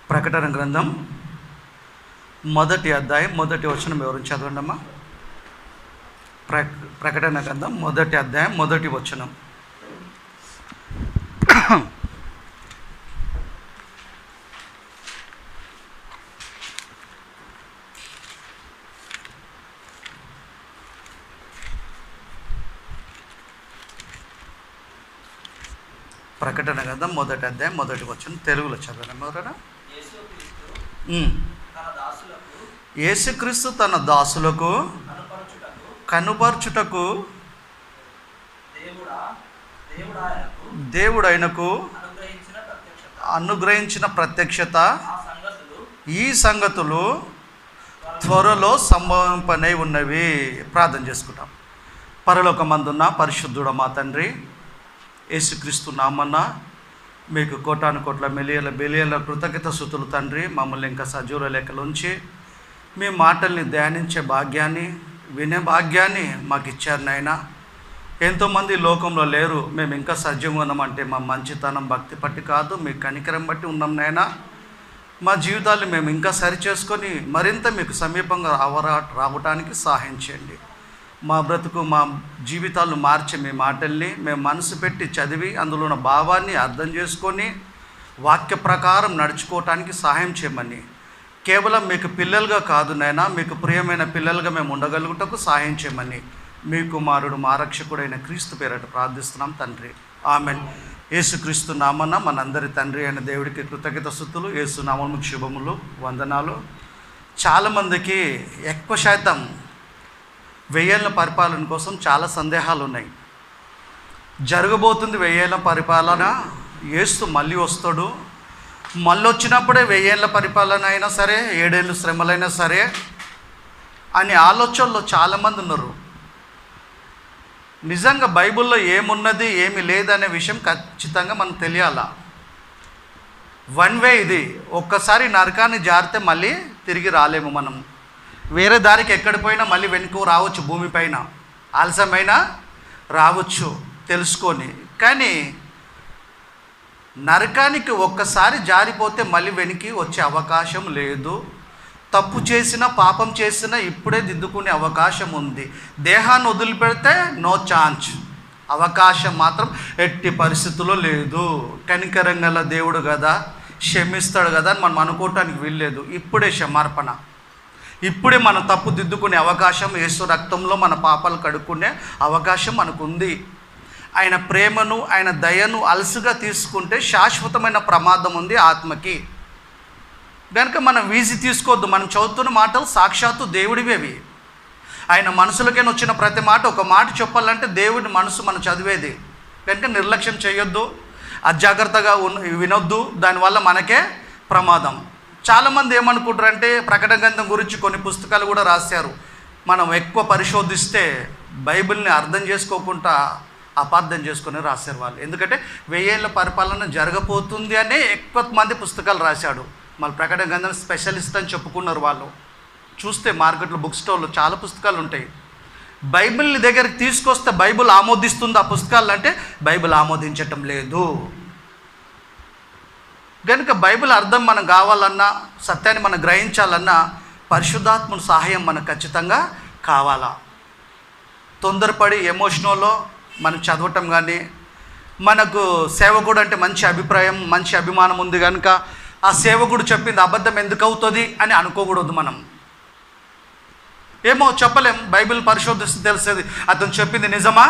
ప్రకటన గ్రంథం 1వ అధ్యాయం 1వ వచనం ఎవరు చదవండి అమ్మా. ప్రకటన గ్రంథం 1వ అధ్యాయం 1వ వచనం. ప్రకటన గ్రంథం 1వ అధ్యాయం 1వ వచనం తెలుగులో చదవండి ఎవరైనా. యేసుక్రీస్తు తన దాసులకు కనుపరచుటకు దేవుడైనకు అనుగ్రహించిన ప్రత్యక్షత ఈ సంగతులు త్వరలో సంభవింపనై ఉన్నవి. ప్రార్థన చేసుకుంటాం. పరలోకమందున్న పరిశుద్ధుడ మా తండ్రి, యేసుక్రీస్తు నామన్న మీకు కోటాను కోట్ల మెలియల బెలియల కృతజ్ఞత స్తుతులు తండ్రి. మమ్మల్ని ఇంకా సజీవ లెక్కలుంచి మీ మాటల్ని ధ్యానించే భాగ్యాన్ని, వినే భాగ్యాన్ని మాకు ఇచ్చారు నాయన. ఎంతోమంది లోకంలో లేరు, మేము ఇంకా సజీవంగా ఉన్నామంటే మా మంచితనం భక్తి పట్టి కాదు, మీ కనికరం బట్టి ఉన్నాం నాయన. మా జీవితాలు మేము ఇంకా సరిచేసుకొని మరింత మీకు సమీపంగా రావడానికి సహాయం చేయండి. మా బ్రతుకు మా జీవితాలు మార్చే మీ మాటల్ని మేము మనసు పెట్టి చదివి అందులో ఉన్న భావాన్ని అర్థం చేసుకొని వాక్య ప్రకారం నడుచుకోవటానికి సహాయం చేయమని, కేవలం మీకు పిల్లలుగా కాదు నాయనా, మీకు ప్రియమైన పిల్లలుగా మేము ఉండగలుగుటకు సహాయం చేయమని మీ కుమారుడు మా రక్షకుడైన క్రీస్తు పేరట ప్రార్థిస్తున్నాం తండ్రి. ఆమెన్. యేసుక్రీస్తు నామన మనందరి తండ్రి అయిన దేవుడికి కృతజ్ఞత స్తుతులు. యేసు నామముకు శుభములు, వందనాలు. చాలామందికి ఎక్కువ శాతం 1000 ఏళ్ళ పరిపాలన కోసం చాలా సందేహాలు ఉన్నాయి. జరగబోతుంది 1000 ఏళ్ళ పరిపాలన, యేసు మళ్ళీ వస్తాడు, మళ్ళీ వచ్చినప్పుడే 1000 ఏళ్ళ పరిపాలన అయినా సరే 7 ఏళ్ళు శ్రమలైనా సరే అనే ఆలోచనలో చాలామంది ఉన్నారు. నిజంగా బైబిల్లో ఏమున్నది ఏమి లేదనే విషయం ఖచ్చితంగా మనకు తెలియాలా. వన్ వే ఇది. ఒక్కసారి నరకాన్ని జారితే మళ్ళీ తిరిగి రాలేము. మనం వేరే దారికి ఎక్కడి పోయినా మళ్ళీ వెనుక రావచ్చు, భూమిపైన ఆలస్యమైనా రావచ్చు తెలుసుకొని. కానీ నరకానికి ఒక్కసారి జారిపోతే మళ్ళీ వెనక్కి వచ్చే అవకాశం లేదు. తప్పు చేసినా పాపం చేసినా ఇప్పుడే దిద్దుకునే అవకాశం ఉంది. దేహాన్ని వదిలిపెడితే నో ఛాన్స్, అవకాశం మాత్రం ఎట్టి పరిస్థితుల్లో లేదు. కనికరం గల దేవుడు కదా, క్షమిస్తాడు కదా అని మనం అనుకోవటానికి వీల్లేదు. ఇప్పుడే క్షమార్పణ, ఇప్పుడే మన తప్పు దిద్దుకునే అవకాశం, యేసు రక్తంలో మన పాపాలు కడుక్కునే అవకాశం మనకుంది. ఆయన ప్రేమను ఆయన దయను అలసుగా తీసుకుంటే శాశ్వతమైన ప్రమాదం ఉంది ఆత్మకి. కనుక మనం వీజీ తీసుకోవద్దు. మనం చదువుతున్న మాటలు సాక్షాత్తు దేవుడివేవి. ఆయన మనసులకైనా వచ్చిన ప్రతి మాట, ఒక మాట చెప్పాలంటే దేవుడి మనసు మనం చదివేది. కనుక నిర్లక్ష్యం చేయొద్దు, అజాగ్రత్తగా వినొద్దు, దానివల్ల మనకే ప్రమాదం. చాలామంది ఏమనుకుంటారంటే ప్రకటన గ్రంథం గురించి కొన్ని పుస్తకాలు కూడా రాశారు. మనం ఎక్కువ పరిశోధిస్తే బైబిల్ని అర్థం చేసుకోకుండా అపార్థం చేసుకుని రాశారు వాళ్ళు. ఎందుకంటే 1000 ఏళ్ళ పరిపాలన జరగబోతుంది అనే ఎక్కువ మంది పుస్తకాలు రాశాడు. మళ్ళీ ప్రకటన గ్రంథం స్పెషలిస్ట్ అని చెప్పుకున్నారు వాళ్ళు. చూస్తే మార్కెట్లో బుక్ స్టోర్లో చాలా పుస్తకాలు ఉంటాయి. బైబిల్ని దగ్గరికి తీసుకొస్తే బైబిల్ ఆమోదిస్తుంది ఆ పుస్తకాలు అంటే బైబిల్ ఆమోదించటం లేదు. కనుక బైబిల్ అర్థం మనం కావాలన్నా, సత్యాన్ని మనం గ్రహించాలన్నా పరిశుద్ధాత్మని సహాయం మనకు ఖచ్చితంగా కావాలా. తొందరపడి ఎమోషనల్లో మనం చదవటం కానీ, మనకు సేవకుడు అంటే మంచి అభిప్రాయం మంచి అభిమానం ఉంది కనుక ఆ సేవకుడు చెప్పింది అబద్ధం ఎందుకు అవుతుంది అని అనుకోకూడదు. మనం ఏమో చెప్పలేం, బైబిల్ పరిశోధిస్తే తెలిసేది అతను చెప్పింది నిజమా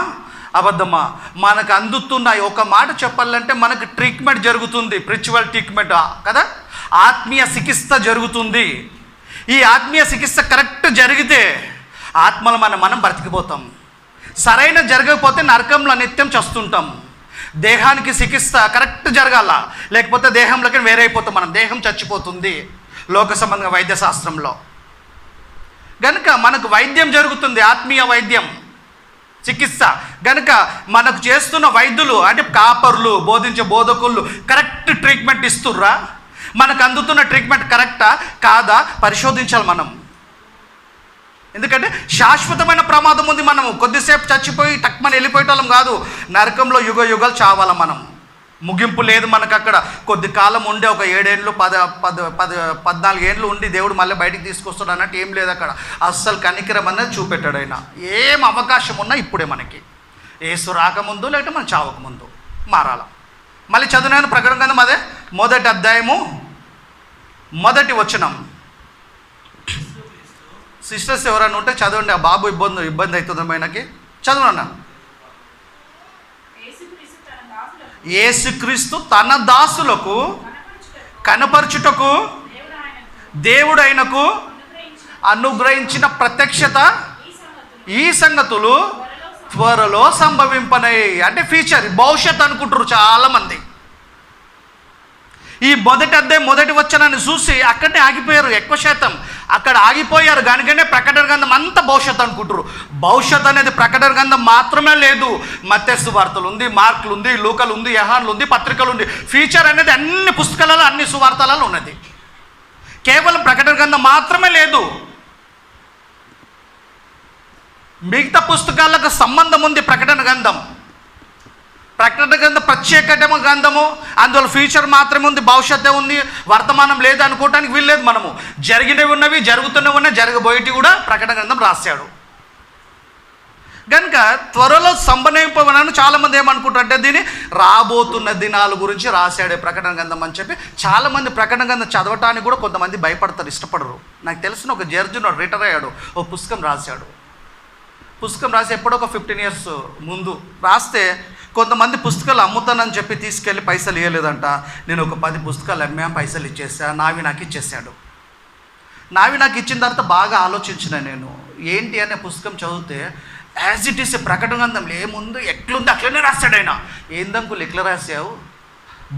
అబద్ధమా. మనకు అందుతున్న ఒక మాట చెప్పాలంటే మనకు ట్రీట్మెంట్ జరుగుతుంది, స్పిరిచువల్ ట్రీట్మెంట్ కదా, ఆత్మీయ చికిత్స జరుగుతుంది. ఈ ఆత్మీయ చికిత్స కరెక్ట్ జరిగితే ఆత్మలు మనం బ్రతికిపోతాం. సరైన జరగకపోతే నరకంలో నిత్యం చస్తుంటాం. దేహానికి చికిత్స కరెక్ట్ జరగాల, లేకపోతే దేహంలోకి వేరైపోతాం. మనం దేహం చచ్చిపోతుంది లోక సంబంధంగా వైద్య శాస్త్రంలో. కనుక మనకు వైద్యం జరుగుతుంది, ఆత్మీయ వైద్యం చికిత్స. కనుక మనకు చేస్తున్న వైద్యులు అంటే కాపర్లు, బోధించే బోధకులు కరెక్ట్ ట్రీట్మెంట్ ఇస్తుర్రా, మనకు అందుతున్న ట్రీట్మెంట్ కరెక్టా కాదా పరిశోధించాలి మనం. ఎందుకంటే శాశ్వతమైన ప్రమాదం ఉంది. మనము కొద్దిసేపు చచ్చిపోయి టక్మని వెళ్ళిపోయేటోళ్ళం కాదు, నరకంలో యుగ యుగాలు చావాల మనం. ముగింపు లేదు మనకు. అక్కడ కొద్ది కాలం ఉండి ఒక 7 ఏళ్ళు 14 ఏళ్ళు ఉండి దేవుడు మళ్ళీ బయటికి తీసుకొస్తాడు అన్నట్టు ఏం లేదు అక్కడ. అస్సలు కనికరం అనేది చూపెట్టాడు ఆయన. ఏం అవకాశం ఉన్నా ఇప్పుడే మనకి, యేసు రాకముందు లేకపోతే మనం చావకముందు మారాల. మళ్ళీ చదివినాను ప్రకటన గ్రంథం అదే 1వ అధ్యాయము 1వ వచనం. సిస్టర్స్ ఎవరైనా ఉంటే చదవండి. ఆ బాబు ఇబ్బంది అవుతుందేమో ఆయనకి. చదవన్నా. యేసుక్రీస్తు తన దాసులకు కనపరచుటకు దేవుడు ఆయనకు అనుగ్రహించిన ప్రత్యక్షత ఈ సంగతులు త్వరలో సంభవింపనయి. అంటే ఫ్యూచర్, భవిష్యత్ అనుకుంటారు చాలామంది. ఈ 1వ అధ్యాయం 1వ వచనాన్ని చూసి అక్కడనే ఆగిపోయారు. ఎక్కువ శాతం అక్కడ ఆగిపోయారు. దానికంటే ప్రకటన గ్రంథం అంతా భవిష్యత్తు అనుకుంటారు. భవిష్యత్తు అనేది ప్రకటన గ్రంథం మాత్రమే లేదు. మత్తయి సువార్తలు ఉంది, మార్కులు ఉంది, లూకాలు ఉంది, యోహానులు ఉంది, పత్రికలు ఉంది. ఫ్యూచర్ అనేది అన్ని పుస్తకాలలో అన్ని సువార్తలలో ఉన్నది. కేవలం ప్రకటన గ్రంథం మాత్రమే లేదు. మిగతా పుస్తకాలకు సంబంధం ఉంది ప్రకటన గ్రంథం. ప్రకటన గ్రంథం ప్రత్యేక గ్రంథము. అందువల్ల ఫ్యూచర్ మాత్రమే ఉంది, భవిష్యత్తే ఉంది, వర్తమానం లేదు అనుకోవటానికి వీల్లేదు. మనము జరిగినవి ఉన్నవి, జరుగుతున్నవి ఉన్నాయి, జరగబోయేటివి కూడా ప్రకటన గ్రంథం రాశాడు. కనుక త్వరలో సంభవింపవనని చాలామంది ఏమనుకుంటారంటే దీన్ని రాబోతున్న దినాల గురించి రాశాడే ప్రకటన గ్రంథం అని చెప్పి చాలామంది ప్రకటన గ్రంథం చదవటానికి కూడా కొంతమంది భయపడతారు, ఇష్టపడరు. నాకు తెలిసిన ఒక జడ్జి రిటైర్ అయ్యాడు, ఓ పుస్తకం రాశాడు. పుస్తకం రాసి ఎప్పుడో ఒక 15 years ముందు రాస్తే కొంతమంది పుస్తకాలు అమ్ముతానని చెప్పి తీసుకెళ్ళి పైసలు ఇవ్వలేదంట. నేను ఒక 10 పుస్తకాలు అమ్మా, పైసలు ఇచ్చేసా. నావి నాకు ఇచ్చేసాడు. నావి నాకు ఇచ్చిన తర్వాత బాగా ఆలోచించిన నేను, ఏంటి అనే పుస్తకం చదివితే యాజ్ ఇట్ ఈస్ ప్రకటన గ్రంథంలో ఏముందో ఎట్లుంది అట్లనే రాశాడు ఆయన. ఏందంకులు ఎట్లా రాసావు?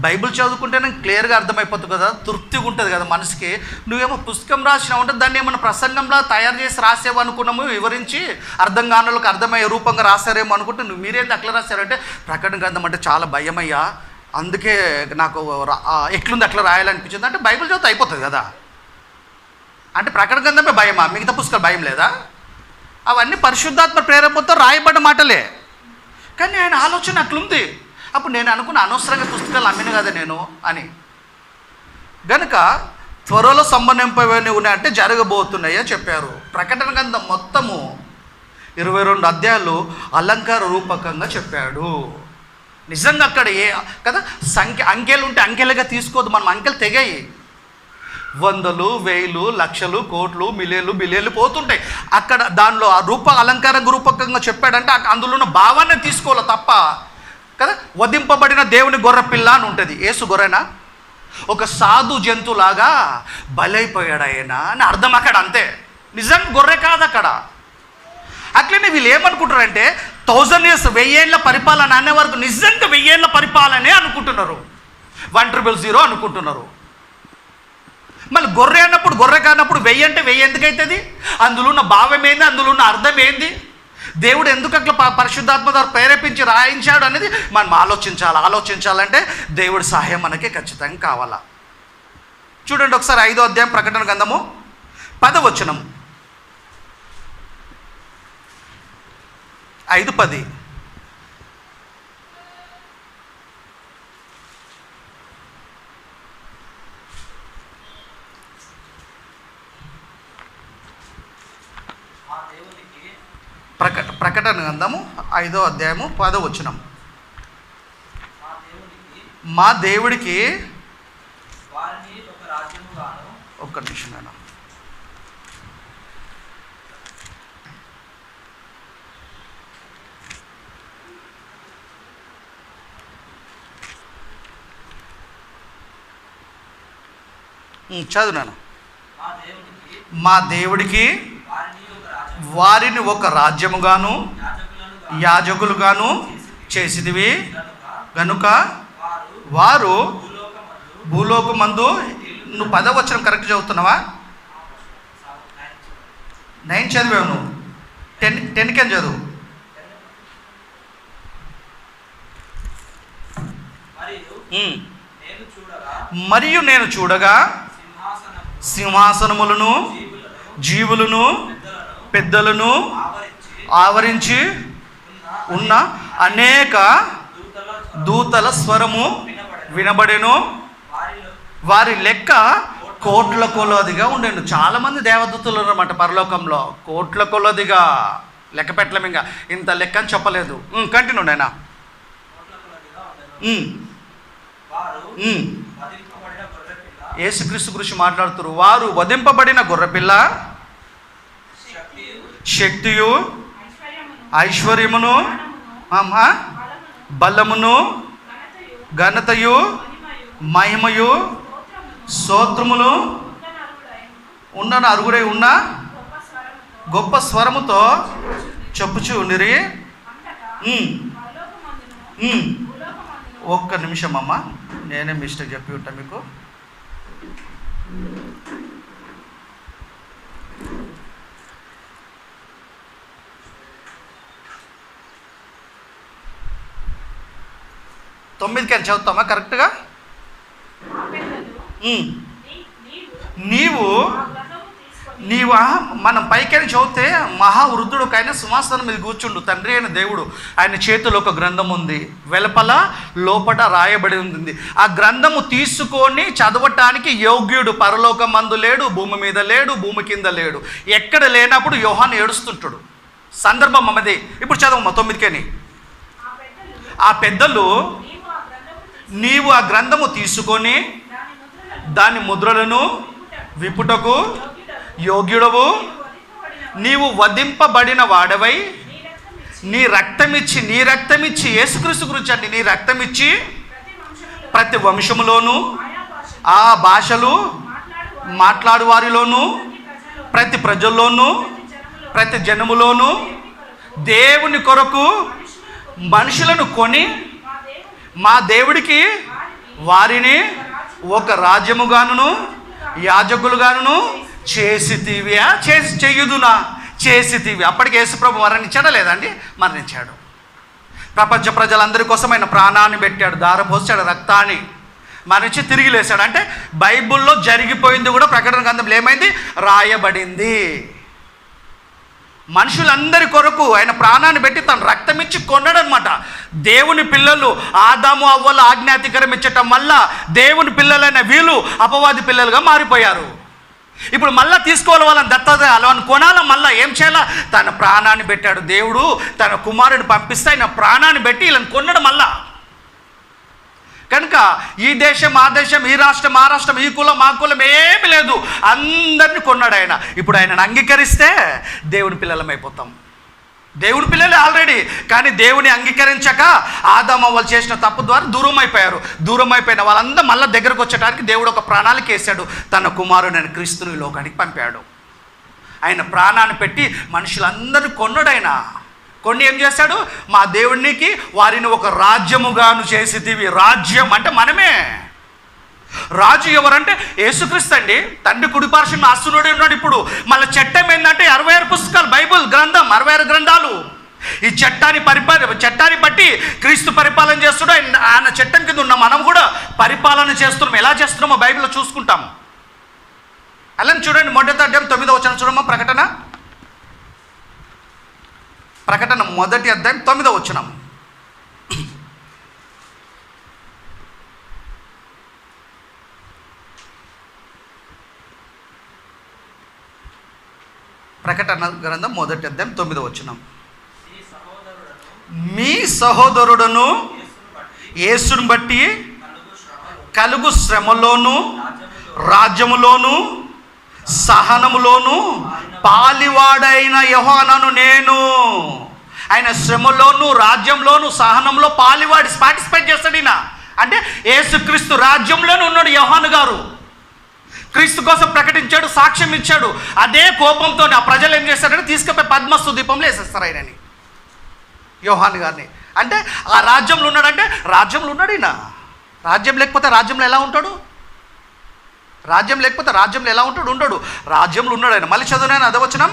బైబిల్ చదువుకుంటే నాకు క్లియర్గా అర్థమైపోతుంది కదా, తృప్తిగా ఉంటుంది కదా మనసుకి. నువ్వేమో పుస్తకం రాసినావు అంటే దాన్ని ఏమైనా ప్రసంగంలా తయారు చేసి రాసేవు అనుకున్నాము, వివరించి అర్థం కాని వాళ్ళకి అర్థమయ్యే రూపంగా రాశారేమో అనుకుంటే నువ్వు మీరేంటి అట్లా రాశారంటే ప్రకటన గ్రంథం అంటే చాలా భయమయ్యా, అందుకే నాకు ఎట్లుంది అట్లా రాయాలనిపించింది. అంటే బైబిల్ చదివితే అయిపోతుంది కదా. అంటే ప్రకటన గ్రంథమే భయమా? మిగతా పుస్తకాలు భయం లేదా? అవన్నీ పరిశుద్ధాత్మ ప్రేరేపణతో రాయబడ్డ మాటలే. కానీ ఆయన ఆలోచన అట్లుంది. అప్పుడు నేను అనుకున్న అనవసరంగా పుస్తకాలు అమ్మిన కదా నేను అని. గనుక త్వరలో సంబంధింపవన్నీ ఉన్నాయంటే జరగబోతున్నాయి అని చెప్పారు. ప్రకటన గ్రంథం మొత్తము 22 అధ్యాయాలు అలంకార రూపకంగా చెప్పాడు. నిజంగా అక్కడ కదా అంకెలు ఉంటే అంకెలుగా తీసుకోవద్దు. మనం అంకెలు తెగాయి, 100, 1000, లక్షలు, కోట్లు, మిలియన్లు, బిలియన్లు పోతుంటాయి. అక్కడ దానిలో ఆ అలంకార రూపకంగా చెప్పాడంటే అందులో ఉన్న భావాన్ని తీసుకోవాలి తప్ప కదా. వధింపబడిన దేవుని గొర్రెపిల్ల అని ఉంటుంది. యేసు గొర్రెనా? ఒక సాధు జంతువులాగా బలైపోయాడు ఆయన అని అర్థం అక్కడ, అంతే. నిజం గొర్రె కాదు అక్కడ. అట్లనే వీళ్ళు ఏమనుకుంటారంటే 1000 years 1000 ఏళ్ళ పరిపాలన అనే వరకు నిజంగా 1000 ఏళ్ళ పరిపాలనే అనుకుంటున్నారు, 100 అనుకుంటున్నారు. మళ్ళీ గొర్రె అన్నప్పుడు గొర్రె కానప్పుడు 1000 అంటే 1000 ఎందుకైతుంది? అందులో ఉన్న భావం ఏంది, అందులో ఉన్న అర్థం ఏంది, దేవుడు ఎందుకు అట్లా పరిశుద్ధాత్మ ద్వారా ప్రేరేపించి రాయించాడు అనేది మనం ఆలోచించాలంటే దేవుడి సహాయం మనకి ఖచ్చితంగా కావాలా. చూడండి ఒకసారి 5వ అధ్యాయం ప్రకటన గ్రంథము 10వ వచనం. 5:10. ప్రకటన గ్రంథము 5వ అధ్యాయము 10వ వచనం. మా దేవుడికి ఒక్క నిమిషం అయినా చదువునాను. మా దేవుడికి వారిని ఒక రాజ్యముగాను యాజకులుగాను చేసిదివి గనుక వారు భూలోకమందు. నువ్వు 10వ వచనం కరెక్ట్ చదువుతున్నావా? 9 చదివావు నువ్వు, 10 చదువు. మరియు నేను చూడగా సింహాసనములను, జీవులను, పెద్దలను ఆవరించి ఉన్న అనేక దూతల స్వరము వినబడెను, వారి లెక్క కోట్ల కొలదిగా ఉండేను. చాలామంది దేవదూతలు అన్నమాట పరలోకంలో, కోట్ల కొలదిగా. లెక్క పెట్టలేము, ఇంకా ఇంత లెక్క అని చెప్పలేదు. కంటిన్యూ నాయనా. యేసుక్రీస్తు గురించి మాట్లాడుతారు. వారు వధింపబడిన గొర్రెపిల్ల శక్తియు, ఐశ్వర్యమును, బలమును, ఘనతయు, మహిమయు, స్తోత్రములు ఉన్న అరుగుడై ఉన్న గొప్ప స్వరముతో చెప్పుచు ఉండిరి. ఒక్క నిమిషం అమ్మ, నేనే మిస్టేక్ చెప్పి ఉంటా మీకు. తొమ్మిదికి అని చదువుతామా కరెక్ట్గా? నీవు మనం పైకని చదివితే మహావృద్ధుడు ఆయన సింహాసనం మీద కూర్చుండు, తండ్రి అయిన దేవుడు. ఆయన చేతిలో ఒక గ్రంథం ఉంది, వెలుపల లోపట రాయబడి ఉంది. ఆ గ్రంథము తీసుకొని చదవటానికి యోగ్యుడు పరలోకం మందు లేడు, భూమి మీద లేడు, భూమి కింద లేడు. ఎక్కడ లేనప్పుడు యోహాను ఏడుస్తుంటాడు. సందర్భం అమ్మది. ఇప్పుడు చదవమ్మా 9. ఆ పెద్దలు నీవు ఆ గ్రంథము తీసుకొని దాని ముద్రలను విప్పుటకు యోగ్యుడవు, నీవు వధింపబడిన వాడవై నీ రక్తమిచ్చి యేసుక్రీస్తు గురించి అండి, నీ రక్తమిచ్చి ప్రతి వంశములోను, ఆ భాషలు మాట్లాడు వారిలోను, ప్రతి ప్రజల్లోనూ, ప్రతి జనములోను దేవుని కొరకు మనుషులను కొని మా దేవుడికి వారిని ఒక రాజ్యముగాను యాజకులుగాను చేసితివియా, చెయ్యుదునా, చేసితివి. అప్పటికి యేసుప్రభు మరణించాడా లేదండి? మరణించాడు. ప్రపంచ ప్రజలందరి కోసం ఆయన ప్రాణాన్ని పెట్టాడు, దారపోసాడు రక్తాన్ని, మరణించి తిరిగి లేచాడు. అంటే బైబిల్లో జరిగిపోయింది కూడా ప్రకటన గ్రంథంలో ఏమైంది? రాయబడింది. మనుషులందరి కొరకు ఆయన ప్రాణాన్ని పెట్టి తన రక్తం ఇచ్చి కొన్నాడు అనమాట. దేవుని పిల్లలు ఆదాము అవ్వలు ఆజ్ఞాతికరం ఇచ్చటం వల్ల దేవుని పిల్లలైన వీళ్ళు అపవాది పిల్లలుగా మారిపోయారు. ఇప్పుడు మళ్ళీ తీసుకోవాలి వాళ్ళని దత్తత, వాళ్ళని కొనాల. మళ్ళీ ఏం చేయాలా? తన ప్రాణాన్ని పెట్టాడు దేవుడు. తన కుమారుడిని పంపిస్తే ఆయన ప్రాణాన్ని పెట్టి వీళ్ళని కొన్నాడు మళ్ళా. కనుక ఈ దేశం ఆ దేశం, ఈ రాష్ట్రం ఆ రాష్ట్రం, ఈ కులం ఆ కులం ఏమి లేదు, అందరినీ కొన్నాడు ఆయన. ఇప్పుడు ఆయనను అంగీకరిస్తే దేవుని పిల్లలం అయిపోతాం. దేవుని పిల్లలే ఆల్రెడీ, కానీ దేవుని అంగీకరించక ఆదాము అవ్వలు చేసిన తప్పు ద్వారా దూరం అయిపోయారు. దూరం అయిపోయిన వాళ్ళందరూ మళ్ళీ దగ్గరకు వచ్చేటానికి దేవుడు ఒక ప్రణాళిక వేశాడు. తన కుమారుడైన క్రీస్తుని లోకానికి పంపాడు. ఆయన ప్రాణాన్ని పెట్టి మనుషులందరూ కొన్నాడు. ఆయన కొన్ని ఏం చేశాడు? మా దేవునికి వారిని ఒక రాజ్యముగాను చేసితివి. రాజ్యం అంటే మనమే. రాజు ఎవరంటే యేసుక్రీస్తు అండి. తండ్రి కుడిపార్శ్వం ఆస్తునుడే ఉన్నాడు. ఇప్పుడు మళ్ళీ చట్టం ఏంటంటే 66 పుస్తకాలు, బైబుల్ గ్రంథం 66 గ్రంథాలు. ఈ చట్టాన్ని బట్టి క్రీస్తు పరిపాలన చేస్తున్నాడు. ఆయన చట్టం కింద ఉన్న మనం కూడా పరిపాలన చేస్తున్నాం. ఎలా చేస్తున్నామో బైబిల్లో చూసుకుంటాం. అలాని చూడండి, మొదటి అధ్యాయం 9వ వచనం చూడమ్మా. ప్రకటన మొదటి అధ్యాయం 9వ వచనం. ప్రకటన గ్రంథం మొదటి అధ్యాయం 9వ వచనం. మీ సహోదరుడును యేసును బట్టి కలుగు శ్రమలోను, రాజ్యములోను, సహనములోను పాలివాడైన యోహానను నేను. ఆయన శ్రమలోను, రాజ్యంలోను, సహనంలో పాలివాడి పార్టిసిపేట్ చేస్తాడు ఈయన. అంటే యేసుక్రీస్తు రాజ్యంలోనే ఉన్నాడు యోహాను గారు. క్రీస్తు కోసం ప్రకటించాడు, సాక్ష్యం ఇచ్చాడు. అదే కోపంతో ఆ ప్రజలు ఏం చేస్తారంటే తీసుకుపోయి పద్మస్తు దీపంలో వేసేస్తారు ఆయనని, యోహాను గారిని. అంటే ఆ రాజ్యంలో ఉన్నాడంటే రాజ్యంలో ఉన్నాడు ఈయన. రాజ్యం లేకపోతే రాజ్యంలో ఎలా ఉంటాడు? రాజ్యం లేకపోతే రాజ్యంలో ఎలా ఉంటాడు? ఉండడు. రాజ్యంలో ఉన్నాడు ఆయన. మళ్ళీ చదువునాయన అదే వచనం.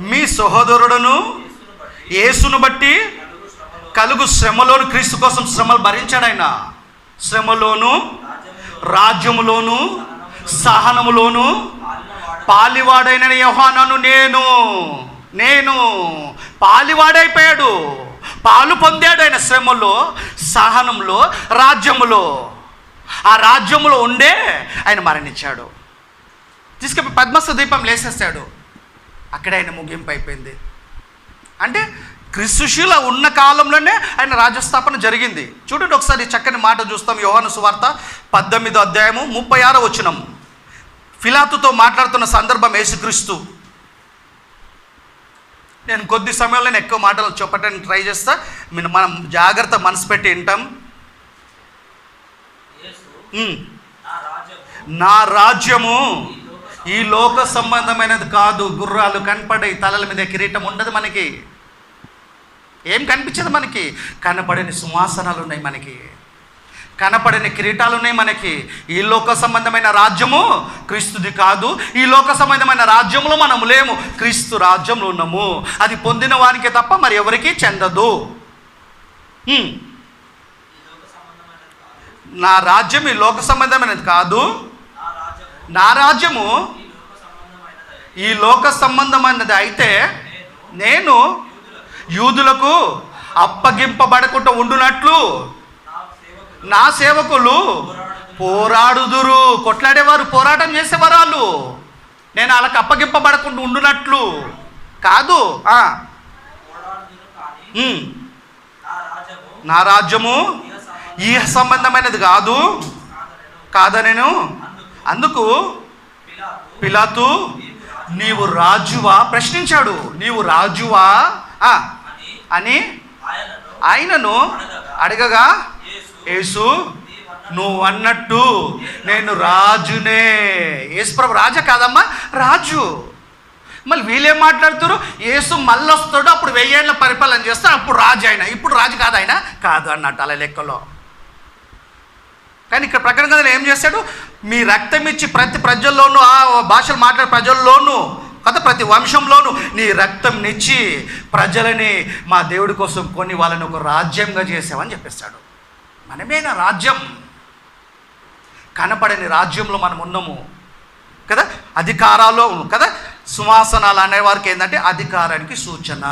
మీ సహోదరుడును యేసును బట్టి కలుగు శ్రమలోను, క్రీస్తు కోసం శ్రమలు భరించాడు ఆయన. శ్రమలోను, రాజ్యములోను, సహనములోను పాలివాడైన యోహానను నేను. పాలివాడైపోయాడు. పాలు పొందాడు ఆయన శ్రమలో, సహనంలో, రాజ్యములో. ఆ రాజ్యములో ఉండే ఆయన మరణించాడు. తీసుకెళ్ళి పద్మస్థ దీపం లేసేస్తాడు. అక్కడే ఆయన ముగింపు అయిపోయింది. అంటే క్రీస్తుశిల ఉన్న కాలంలోనే ఆయన రాజ్యస్థాపన జరిగింది. చూడండి ఒకసారి చక్కని మాట చూస్తాం. యోహాను సువార్త 18వ అధ్యాయము 36వ వచనం. పిలాతుతో మాట్లాడుతున్న సందర్భం యేసుక్రీస్తు. నేను కొద్ది సమయంలో ఎక్కువ మాటలు చెప్పడానికి ట్రై చేస్తా, మనం జాగ్రత్త మనసు పెట్టి వింటాం. నా రాజ్యము ఈ లోక సంబంధమైనది కాదు. గుర్రాలు కనపడే తలల మీద కిరీటం ఉండదు మనకి. ఏం కనిపించదు మనకి. కనపడని సింహాసనాలు ఉన్నాయి మనకి, కనపడని కిరీటాలు ఉన్నాయి మనకి. ఈ లోక సంబంధమైన రాజ్యము క్రీస్తుది కాదు. ఈ లోక సంబంధమైన రాజ్యంలో మనము లేము, క్రీస్తు రాజ్యంలో ఉన్నాము. అది పొందిన వారికి తప్ప మరి ఎవరికి చెందదు. నా రాజ్యం ఈ లోక సంబంధమైనది కాదు. నా రాజ్యము ఈ లోక సంబంధమైనది అయితే నేను యూదులకు అప్పగింపబడకుండా ఉండునట్లు నా సేవకులు పోరాడుదురు. కొట్లాడేవారు, పోరాటం చేసేవారు వాళ్ళు. నేను వాళ్ళకి అప్పగింపబడకుండా ఉండునట్లు కాదు. నా రాజ్యము ఈ సంబంధమైనది కాదనెను. అందుకు పిలాతు నీవు రాజువా ప్రశ్నించాడు. నీవు రాజువా అని ఆయనను అడగగా యేసు నువ్వు అన్నట్టు నేను రాజునే. యేసుప్రభు రాజా కాదమ్మా, రాజు. మళ్ళీ వీళ్ళేం మాట్లాడుతారు? యేసు మళ్ళీ వస్తాడు, అప్పుడు 1000 ఏళ్ళ పరిపాలన చేస్తాడు, అప్పుడు రాజు ఆయన. ఇప్పుడు రాజు కాదు ఆయన, కాదు అన్నట్టు అలా లెక్కలో. కానీ ఇక్కడ ప్రకటన గ్రంథంలో ఏం చేశాడు? మీ రక్తం ఇచ్చి ప్రతి ప్రజల్లోనూ, ఆ భాషలు మాట్లాడే ప్రజల్లోనూ కదా, ప్రతి వంశంలోనూ నీ రక్తం నిచ్చి ప్రజలని మా దేవుడి కోసం కొని వాళ్ళని ఒక రాజ్యంగా చేసావని చెప్పేస్తాడు. మనమేనా రాజ్యం? కనపడని రాజ్యంలో మనం ఉన్నాము కదా. అధికారాల్లో కదా, సింహాసనాలు అనేవారికి ఏంటంటే అధికారానికి సూచన,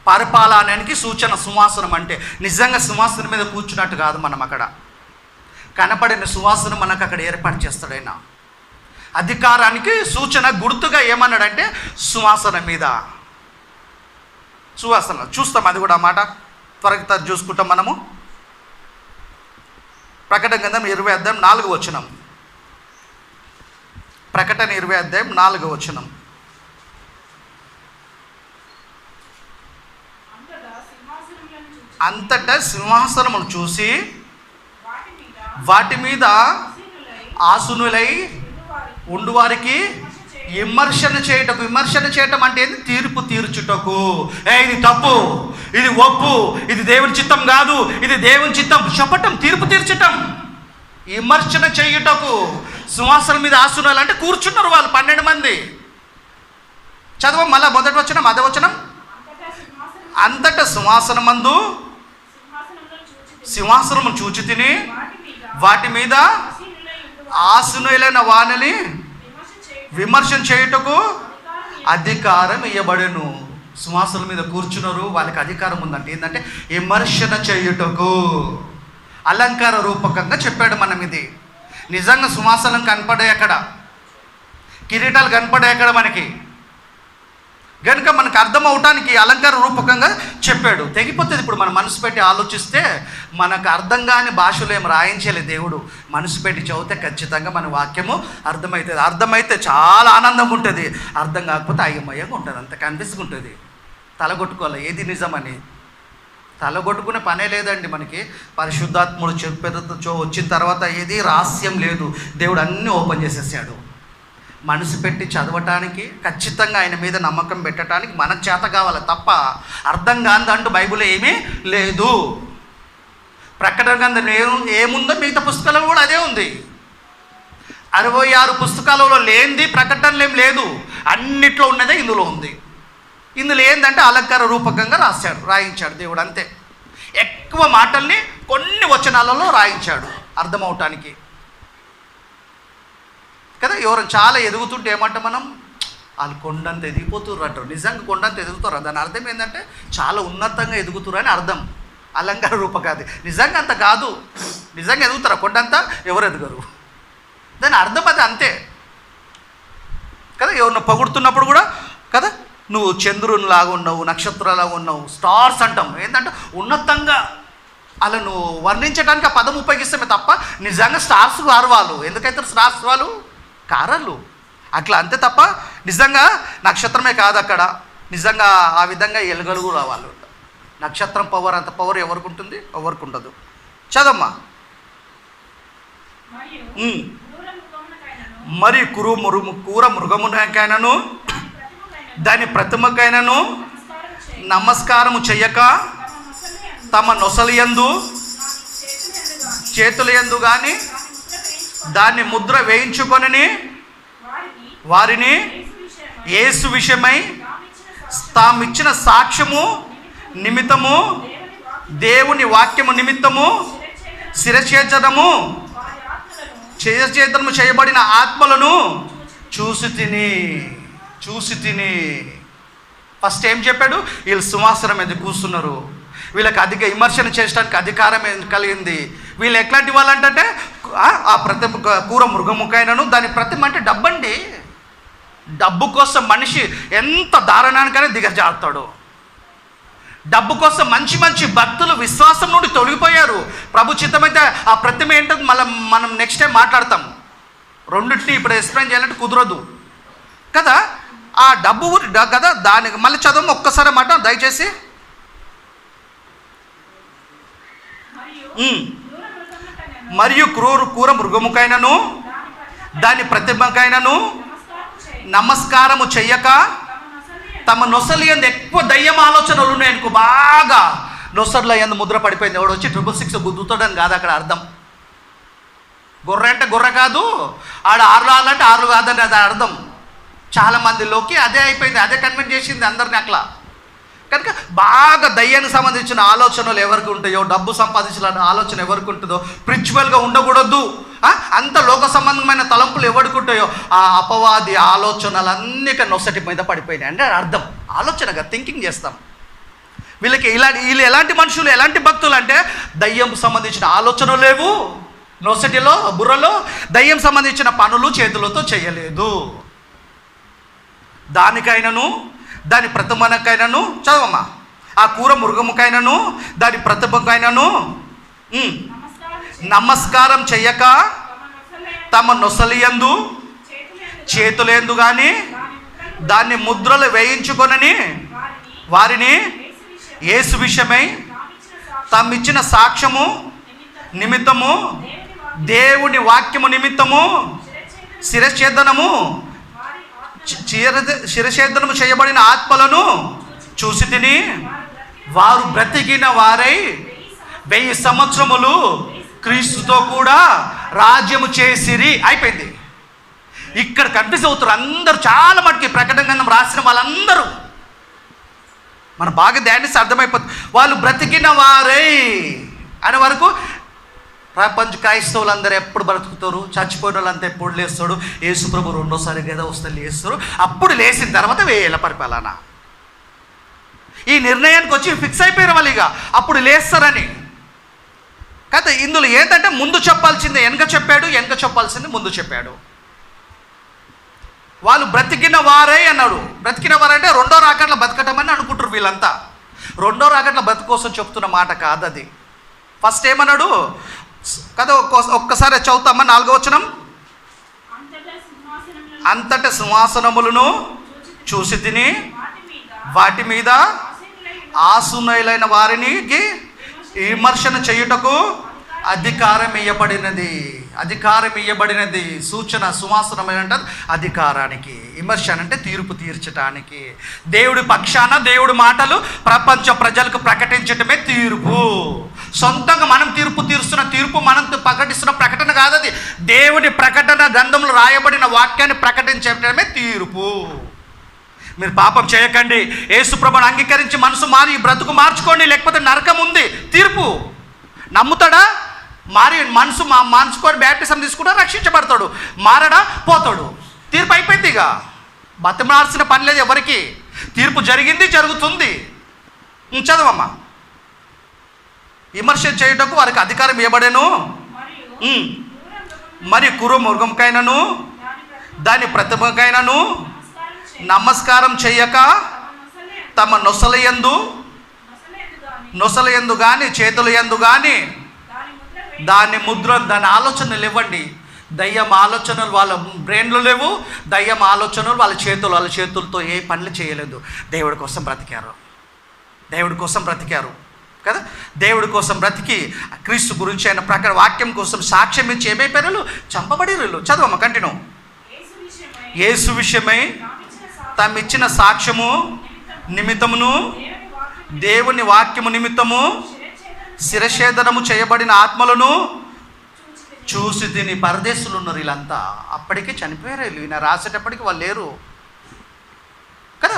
పరిపాలనానికి సూచన. సింహాసనం అంటే నిజంగా సింహాసనం మీద కూర్చున్నట్టు కాదు. మనం అక్కడ కనపడిన సింహాసనం మనకు అక్కడ ఏర్పాటు చేస్తాడు ఆయన. అధికారానికి సూచన, గుర్తుగా ఏమన్నాడంటే సింహాసనం మీద. సువాసన చూస్తాం, అది కూడా మాట త్వరగా చూసుకుంటాం మనము. ప్రకటన గ్రంథం 20వ అధ్యాయం 4వ వచనం. ప్రకటన 20వ అధ్యాయం 4వ వచనం. అంతటా సింహాసనములు చూసి వాటి మీద ఆసనులై ఉండువారికి విమర్శన చేయటం అంటే ఏంది? తీర్పు తీర్చుటకు. ఇది తప్పు, ఇది ఒప్పు, ఇది దేవుని చిత్తం కాదు, ఇది దేవుని చిత్తం చెప్పటం, తీర్పు తీర్చటం, విమర్శన చేయుటకు. సింహాసనం మీద ఆసనాలు అంటే కూర్చున్నారు వాళ్ళు 12 మంది. చదవం మళ్ళా మొదటి వచనం, అదే వచనం. అంతటా సింహాసనమందు సింహాసనము చూచి తిని వాటి మీద ఆసనులైన వానిని విమర్శన చేయుటకు అధికారం ఇవ్వబడెను. సింహాసనం మీద కూర్చున్నారు, వాళ్ళకి అధికారం ఉందంటే ఏంటంటే విమర్శన చేయుటకు. అలంకార రూపకంగా చెప్పాడు మనం. ఇది నిజంగా సింహాసనం కనపడే అక్కడ, కిరీటాలు కనపడే అక్కడ మనకి. కనుక మనకు అర్థం అవటానికి అలంకార రూపకంగా చెప్పాడు. తెగిపోతుంది. ఇప్పుడు మనం మనసు పెట్టి ఆలోచిస్తే మనకు అర్థం కాని భాషలో ఏం రాయించలేదు దేవుడు. మనసు పెట్టి చదివితే ఖచ్చితంగా మన వాక్యము అర్థమవుతుంది. అర్థమైతే చాలా ఆనందం ఉంటుంది, అర్థం కాకపోతే అయ్యమయ్యగా ఉంటుంది, అంత కన్ఫ్యూజ్గా ఉంటుంది. తలగొట్టుకోవాలి ఏది నిజమని. తలగొట్టుకునే పనే లేదండి మనకి. పరిశుద్ధాత్ముడు చెప్పేదో వచ్చిన తర్వాత ఏది రహస్యం లేదు. దేవుడు అన్నీ ఓపెన్ చేసేసాడు. మనసు పెట్టి చదవటానికి, ఖచ్చితంగా ఆయన మీద నమ్మకం పెట్టడానికి మనకు చేత కావాలి తప్ప అర్థం కాదంటూ బైబిల్లో ఏమీ లేదు. ప్రకటన గ్రంథం ఏముందో మిగతా పుస్తకాలలో కూడా అదే ఉంది. 66 పుస్తకాలలో లేనిది ప్రకటనలు ఏం లేదు, అన్నిట్లో ఉన్నదే ఇందులో ఉంది. ఇందులో ఏంటంటే అలంకార రూపకంగా రాయించాడు దేవుడు, అంతే. ఎక్కువ మాటల్ని కొన్ని వచనాలలో రాయించాడు అర్థమవటానికి కదా. ఎవరు చాలా ఎదుగుతుంటే ఏమంటాం మనం? వాళ్ళు కొండంత ఎదిగిపోతుర్రు అంటారు. నిజంగా కొండంత ఎదుగుతారు. దాని అర్థం ఏంటంటే చాలా ఉన్నతంగా ఎదుగుతురు అని అర్థం. అలంకార రూపకాది. నిజంగా అంత కాదు. నిజంగా ఎదుగుతారా కొండంతా? ఎవరు ఎదుగరు. దాని అర్థం అది అంతే కదా. ఎవరిని పొగుడుతున్నప్పుడు కూడా కదా, నువ్వు చంద్రునిలాగా ఉన్నావు, నక్షత్రాలాగా ఉన్నావు, స్టార్స్ అంటాం. ఏంటంటే ఉన్నతంగా అలా నువ్వు వర్ణించడానికి ఆ పదం ఉపయోగిస్తామే తప్ప నిజంగా స్టార్స్ కారు వాళ్ళు. ఎందుకైతే స్టార్స్ వాళ్ళు కారలు అట్లా అంతే తప్ప నిజంగా నక్షత్రమే కాదు అక్కడ. నిజంగా ఆ విధంగా ఎలుగలుగు వాళ్ళు. నక్షత్రం పవర్ అంత పవర్ ఎవరికి ఉంటుంది? ఎవరికి ఉండదు. చదమ్మా. మరి కూర మృగమునకైనను దాని ప్రతిమకైనను నమస్కారము చెయ్యక తమ నొసలియందు చేతులయందు కానీ దాన్ని ముద్ర వేయించుకొనని వారిని యేసు విషయమై తామిచ్చిన సాక్ష్యము నిమిత్తము దేవుని వాక్యము నిమిత్తము శిరఛేదనము చేయబడిన ఆత్మలను చూసి తిని. ఫస్ట్ ఏం చెప్పాడు? వీళ్ళు సింహాసనం మీద కూర్చున్నారు, వీళ్ళకి అధిక విమర్శన చేయడానికి అధికారం కలిగింది. వీళ్ళు ఎట్లాంటి వాళ్ళు అంటే ఆ ప్రతిమ కూర మృగముకైనను దాని ప్రతిమ అంటే డబ్బండి. డబ్బు కోసం మనిషి ఎంత దారుణానికైనా దిగజారుతాడు. డబ్బు కోసం మంచి మంచి భక్తులు విశ్వాసం నుండి తొలగిపోయారు. ప్రభు చిత్తమైతే ఆ ప్రతిమ ఏంటో మనం నెక్స్ట్ టైం మాట్లాడతాం. రెండింటిని ఇప్పుడు ఎక్స్ప్లెయిన్ చేయాలంటే కుదరదు కదా. ఆ డబ్బు కదా, దానికి మళ్ళీ చదవము ఒక్కసారి మాట దయచేసి. మరియు కూర మృగముకైనను దాని ప్రతిమకైనను నమస్కారము చెయ్యక తమ నొసలి ఎందు ఎక్కువ దయ్యం ఆలోచనలు ఉన్నాయనుకో, బాగా నొసర్లో ఎందు ముద్ర పడిపోయింది. ఎవడు వచ్చి 666 గుద్దుతాడని కాదు అక్కడ అర్థం. గొర్రె అంటే గొర్రె కాదు, ఆడ 6 అంటే 6 కాదని అది అర్థం. చాలామందిలోకి అదే అయిపోయింది, అదే కన్విన్స్ చేసింది అందరిని అట్లా. కనుక బాగా దయ్యానికి సంబంధించిన ఆలోచనలు ఎవరికి ఉంటాయో, డబ్బు సంపాదించాలన్న ఆలోచన ఎవరికి ఉంటుందో, స్పిరిచువల్గా ఉండకూడదు, అంత లోక సంబంధమైన తలంపులు ఎవరికి ఉంటాయో, ఆ అపవాది ఆలోచనలన్నీ నొసటి మీద పడిపోయినాయి అంటే అర్థం. ఆలోచనగా థింకింగ్ చేస్తాం. వీళ్ళు ఎలాంటి మనుషులు, ఎలాంటి భక్తులు అంటే దయ్యం సంబంధించిన ఆలోచనలు లేవు నొసటిలో, బుర్రలో. దయ్యం సంబంధించిన పనులు చేతులతో చేయలేదు. దానికైనను దాని ప్రతిమకైనను చదవమ్మా. ఆ కూర మృగముకైనను దాని ప్రతిమకైనను నమస్కారం చెయ్యక తమ నొసలియందు చేతులందు కానీ దాన్ని ముద్రలు వేయించుకొనని వారిని యేసు విషయమై తామిచ్చిన సాక్ష్యము నిమిత్తము దేవుని వాక్యము నిమిత్తము శిరఛేదనము చేయబడిన ఆత్మలను చూసి తిని వారు బ్రతికిన వారై 1000 సంవత్సరములు క్రీస్తుతో కూడా రాజ్యము చేసిరి. అయిపోయింది. ఇక్కడ కన్ఫ్యూజ్ అవుతారు అందరూ. చాలా మటుకి ప్రకటన గ్రంథం రాసిన వాళ్ళందరూ మన బాగా ధ్యానిస్తే అర్థమైపోతుంది. వాళ్ళు బ్రతికిన వారై అనే వరకు ప్రపంచ క్రైస్తవులందరూ ఎప్పుడు బ్రతుకుతారు? చచ్చిపోయిన వాళ్ళంతా ఎప్పుడు లేస్తాడు? యేసుప్రభు రెండోసారి కదా వస్తే లేస్తారు. అప్పుడు లేచిన తర్వాత 1000 పరిపాలన. ఈ నిర్ణయానికి వచ్చి ఫిక్స్ అయిపోయారు వాళ్ళు. ఇక అప్పుడు లేస్తారని కదా. ఇందులో ఏంటంటే ముందు చెప్పాల్సిందే వెనక చెప్పాడు, వెనక చెప్పాల్సింది ముందు చెప్పాడు. వాళ్ళు బ్రతికిన వారే అన్నాడు. బ్రతికిన వారంటే రెండో రాకట్ల బతకటమని అనుకుంటారు వీళ్ళంతా. రెండో రాకట్ల బతుకు కోసం చెప్తున్న మాట కాదు అది. ఫస్ట్ ఏమన్నాడు కదా, ఒక్కసారి చదువుతామా 4వ వచనం. అంతట సింహాసనములను చూసి తిని వాటి మీద ఆసీనులైన వారిని విమర్శన చేయుటకు అధికారం ఇయ్యబడినది. సూచన సింహాసనం అంటే అధికారానికి, విమర్శన అంటే తీర్పు తీర్చడానికి. దేవుడి పక్షాన దేవుడి మాటలు ప్రపంచ ప్రజలకు ప్రకటించటమే తీర్పు. సొంతంగా మనం తీర్పు తీరుస్తున్న తీర్పు, మనం ప్రకటిస్తున్న ప్రకటన కాదు అది. దేవుడి ప్రకటన గ్రంథంలో రాయబడిన వాక్యాన్ని ప్రకటించటమే తీర్పు. మీరు పాపం చేయకండి, యేసుప్రభుని అంగీకరించి మనసు మారి బ్రతుకు మార్చుకోండి, లేకపోతే నరకం ఉంది. తీర్పు. నమ్ముతాడా? మారి మనసు మార్చుకొని బ్యాప్టిజం తీసుకుంటా రక్షించబడతాడు. మారడా? పోతాడు. తీర్పు అయిపోయింది. ఇక బతిమాల్సిన పని లేదు ఎవరికి. తీర్పు జరిగింది, జరుగుతుంది. చదవమ్మా. విమర్శ చేయుటకు వారికి అధికారం ఇవ్వబడెను. మరి కురు మృగంకైనను దాని ప్రతిమకైనను నమస్కారం చెయ్యక తమ నొసల యందు కానీ చేతుల యందు కానీ దాని ముద్ర, దాని ఆలోచనలు ఇవ్వండి. దయ్యం ఆలోచనలు వాళ్ళ బ్రెయిన్లో లేవు, దయ్యం ఆలోచనలు వాళ్ళ చేతులతో ఏ పనులు చేయలేదు. దేవుడి కోసం బ్రతికారు కదా. దేవుడి కోసం బ్రతికి క్రీస్తు గురించి ఆయన ప్రకారం వాక్యం కోసం సాక్ష్యం ఇచ్చి ఏమైపోయారు? చంపబడిరు. చదవమ్మ, కంటిన్యూ. యేసు విషయమై తామిచ్చిన సాక్ష్యము నిమిత్తమును దేవుని వాక్యము నిమిత్తము శిరఛేదనము చేయబడిన ఆత్మలను చూసి తిని. పరదేశులు ఉన్నారు వీళ్ళంతా. అప్పటికే చనిపోయారు వీళ్ళు. ఈయన రాసేటప్పటికి వాళ్ళు లేరు కదా.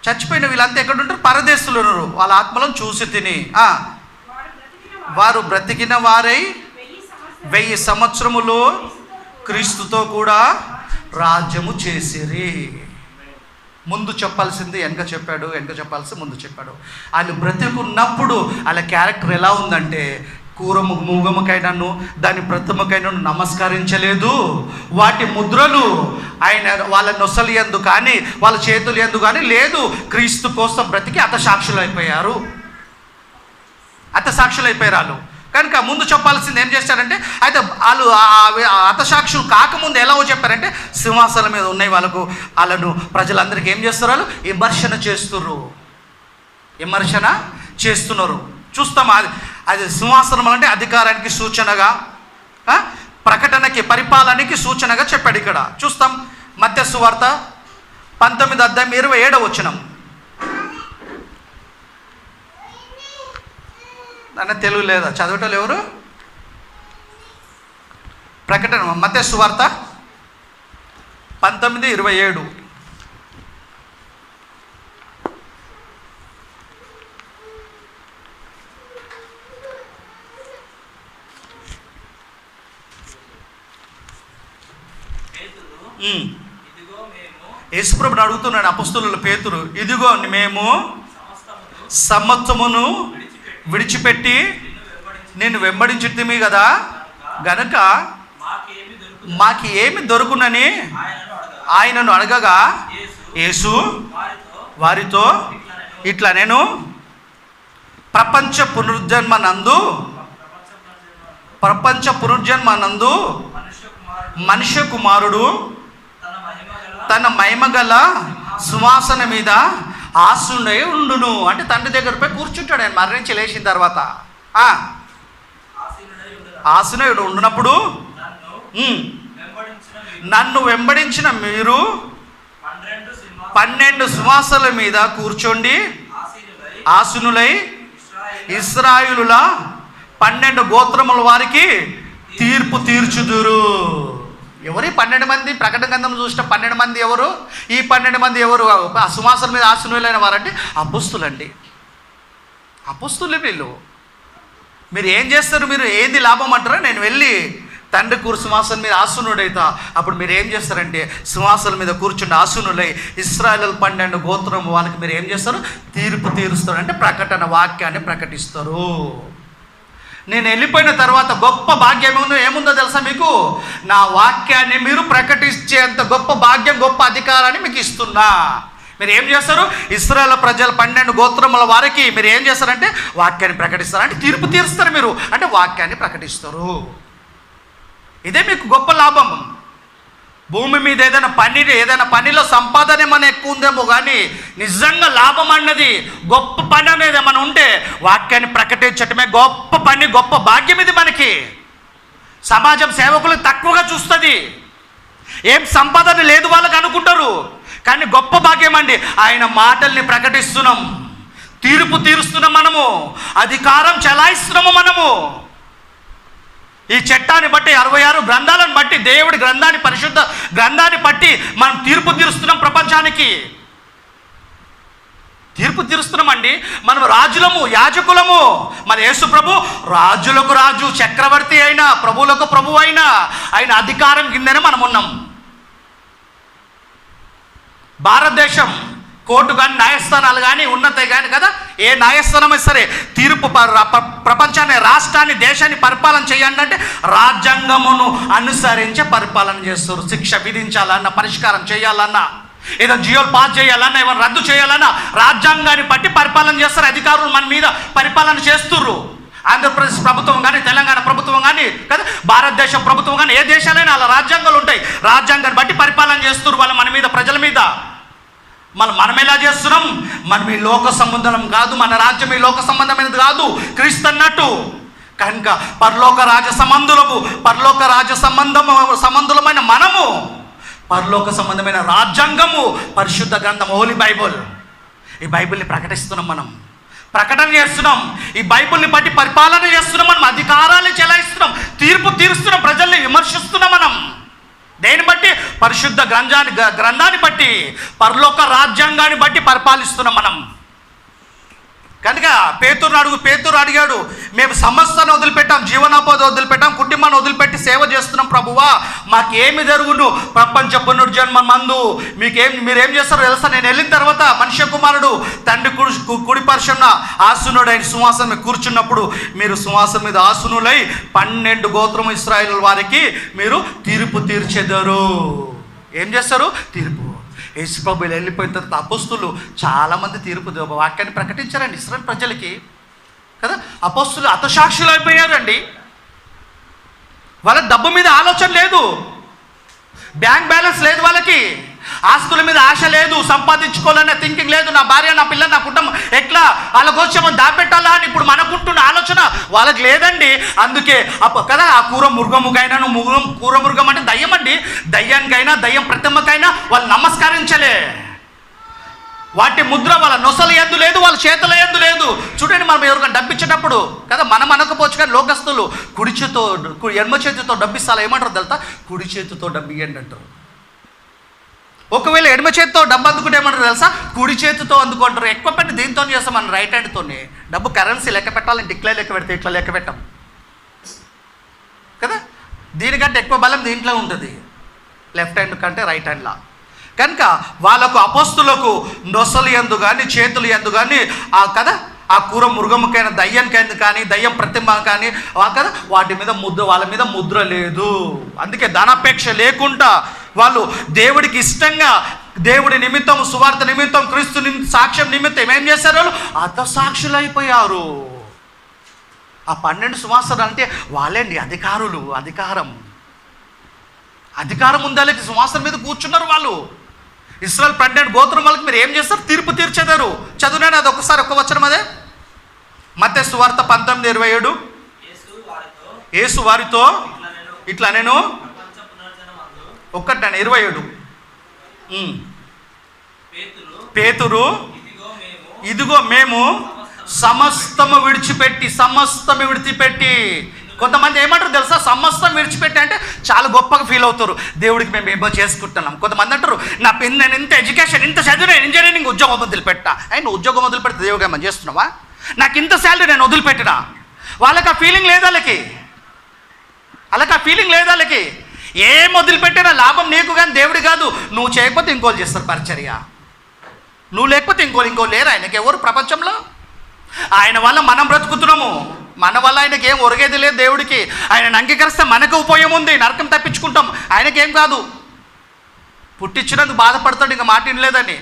చచ్చిపోయిన వీళ్ళంతా ఎక్కడ ఉంటారు? పరదేశులు ఉన్నారు. వాళ్ళ ఆత్మలను చూసి తిని వారు బ్రతికిన వారై 1000 సంవత్సరములు క్రీస్తుతో కూడా రాజ్యము చేసిరి. ముందు చెప్పాల్సింది వెనక చెప్పాడు, వెనక చెప్పాల్సింది ముందు చెప్పాడు. వాళ్ళు బ్రతికున్నప్పుడు వాళ్ళ క్యారెక్టర్ ఎలా ఉందంటే, మూగముకైనాను దాని ప్రతిమకైనాను నమస్కరించలేదు. వాటి ముద్రలు ఆయన వాళ్ళ నొసలు యందు కానీ వాళ్ళ చేతులు యందు కానీ లేదు. క్రీస్తు కోసం బ్రతికి హతసాక్షులు అయిపోయారు వాళ్ళు. కనుక ముందు చెప్పాల్సింది ఏం చేస్తారంటే, అయితే వాళ్ళు హతసాక్షులు కాకముందు ఎలా చెప్పారంటే, సింహాసనం మీద ఉన్నాయి వాళ్ళను ప్రజలందరికీ ఏం చేస్తారు? వాళ్ళు విమర్శన చేస్తున్నారు. చూస్తాం. అది సింహాసనం అంటే అధికారానికి సూచనగా, ప్రకటనకి, పరిపాలనకి సూచనగా చెప్పాడు ఇక్కడ. చూస్తాం. మత్తయి సువార్త 19:27 అన్న తెలుగు లేదా? చదవటం ఎవరు? ప్రకటన మత్తయి సువార్త 19:27. యేసుప్రభుని అడుగుతున్నాడు అపొస్తలులు పేతురు, ఇదిగో మేము సమస్తమును విడిచిపెట్టి నిన్ను వెంబడించితిమి కదా, గనుక మాకు ఏమి దొరుకునని ఆయనను అడగగా యేసు వారితో ఇట్లా, నేను ప్రపంచ పునర్జన్మనందు మనుష్య కుమారుడు తన మహిమగల సింహాసన మీద ఆసీనుడై ఉండును. అంటే తండ్రి దగ్గర పోయి కూర్చుంటాడు ఆయన మరణించి లేచిన తర్వాత. ఆసీనుడు ఉండినప్పుడు నన్ను వెంబడించిన మీరు 12 సింహాసనాల మీద కూర్చోండి ఆసీనులై ఇశ్రాయేలుల 12 గోత్రముల వారికి తీర్పు తీర్చుదురు. ఎవరు 12 మంది? ప్రకటన గ్రంథం చూసిన 12 మంది ఎవరు? ఈ 12 మంది ఎవరు? ఆ సింహాసనం మీద ఆసీనులైన వారంటే అపోస్తులండి. అపోస్తులు వీళ్ళు. మీరు ఏం చేస్తారు? మీరు ఏంది లాభం అంటారా? నేను వెళ్ళి తండ్రి సింహాసనం మీద ఆసీనుడైతా. అప్పుడు మీరు ఏం చేస్తారంటే, సింహాసనం మీద కూర్చుండి ఆసీనులై ఇశ్రాయేలు 12 గోత్రం వాళ్ళకి మీరు ఏం చేస్తారు? తీర్పు తీరుస్తారు. అంటే ప్రకటన వాక్యాన్ని ప్రకటిస్తారు. నేను వెళ్ళిపోయిన తర్వాత గొప్ప భాగ్యం ఏముందో తెలుసా మీకు? నా వాక్యాన్ని మీరు ప్రకటించేంత గొప్ప భాగ్యం, గొప్ప అధికారాన్ని మీకు ఇస్తున్నా. మీరు ఏం చేస్తారు? ఇశ్రాయేలు ప్రజలు 12 గోత్రముల వారికి మీరు ఏం చేస్తారంటే వాక్యాన్ని ప్రకటిస్తారు. అంటే తీర్పు తీరుస్తారు మీరు, అంటే వాక్యాన్ని ప్రకటిస్తారు. ఇదే మీకు గొప్ప లాభం. భూమి మీద ఏదైనా పనిలో సంపాదన ఏమైనా ఎక్కువ ఉందేమో కానీ నిజంగా లాభం అన్నది, గొప్ప పని అనేది ఏమైనా ఉంటే వాక్యాన్ని ప్రకటించటమే గొప్ప పని, గొప్ప భాగ్యం ఇది మనకి. సమాజం సేవకులు తక్కువగా చూస్తుంది. ఏం సంపాదన లేదు వాళ్ళకి అనుకుంటారు, కానీ గొప్ప భాగ్యం అండి. ఆయన మాటల్ని ప్రకటిస్తున్నాం, తీర్పు తీరుస్తున్నాం, మనము అధికారం చెలాయిస్తున్నాము. మనము ఈ చట్టాన్ని బట్టి 66 గ్రంథాలను బట్టి, దేవుడి గ్రంథాన్ని, పరిశుద్ధ గ్రంథాన్ని బట్టి మనం తీర్పు తీరుస్తున్నాం ప్రపంచానికి. తీర్పు తీరుస్తున్నామండి. మనం రాజులము, యాజకులము. మన యేసు ప్రభు రాజులకు రాజు, చక్రవర్తి అయినా, ప్రభువులకు ప్రభు అయినా ఆయన అధికారం కిందనే మనం ఉన్నాం. భారతదేశం కోర్టు కానీ, న్యాయస్థానాలు కానీ, ఉన్నతాయి కానీ కదా, ఏ న్యాయస్థానమే సరే తీర్పు ప్రపంచాన్ని, రాష్ట్రాన్ని, దేశాన్ని పరిపాలన చేయండి అంటే రాజ్యాంగమును అనుసరించే పరిపాలన చేస్తారు. శిక్ష విధించాలన్నా, పరిష్కారం చేయాలన్నా, ఏదో జియోలు పాస్ చేయాలన్నా, ఏమైనా రద్దు చేయాలన్నా రాజ్యాంగాన్ని బట్టి పరిపాలన చేస్తారు. అధికారులు మన మీద పరిపాలన చేస్తుర్రు. ఆంధ్రప్రదేశ్ ప్రభుత్వం కానీ, తెలంగాణ ప్రభుత్వం కానీ కదా, భారతదేశం ప్రభుత్వం కానీ, ఏ దేశాలైనా అలా రాజ్యాంగాలు ఉంటాయి. రాజ్యాంగాన్ని బట్టి పరిపాలన చేస్తున్నారు వాళ్ళు మన మీద, ప్రజల మీద. మనం ఎలా చేస్తున్నాం? మనం ఈ లోక సంబంధం కాదు, మన రాజ్యం ఈ లోక సంబంధమైనది కాదు, క్రీస్తు అన్నట్టు. కనుక పరలోక రాజ సంబంధులమైన మనము, పరలోక సంబంధమైన రాజ్యాంగము, పరిశుద్ధ గ్రంథం, హోలీ బైబుల్. ఈ బైబిల్ని ప్రకటిస్తున్నాం, మనం ప్రకటన చేస్తున్నాం. ఈ బైబిల్ని బట్టి పరిపాలన చేస్తున్నాం. మనం అధికారాలు చెలాయిస్తున్నాం, తీర్పు తీరుస్తున్నాం, ప్రజల్ని విమర్శిస్తున్నాం. మనం దేని బట్టి? పరిశుద్ధ గ్రంథాన్ని బట్టి, పరలోక రాజ్యాంగాన్ని బట్టి పరిపాలిస్తున్నాం మనం. కనుక పేతురు అడిగాడు, మేము సమస్తాన్ని వదిలిపెట్టాం, జీవనోపాధి వదిలిపెట్టాం, కుటుంబాన్ని వదిలిపెట్టి సేవ చేస్తున్నాం ప్రభువా, మాకేమి జరుగును ప్రపంచ పునర్జన్మ మందు మీరేం చేస్తారో తెలుసా? నేను వెళ్ళిన తర్వాత మనుష్య కుమారుడు తండ్రి కుడి పర్శ్వమున ఆసనుడు ఆయన సింహాసనం మీద కూర్చున్నప్పుడు మీరు సింహాసనం మీద ఆసనులై 12 గోత్రము ఇశ్రాయేలు వారికి మీరు తీర్పు తీర్చెదరు. ఏం చేస్తారు? తీర్పు. యేసుప్రభువులు వెళ్ళిపోయిన తర్వాత అపోస్తులు చాలామంది తీర్పు వాక్యాన్ని ప్రకటించారండి ఇశ్రాయేలు ప్రజలకి కదా. అపోస్తులు హతసాక్షులు అయిపోయారండి. వాళ్ళ డబ్బు మీద ఆలోచన లేదు, బ్యాంక్ బ్యాలెన్స్ లేదు, వాళ్ళకి ఆస్తుల మీద ఆశ లేదు, సంపాదించుకోవాలనే థింకింగ్ లేదు. నా భార్య, నా పిల్లలు, నా కుటుంబం ఎట్లా వాళ్ళ కోసం దాపెట్టాలా అని ఇప్పుడు మనకుంటున్న ఆలోచన వాళ్ళకి లేదండి. అందుకే కదా ఆ కూర మృగం అంటే దయ్యం అండి. దయ్యానికైనా, దయ్యం ప్రతిమకైనా వాళ్ళు నమస్కరించలే. వాటి ముద్ర వాళ్ళ నొసల యందు లేదు, వాళ్ళ చేతుల యందు లేదు. చూడండి, మనం ఎవరికైనా డబ్బిచ్చేటప్పుడు కదా, మనం అనకపోవచ్చు కానీ లోకస్తులు ఎడమ చేతితో డబ్బిస్తారా ఏమంటారు తెలుసా? కుడి చేతితో డబ్బు ఇవ్వండి అంటారు. ఒకవేళ ఎడమ చేతితో డబ్బు అందుకుంటే ఏమంటారు తెలుసా? కుడి చేతితో అందుకుంటారు. ఎక్కువ పెట్టి దీంతో చేస్తాం మనం, రైట్ హ్యాండ్తోనే. డబ్బు కరెన్సీ లెక్క పెట్టాలంటే ఇట్లా లెక్క పెడితే ఇట్లా లెక్క పెట్టాం కదా. దీనికంటే ఎక్కువ బలం దీంట్లో ఉంటుంది, లెఫ్ట్ హ్యాండ్ కంటే రైట్ హ్యాండ్లా. కనుక వాళ్ళకు అపోస్తులకు నొసలు యందు కానీ, చేతులు యందు కానీ ఆ కూర మృగముకైనా, దయ్యానికైనా కానీ, దయ్యం ప్రతిమ కానీ కదా, వాటి మీద వాళ్ళ మీద ముద్ర లేదు. అందుకే ధనాపేక్ష లేకుండా వాళ్ళు దేవుడికి ఇష్టంగా, దేవుడి నిమిత్తం, సువార్త నిమిత్తం, క్రీస్తు సాక్ష్యం నిమిత్తం ఏం చేశారు? వాళ్ళు హతసాక్షులు అయిపోయారు. ఆ 12 సంవత్సరాలు అంటే వాళ్ళేండి అధికారులు. అధికారం ఉందాలకి సింహాసనం మీద కూర్చున్నారు వాళ్ళు. ఇశ్రాయేలు 12 గోత్రం వాళ్ళకి మీరు ఏం చేస్తారు? తీర్పు తీర్చెదరు. చదువునాను అది ఒకసారి, ఒక్క వచనం అదే. మత్తయి సువార్త 19:27. యేసు వారితో ఇట్లా నేను 27 పేతురు, ఇదిగో మేము సమస్తము విడిచిపెట్టి. కొంతమంది ఏమంటారు తెలుసా? సమస్తం విడిచిపెట్టి అంటే చాలా గొప్పగా ఫీల్ అవుతారు. దేవుడికి మేము ఏమో చేసుకుంటున్నాం. కొంతమంది అంటారు, నేను ఇంత ఎడ్యుకేషన్, ఇంత చదివిన, ఇంజనీరింగ్ ఉద్యోగం వదిలిపెట్టా. ఆయన ఉద్యోగం వదిలిపెడితే దేవుడికి ఏమో చేస్తున్నావా? నాకు ఇంత శాలరీ నేను వదిలిపెట్టినా. వాళ్ళకి ఆ ఫీలింగ్ లేదు. వాళ్ళకి ఏం వదిలిపెట్టినా లాభం నీకు కానీ దేవుడి కాదు. నువ్వు చేయకపోతే ఇంకోళ్ళు చేస్తారు పరిచర్య, నువ్వు లేకపోతే ఇంకోళ్ళు లేరు. ఆయనకి ఎవరు ప్రపంచంలో? ఆయన వల్ల మనం బ్రతుకుతున్నాము, మన వల్ల ఆయనకి ఏం ఒరిగేది లేదు. దేవుడికి ఆయనను అంగీకరిస్తే మనకు ఉపయోగం ఉంది, నరకం తప్పించుకుంటాం. ఆయనకేం కాదు, పుట్టించినందుకు బాధపడతాడు, ఇంకా మాట లేదని.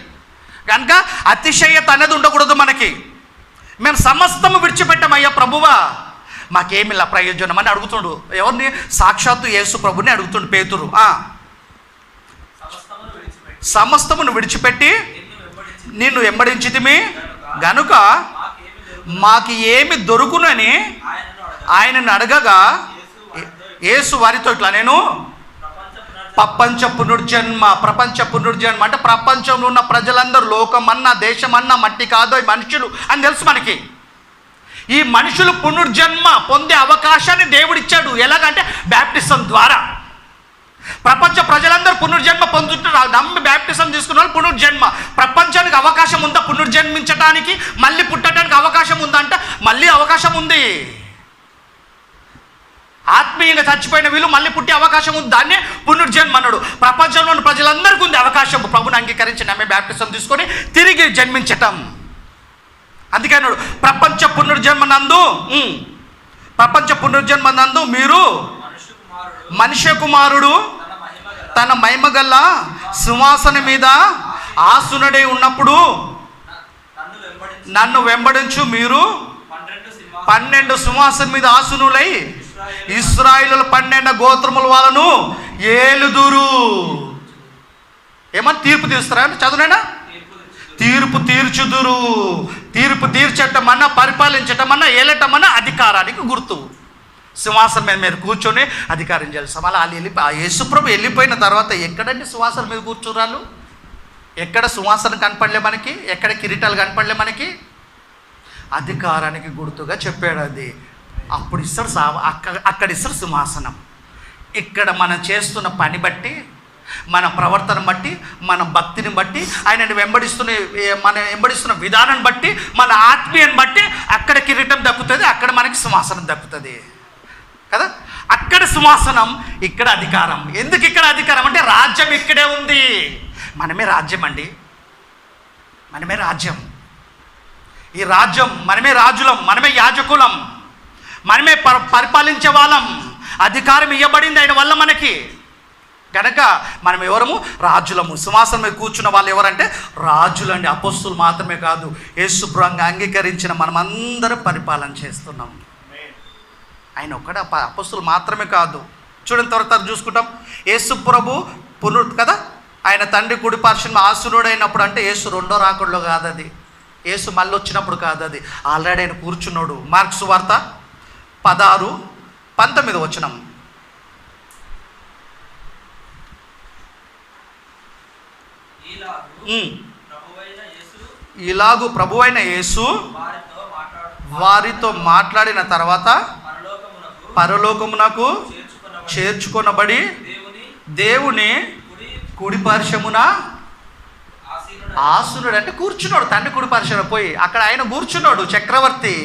కనుక అతిశయత అనేది ఉండకూడదు మనకి. మేము సమస్తము విడిచిపెట్టామయ్యా ప్రభువా, మాకేమి ప్రయోజనం అని అడుగుతుండు. ఎవరిని? సాక్షాత్తు యేసు ప్రభుని అడుగుతుండు పేతురు. సమస్తమును విడిచిపెట్టి నిన్ను వెంబడించితిమి గనుక మాకు ఏమి దొరుకునని ఆయనను అడగగా యేసు వారితో ఇట్లా నేను ప్రపంచ పునర్జన్మ అంటే ప్రపంచంలో ఉన్న ప్రజలందరూ, లోకమన్నా, దేశమన్నా మట్టి కాదో ఈ మనుషులు అని తెలుసు మనకి. ఈ మనుషులు పునర్జన్మ పొందే అవకాశాన్ని దేవుడిచ్చాడు. ఎలాగంటే బ్యాప్టిజం ద్వారా. ప్రపంచ ప్రజలందరూ పునర్జన్మ పొందుతున్నారు. నమ్మి బ్యాప్టిజం తీసుకున్న వాళ్ళు పునర్జన్మ. ప్రపంచానికి అవకాశం ఉందా పునర్జన్మించడానికి? మళ్ళీ పుట్టడానికి అవకాశం ఉందా అంటే మళ్ళీ అవకాశం ఉంది. ఆత్మీయంగా చచ్చిపోయిన వీళ్ళు మళ్ళీ పుట్టే అవకాశం ఉంది. దాన్నే పునర్జన్మ అన్నాడు. ప్రపంచంలోని ప్రజలందరికీ ఉంది అవకాశం ప్రభుని అంగీకరించి నమ్మి బ్యాప్టిజం తీసుకొని తిరిగి జన్మించటం. అందుకే అన్నాడు ప్రపంచ పునర్జన్మ నందు మీరు మనుష్య కుమారుడు తన మహిమగల సింహాసనం మీద ఆసీనుడై ఉన్నప్పుడు నన్ను వెంబడించు. మీరు 12 సింహాసనం మీద ఆసీనులై ఇశ్రాయేలు 12 గోత్రముల వాళ్ళను ఏలుదురు. ఏమన్నా తీర్పు తీస్తారా అంటే చదువునైనా తీర్పు తీర్చుదురు. తీర్పు తీర్చటం అన్నా పరిపాలించటం అన్నా ఏలటం అన్నా అధికారానికి గుర్తు. సింహాసనం మీద మీరు కూర్చొని అధికారం చేయాలి. మళ్ళీ ఆ యేసుప్రభు వెళ్ళిపోయిన తర్వాత ఎక్కడండి సింహాసనం మీద కూర్చురాలు? ఎక్కడ సింహాసనం కనపడలే మనకి, ఎక్కడ కిరీటాలు కనపడలే మనకి. అధికారానికి గుర్తుగా చెప్పాడు అది. అప్పుడు ఇస్తాడు అక్కడ ఇస్తాడు సింహాసనం. ఇక్కడ మనం చేస్తున్న పని బట్టి, మన ప్రవర్తన బట్టి, మన భక్తిని బట్టి, ఆయనని వెంబడిస్తున్న విధానం బట్టి, మన ఆత్మీయని బట్టి అక్కడ కిరీటం దక్కుతుంది, అక్కడ మనకి సింహాసనం దక్కుతుంది కదా. అక్కడ సింహాసనం, ఇక్కడ అధికారం. ఎందుకు ఇక్కడ అధికారం అంటే రాజ్యం ఇక్కడే ఉంది. మనమే రాజ్యం అండి, మనమే రాజ్యం. ఈ రాజ్యం మనమే రాజులం, మనమే యాజకులం, మనమే పరిపాలించే వాళ్ళం. అధికారం ఇవ్వబడింది ఆయన వల్ల మనకి. కనుక మనం ఎవరము? రాజులము. సింహాసనం మీద కూర్చున్న వాళ్ళు ఎవరంటే రాజులండి. అపోస్తులు మాత్రమే కాదు, యేసు ప్రభువుని అంగీకరించిన మనమందరం పరిపాలన చేస్తున్నాం. ఆయన ఒక్కడ అపోస్తులు మాత్రమే కాదు. చూడండి తర్వాత చూసుకుంటాం. యేసు ప్రభు కదా, ఆయన తండ్రి కుడి పార్శ్వన ఆసీనుడైనప్పుడు అంటే యేసు రెండో రాకడలో కాదు, అది యేసు మళ్ళీ వచ్చినప్పుడు కాదు, అది ఆల్రెడీ ఆయన కూర్చున్నాడు. మార్కు సువార్త 16:19 వచనం. ఇలాగు ప్రభువైన యేసు వారితో మాట్లాడిన తర్వాత పరలోకమునకు చేర్చుకొనబడి దేవుని కుడి పార్శ్వమున ఆసీనుడు అంటే కూర్చున్నాడు. తండ్రి కుడి పార్శ్వమున పోయి అక్కడ ఆయన కూర్చున్నాడు, చక్రవర్తి.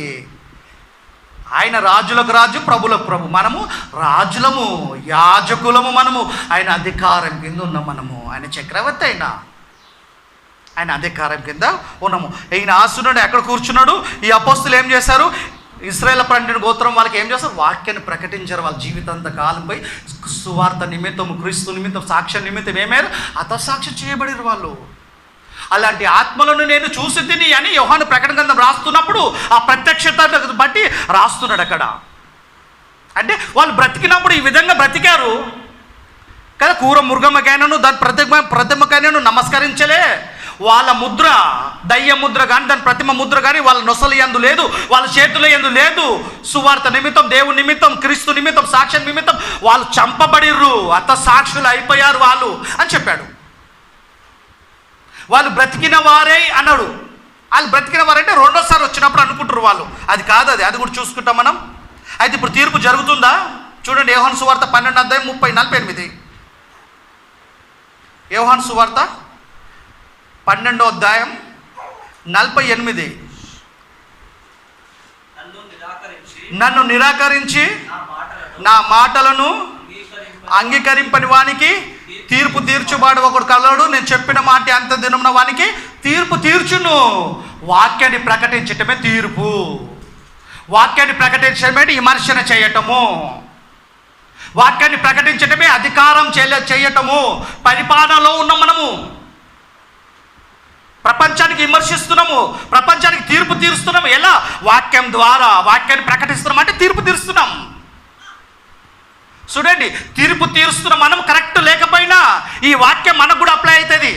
ఆయన రాజులకు రాజు, ప్రభులకు ప్రభు. మనము రాజులము, యాజకులము. మనము ఆయన అధికారం కింద ఉన్నాం. మనము ఆయన చక్రవర్తి, ఆయన అధికారం కింద ఉన్నాము. ఈయన ఆసీనుడు ఎక్కడ కూర్చున్నాడు. ఈ అపోస్తులు ఏం చేశారు? ఇశ్రాయేలు 12 గోత్రం వాళ్ళకి ఏం చేస్తారు? వాక్యాన్ని ప్రకటించారు. వాళ్ళ జీవితాంత కాలంపై సువార్త నిమిత్తం, క్రీస్తు నిమిత్తం, సాక్ష్యం నిమిత్తం ఏమారు? హతసాక్షి చేయబడిరు వాళ్ళు. అలాంటి ఆత్మలను నేను చూసి తిని అని యోహాను ప్రకటన గ్రంథం రాస్తున్నప్పుడు ఆ ప్రత్యక్షత బట్టి రాస్తున్నాడు అక్కడ. అంటే వాళ్ళు బ్రతికినప్పుడు ఈ విధంగా బ్రతికారు కదా. కూర మృగమ్మకైనాను దాని ప్రతిమకైనాను నమస్కరించలే. వాళ్ళ ముద్ర, దయ్య ముద్ర కానీ, దాని ప్రతిమ ముద్ర కానీ వాళ్ళ నొసలు యందు లేదు, వాళ్ళ చేతుల యందు లేదు. సువార్త నిమిత్తం, దేవుని నిమిత్తం, క్రీస్తు నిమిత్తం, సాక్ష్యం నిమిత్తం వాళ్ళు చంపబడిర్రు, హతసాక్షులు అయిపోయారు వాళ్ళు అని చెప్పాడు. వాళ్ళు బ్రతికిన వారే అన్నాడు. వాళ్ళు బ్రతికిన వారంటే రెండోసారి వచ్చినప్పుడు అనుకుంటారు వాళ్ళు. అది కాదు, అది కూడా చూసుకుంటాం మనం. అయితే ఇప్పుడు తీర్పు జరుగుతుందా? చూడండి, యోహాను సువార్త 12:30-48. యోహాను సువార్త 12:48. నన్ను నిరాకరించి నా మాటలను అంగీకరింపని వానికి తీర్పు తీర్చువాడు ఒకడు కలడు. నేను చెప్పిన మాట అంత దినమున వానికి తీర్పు తీర్చును. వాక్యాన్ని ప్రకటించటమే తీర్పు. వాక్యాన్ని ప్రకటించడమే విమర్శన చేయటము. వాక్యాన్ని ప్రకటించటమే అధికారం చేయటము. పరిపాలనలో ఉన్నాం మనము. ప్రపంచానికి విమర్శిస్తున్నాము, ప్రపంచానికి తీర్పు తీరుస్తున్నాము. ఎలా? వాక్యం ద్వారా. వాక్యాన్ని ప్రకటిస్తున్నాం అంటే తీర్పు తీరుస్తున్నాం. చూడండి, తీర్పు తీరుస్తున్న మనం కరెక్ట్ లేకపోయినా ఈ వాక్యం మనకు కూడా అప్లై అవుతుంది.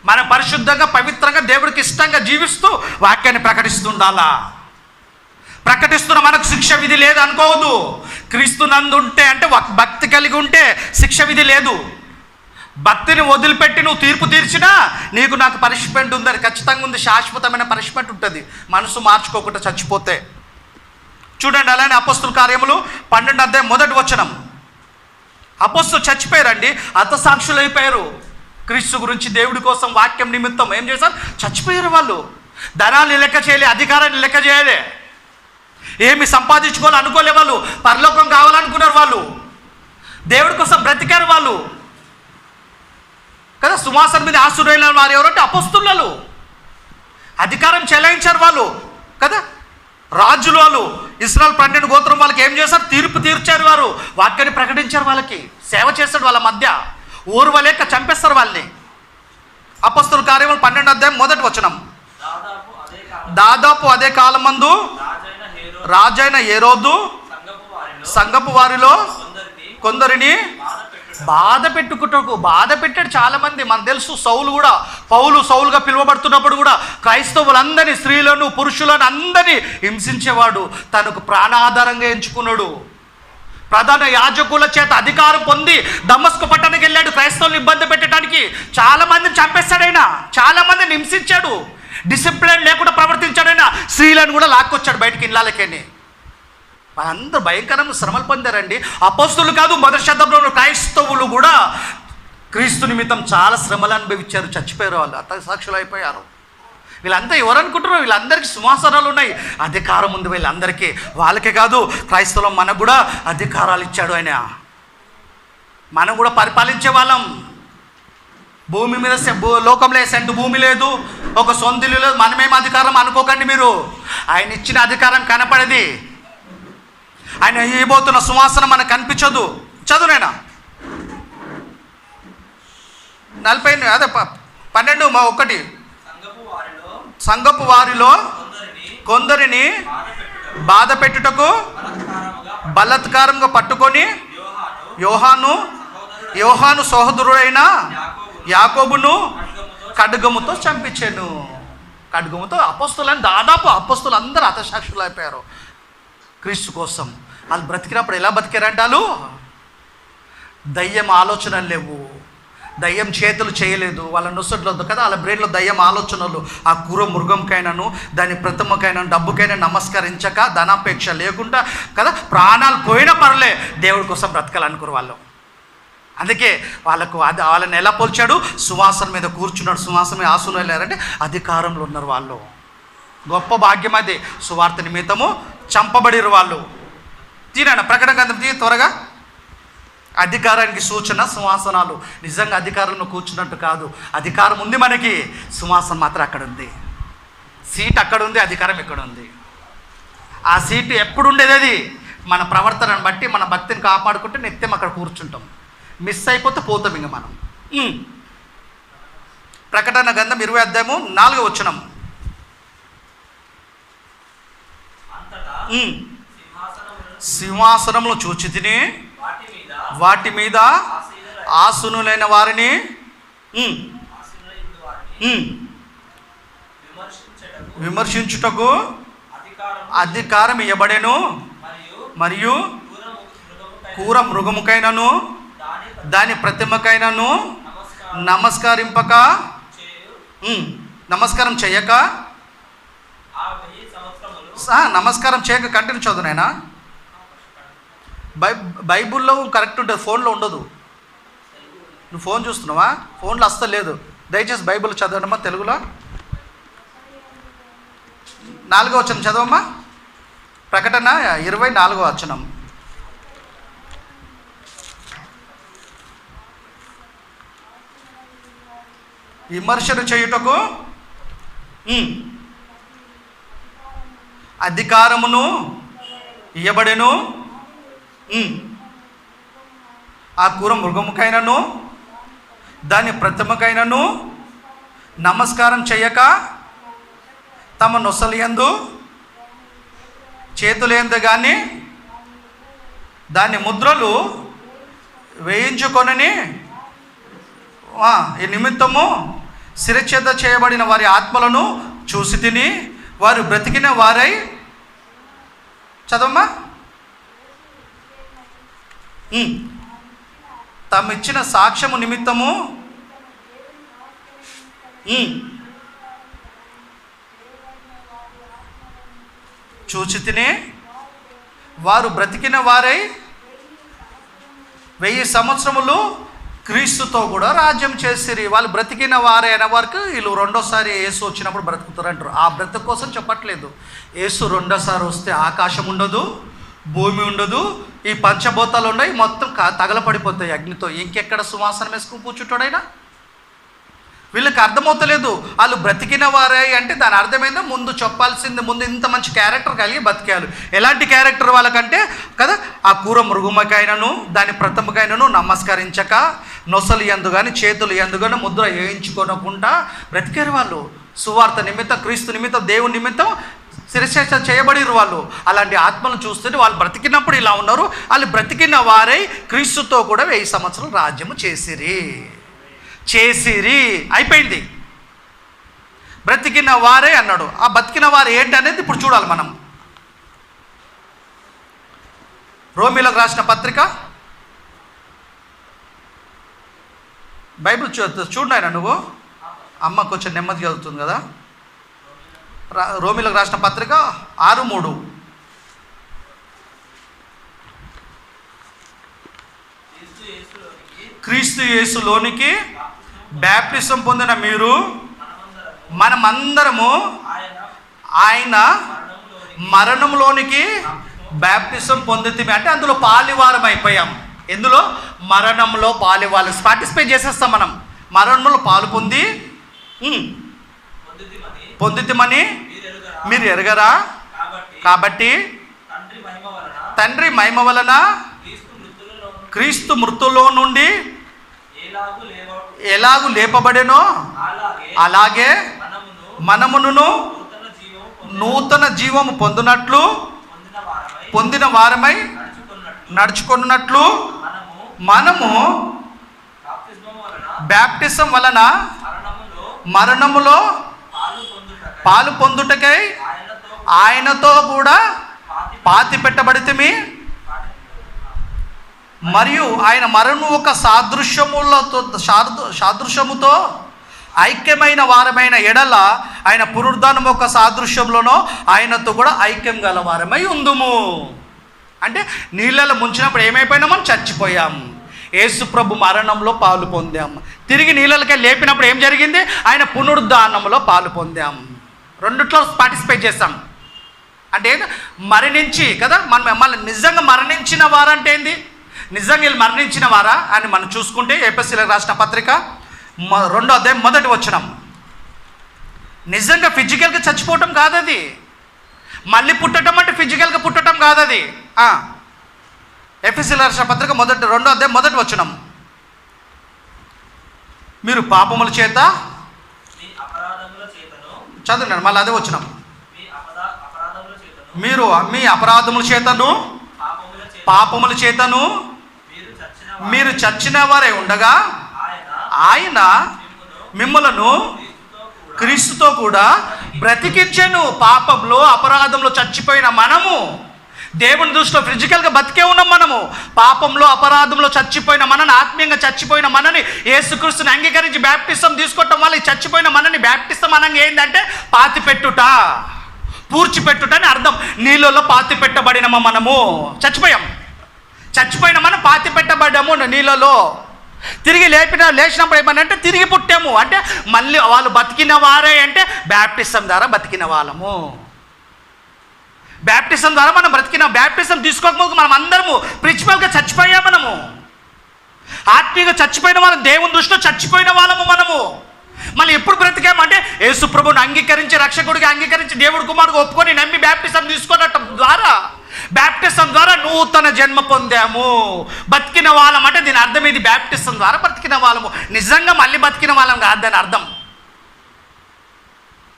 మనం పరిశుద్ధంగా, పవిత్రంగా, దేవుడికి ఇష్టంగా జీవిస్తూ వాక్యాన్ని ప్రకటిస్తుండాలా. ప్రకటిస్తున్న మనకు శిక్ష విధి లేదు అనుకోవద్దు. క్రీస్తు నందు ఉంటే అంటే భక్తి కలిగి ఉంటే శిక్ష విధి లేదు. భక్తిని వదిలిపెట్టి నువ్వు తీర్పు తీర్చినా నీకు నాకు పనిష్మెంట్ ఉందని ఖచ్చితంగా ఉంది. శాశ్వతమైన పనిష్మెంట్ ఉంటుంది మనసు మార్చుకోకుండా చచ్చిపోతే. చూడండి, అలానే అపోస్తుల కార్యములు 12వ అధ్యాయం 1వ వచనం. అపోస్తలులు చచ్చిపోయారండి, హతసాక్షులు అయిపోయారు. క్రీస్తు గురించి, దేవుడి కోసం, వాక్యం నిమిత్తం ఏం చేశారు? చచ్చిపోయారు వాళ్ళు. ధనాన్ని లెక్క చేయలే, అధికారాన్ని లెక్క చేయలే, ఏమి సంపాదించుకోవాలి అనుకోలే వాళ్ళు. పరలోకం కావాలనుకున్నారు వాళ్ళు. దేవుడి కోసం బ్రతికారు వాళ్ళు కదా. సింహాసనం మీద ఆశీర్వైన వారు ఎవరంటే అపోస్తలులు. అధికారం చెలాయించారు వాళ్ళు కదా. రాజులు వాళ్ళు. ఇశ్రాయేలు 12 గోత్రం వాళ్ళకి ఏం చేశారు? తీర్పు తీర్చారు వారు. వాక్యాన్ని ప్రకటించారు, వాళ్ళకి సేవ చేశాడు. వాళ్ళ మధ్య ఓర్వలేక చంపేస్తారు వాళ్ళని. అపోస్తలుల కార్యములు 12వ అధ్యాయం 1వ వచనం. దాదాపు అదే కాలమందు రాజైన హేరోదు సంఘపు వారిలో కొందరిని బాధ పెట్టాడు. చాలామంది మనకు తెలుసు. సౌలుగా పిలువబడుతున్నప్పుడు కూడా క్రైస్తవులందరినీ, స్త్రీలను, పురుషులను అందరినీ హింసించేవాడు. తనకు ప్రాణాధారంగా ఎంచుకున్నాడు. ప్రధాన యాజకుల చేత అధికారం పొంది దమస్కు పట్టణానికి వెళ్ళాడు క్రైస్తవులను ఇబ్బంది పెట్టడానికి. చాలామందిని చంపేస్తాడైనా, చాలామందిని హింసించాడు. డిసిప్లిన్ లేకుండా ప్రవర్తించాడైనా. స్త్రీలను కూడా లాక్కొచ్చాడు బయటికి ఇళ్ళకెళ్ళి. వాళ్ళందరూ భయంకరంగా శ్రమలు పొందారండి. అపోస్తలులు కాదు, మొదటి శతాబ్దంలో క్రైస్తవులు కూడా క్రీస్తు నిమిత్తం చాలా శ్రమలు అనుభవించారు. చచ్చిపోయారు వాళ్ళు, హతసాక్షులు అయిపోయారు. వీళ్ళంతా ఎవరు అనుకుంటారు? వీళ్ళందరికీ సింహాసనాలు ఉన్నాయి, అధికారం ఉంది వీళ్ళందరికీ. వాళ్ళకే కాదు, క్రైస్తవులం మనకు కూడా అధికారాలు ఇచ్చాడు ఆయన. మనం కూడా పరిపాలించే వాళ్ళం. భూమి మీద లోకంలో సెంటు భూమి లేదు, ఒక సొంత ఇల్లు లేదు. మనమేం అధికారం అనుకోకండి మీరు. ఆయన ఇచ్చిన అధికారం కనపడేది. ఆయన ఇవ్వబోతున్న సింహాసనం మనకు కనిపించదు. చదువునైనా 12:1 సంఘపు వారిలో కొందరిని బాధ పెట్టుటకు బలాత్కారంగా పట్టుకొని యోహాను సహోదరుడైన యాకోబును ఖడ్గముతో చంపించాను. ఖడ్గముతో దాదాపు అపోస్తలులు అందరూ హతసాక్షులు అయిపోయారు క్రీస్తు కోసం. వాళ్ళు బ్రతికినప్పుడు ఎలా బతికారంటే, వాళ్ళు దయ్యం ఆలోచనలు లేవు, దయ్యం చేతులు చేయలేదు, వాళ్ళ నొసట్లో కదా, వాళ్ళ బ్రెయిన్లో దయ్యం ఆలోచనలు. ఆ మృగంకైనాను, దాని ప్రతిమకైనా, డబ్బుకైనా నమస్కరించక, ధనాపేక్ష లేకుండా కదా, ప్రాణాలు పోయినా పర్లే, దేవుడి కోసం బ్రతకాలనుకున్నారు వాళ్ళు. అందుకే వాళ్ళని ఎలా పోల్చాడు? సింహాసనం మీద కూర్చున్నాడు. సింహాసనం మీద ఆసనం వెళ్ళారంటే అధికారంలో ఉన్నారు వాళ్ళు. గొప్ప భాగ్యం అది. సువార్త నిమిత్తము చంపబడిరు వాళ్ళు. తీరాను ప్రకటన గ్రంథం త్వరగా. అధికారానికి సూచన సింహాసనాలు. నిజంగా అధికారంలో కూర్చున్నట్టు కాదు. అధికారం ఉంది మనకి, సింహాసనం మాత్రం అక్కడ ఉంది. సీట్ అక్కడ ఉంది, అధికారం ఇక్కడ ఉంది. ఆ సీటు ఎప్పుడు ఉండేది? అది మన ప్రవర్తనను బట్టి, మన భక్తిని కాపాడుకుంటే నిత్యం అక్కడ కూర్చుంటాం. మిస్ అయిపోతే పోతాం ఇంక మనం. ప్రకటన గ్రంథం 20వ అధ్యాయము 4వ వచనం. సింహాసనములు చూచి తిని వాటి మీద ఆసనులైన వారిని విమర్శించుటకు అధికారం ఇవ్వబడెను. మరియు క్రూర మృగముకైనను దాని ప్రతిమకైనను నమస్కారం చేయక కంటిన్యూ చదువునైనా. బైబుల్లో కరెక్ట్ ఉంటుంది, ఫోన్లో ఉండదు. నువ్వు ఫోన్ చూస్తున్నావా? ఫోన్లో అస్సలు లేదు. దయచేసి బైబుల్ చదవడమ్మా తెలుగులో. 4వ వచనం చదవమ్మా. ప్రకటన 24వ వచనం. విమర్శన చేయుటకు అధికారమును ఇయ్యబడెను. ఆ క్రూర మృగముకైనను దాని ప్రతిమకైనను నమస్కారం చేయక తమ నొసలియందు చేతులందు కానీ దాని ముద్రలు వేయించుకొనని ఈ నిమిత్తము శిరచ్ఛేద చేయబడిన వారి ఆత్మలను చూసి తిని వారు బ్రతికిన వారై. చదవమ్మా. తమిచ్చిన సాక్ష్యము నిమిత్తము చూచి తిని వారు బ్రతికిన వారై 1000 సంవత్సరములు క్రీస్తుతో కూడా రాజ్యం చేసిరి. వాళ్ళు బ్రతికిన వారే అయిన వరకు వీళ్ళు రెండోసారి యేసు వచ్చినప్పుడు బ్రతుకుతారు అంటారు. ఆ బ్రతుకు కోసం చెప్పట్లేదు. యేసు రెండోసారి వస్తే ఆకాశం ఉండదు, భూమి ఉండదు, ఈ పంచభూతాలు ఉన్నాయి, మొత్తం తగలపడిపోతాయి అగ్నితో. ఇంకెక్కడ సువాసన వేసుకుని కూర్చుంటాడైనా? వీళ్ళకి అర్థమవుతలేదు. వాళ్ళు బ్రతికిన వారే అంటే దాని అర్థమైందో ముందు చెప్పాల్సింది, ముందు ఇంత మంచి క్యారెక్టర్ కలిగి బతికారు. ఎలాంటి క్యారెక్టర్ వాళ్ళకంటే కదా, ఆ కూర మృగమకైనను దాని ప్రథమకైనను నమస్కరించక, నొసలు ఎందు కానీ చేతులు ఎందు కానీ ముద్ర వేయించుకోనకుండా బ్రతికారు వాళ్ళు. సువార్త నిమిత్తం, క్రీస్తు నిమిత్తం, దేవుని నిమిత్తం శిరశేష చేయబడిరు వాళ్ళు. అలాంటి ఆత్మలను చూస్తుంటే వాళ్ళు బ్రతికినప్పుడు ఇలా ఉన్నారు. వాళ్ళు బ్రతికిన వారై క్రీస్తుతో కూడా 1000 సంవత్సరాలు రాజ్యము చేసిరి. అయిపోయింది. బ్రతికిన వారే అన్నాడు. ఆ బతికిన వారు ఏంటి అనేది ఇప్పుడు చూడాలి మనం. రోమీలకు రాసిన పత్రిక, బైబిల్ చూడండి ఆయన. నువ్వు అమ్మ కొంచెం నెమ్మది చదువుతుంది కదా. రోమీలకు రాసిన పత్రిక 6:3. క్రీస్తు యేసులోనికి బ్యాప్టిజం పొందిన మీరు మనమందరము ఆయన మరణంలోనికి బ్యాప్టిజం పొందితే అంటే అందులో పాలివారం అయిపోయాం. ఎందులో? మరణంలో పాలివారం. పార్టిసిపేట్ చేసేస్తాం మనం. మరణంలో పాలు పొందితిమని మీరు ఎరగరా? కాబట్టి తండ్రి మహిమ వలన క్రీస్తు మృతుల్లో నుండి ఎలాగు లేపబడెనో అలాగే మనమును నూతన జీవము పొందిన వారమై నడుచుకున్నట్లు మనము బ్యాప్టిజం వలన మరణములో పాలు పొందుటకై ఆయనతో కూడా పాతి పెట్టబడితిమి. మరియు ఆయన మరణం ఒక సాదృశ్యముతో ఐక్యమైన వారమైన ఎడల ఆయన పునరుద్ధానం ఒక సాదృశ్యంలోనో ఆయనతో కూడా ఐక్యం గల వారమై ఉందుము. అంటే నీళ్ళలో ముంచినప్పుడు ఏమైపోయినామో చచ్చిపోయాం. యేసు ప్రభు మరణంలో పాలు పొందాం. తిరిగి నీళ్ళకే లేపినప్పుడు ఏం జరిగింది? ఆయన పునరుద్ధానంలో పాలు పొందాం. రెండిట్లో పార్టిసిపేట్ చేస్తాం. అంటే మరణించి కదా, మళ్ళీ నిజంగా మరణించిన వారంటే ఏంది? నిజంగా వీళ్ళు మరణించిన వారా అని మనం చూసుకుంటే ఎఫెసీయులకు రాసిన పత్రిక 2వ అధ్యాయం 1వ వచనం. నిజంగా ఫిజికల్గా చచ్చిపోవటం కాదు అది. మళ్ళీ పుట్టడం అంటే ఫిజికల్గా పుట్టడం కాదు అది. ఎఫెసీయులకు రాసిన పత్రిక 2వ అధ్యాయం 1వ వచనం. మీరు పాపముల చేత చదువున్నాను, మళ్ళీ అదే వచనం. మీరు మీ అపరాధముల చేతను పాపముల చేతను మీరు చచ్చిన వారే ఉండగా ఆయన మిమ్మలను క్రీస్తుతో కూడా బ్రతికించెను. పాపంలో అపరాధంలో చచ్చిపోయిన మనము దేవుని దృష్టిలో ఫిజికల్గా బతికే ఉన్నాం. మనము పాపంలో అపరాధంలో చచ్చిపోయిన మనని, ఆత్మీయంగా చచ్చిపోయిన మనని యేసుక్రీస్తుని అంగీకరించి బ్యాప్టిజం తీసుకోవటం వల్ల చచ్చిపోయిన మనని బ్యాప్టిజం అనగా ఏంటంటే పాతి పెట్టుట, పూడ్చిపెట్టుట అని అర్థం. నీళ్ళలో పాతి పెట్టబడినమా మనము. చచ్చిపోయిన మనం పాతి పెట్టబడ్డాము నీళ్ళలో. తిరిగి లేచినప్పుడు ఏమనంటే తిరిగి పుట్టాము. అంటే మళ్ళీ వాళ్ళు బతికిన వారే అంటే బ్యాప్టిజం ద్వారా బతికిన వాళ్ళము. బ్యాప్టిజం ద్వారా మనం బ్రతికిన. బ్యాప్టిజం తీసుకోకపోతే మనం అందరము ప్రిన్సిపల్గా చచ్చిపోయాము. మనము ఆత్మీయంగా చచ్చిపోయిన వాళ్ళం, దేవుని దృష్టిలో చచ్చిపోయిన వాళ్ళము మనము. మళ్ళీ ఎప్పుడు బ్రతికామంటే యేసు ప్రభువుని అంగీకరించి, రక్షకుడిగా అంగీకరించి, దేవుడి కుమారుడిగా ఒప్పుకొని నమ్మి బ్యాప్టిజం తీసుకోవటం ద్వారా, బ్యాప్టిజం ద్వారా నూతన జన్మ పొందాము. బతికిన వాళ్ళం అంటే దీని అర్థం ఇది. బ్యాప్టిజం ద్వారా బ్రతికిన వాళ్ళము. నిజంగా మళ్ళీ బతికిన వాళ్ళం కాదు దాని అర్థం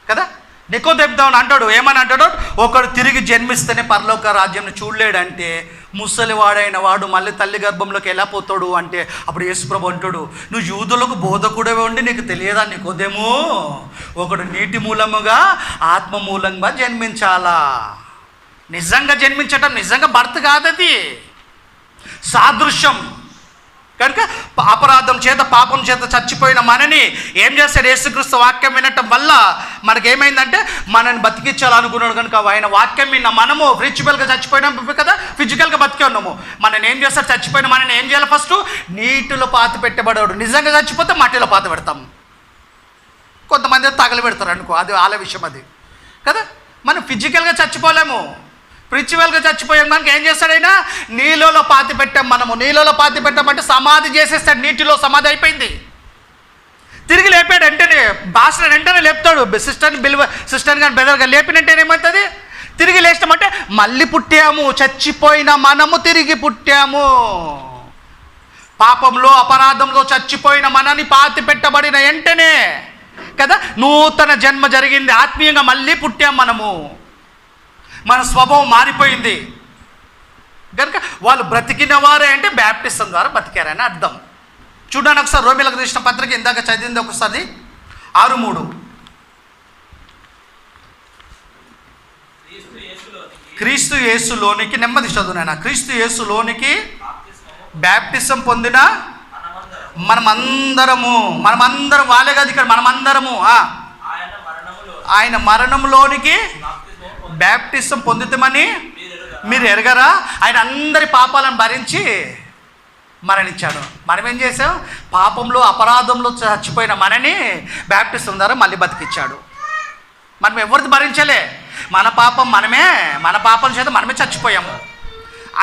కదా. నికోదేముతో అంటాడు, ఏమని అంటాడు? ఒకడు తిరిగి జన్మిస్తేనే పరలోక రాజ్యం చూడలేడంటే ముసలివాడైన వాడు మళ్ళీ తల్లి గర్భంలోకి ఎలా పోతాడు అంటే అప్పుడు యేసుప్రభు అంటాడు, నువ్వు యూదులకు బోధకుడే ఉండి నీకు తెలియదా నికోదేము? ఒకడు నీటి మూలముగా ఆత్మ మూలంగా జన్మించాలా. నిజంగా జన్మించటం నిజంగా బర్త్ కాదది, సాదృశ్యం కనుక అపరాధం చేత పాపం చేత చచ్చిపోయిన మనని ఏం చేస్తాడు? యేసుక్రీస్తు వాక్యం వినటం వల్ల మనకేమైందంటే మనని బతికించాలనుకున్నాడు కనుక ఆయన వాక్యం విన్న మనము స్పిరిచువల్గా చచ్చిపోయినాం కదా, ఫిజికల్గా బతికే ఉన్నాము. మనని ఏం చేస్తాడు? చచ్చిపోయిన మనని ఏం చేయాలి? ఫస్ట్ నీటిలో పాతి పెట్టబడాడు. నిజంగా చచ్చిపోతే మట్టిలో పాతి పెడతాం. కొంతమంది తగలి పెడతారు అనుకో, అది వాళ్ళ విషయం అది కదా. మనం ఫిజికల్గా చచ్చిపోలేము, స్పిరిచువల్గా చచ్చిపోయాం కనుక ఏం చేస్తాడైనా నీళ్ళలో పాతి పెట్టాం. మనము నీళ్ళలో పాతి పెట్టామంటే సమాధి చేసేస్తాడు. నీటిలో సమాధి అయిపోయింది. తిరిగి లేపాడు వెంటనే, భాషను వెంటనే లేపుతాడు. సిస్టర్ కానీ బ్రదర్ కానీ లేపినంటే ఏమవుతుంది? తిరిగి లేచినామంటే మళ్ళీ పుట్టాము. చచ్చిపోయిన మనము తిరిగి పుట్టాము. పాపంలో అపరాధంలో చచ్చిపోయిన మనని పాతి పెట్టబడిన వెంటనే కదా నూతన జన్మ జరిగింది. ఆత్మీయంగా మళ్ళీ పుట్టాం. మనము మన స్వభావం మారిపోయింది కనుక వాళ్ళు బ్రతికిన వారే అంటే బ్యాప్టిజం ద్వారా బతికారని అర్థం. చూడండి ఒకసారి రోమీలకు రాసిన పత్రిక ఇందాక చదివింది ఒకసారి 6:3. క్రీస్తు యేసులోనికి, నెమ్మది చదువునైనా, క్రీస్తు యేసులోనికి బ్యాప్టిజం పొందిన మనమందరం వాళ్ళే కాదు, ఇక్కడ మనమందరము ఆయన మరణంలోనికి బ్యాప్టిజం పొందుతామని మీరు ఎరగరా? ఆయన అందరి పాపాలను భరించి మరణించాడు. మనం ఏం చేసాం? పాపంలో అపరాధంలో చచ్చిపోయిన మనని బ్యాప్టిజం ద్వారా మళ్ళీ బతికించాడు. మనం ఎవరిది భరించలే, మన పాపం మనమే, మన పాపం చేత మనమే చచ్చిపోయాము.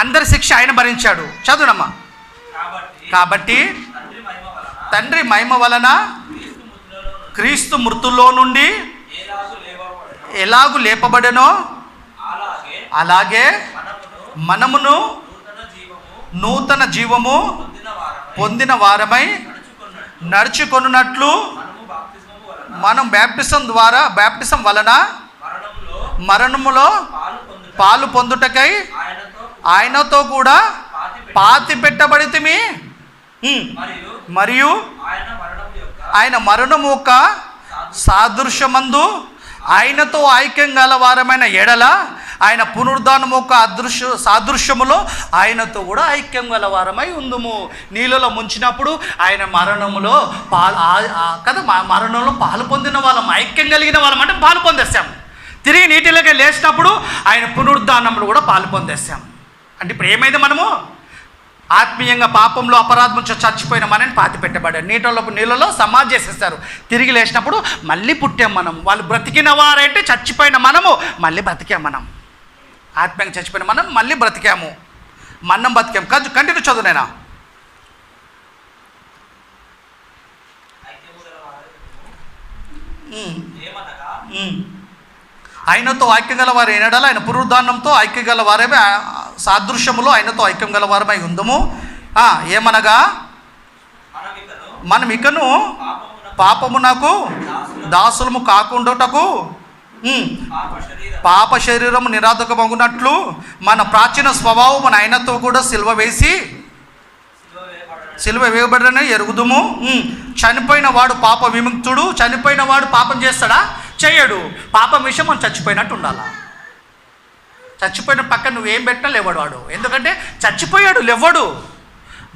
అందరి శిక్ష ఆయన భరించాడు. చదువునమ్మా. కాబట్టి తండ్రి మహిమ వలన క్రీస్తు మృతుల్లో నుండి ఎలాగు లేపబడెనో అలాగే మనమును నూతన జీవము పొందిన వారమై నడుచుకొనున్నట్లు మనం బ్యాప్టిజం వలన మరణములో పాలు పొందుటకై ఆయనతో కూడా పాతి పెట్టబడితిమి. మరియు ఆయన మరణము యొక్క సాదృశ్యమందు ఆయనతో ఐక్యం గలవారమైన ఎడల ఆయన పునరుద్ధానము యొక్క సాదృశ్యములో ఆయనతో కూడా ఐక్యం గలవారమై ఉందుము. నీళ్ళలో ముంచినప్పుడు ఆయన మరణములో మరణంలో పాలు పొందిన వాళ్ళం, ఐక్యం కలిగిన వాళ్ళం అంటే పాలు పొందేస్తాం. తిరిగి నీటిలోకి లేచినప్పుడు ఆయన పునరుద్ధానంలో కూడా పాలు పొందేస్తాం. అంటే ఇప్పుడు ఏమైంది? మనము ఆత్మీయంగా పాపంలో అపరాధం చచ్చిపోయిన మనని పాతి పెట్టబడ్డాడు. నీళ్ళలో సమాధి చేసేస్తారు. తిరిగి లేచినప్పుడు మళ్ళీ పుట్టాం మనం. వాళ్ళు బ్రతికిన వారంటే చచ్చిపోయిన మనము మళ్ళీ బ్రతికాం. మనం ఆత్మీయంగా చచ్చిపోయిన మనం మళ్ళీ బ్రతికాము, మనం బతికాం. కంటిన్యూ చదువునైనా. ఆయనతో ఐక్యం గల వారు ఏనడాలి ఆయన పునరుద్ధానంతో ఐక్యం గల వారేమే సాదృశ్యములో ఆయనతో ఐక్యం గల వారమై ఉందము. ఏమనగా మనం ఇకను పాపమునకు దాసులము కాకుండాటకు పాప శరీరము నిరాధకమగునట్లు మన ప్రాచీన స్వభావం ఆయనతో కూడా సిలువ వేయబడిన ఎరుగుదుము. చనిపోయిన వాడు పాప విముక్తుడు. చనిపోయిన వాడు పాపం చేస్తాడా? చేయడు. పాపం విషయం మనం చచ్చిపోయినట్టు ఉండాలా. చచ్చిపోయిన పక్కన నువ్వేం పెట్టినా లేవడు వాడు, ఎందుకంటే చచ్చిపోయాడు, లేవడు.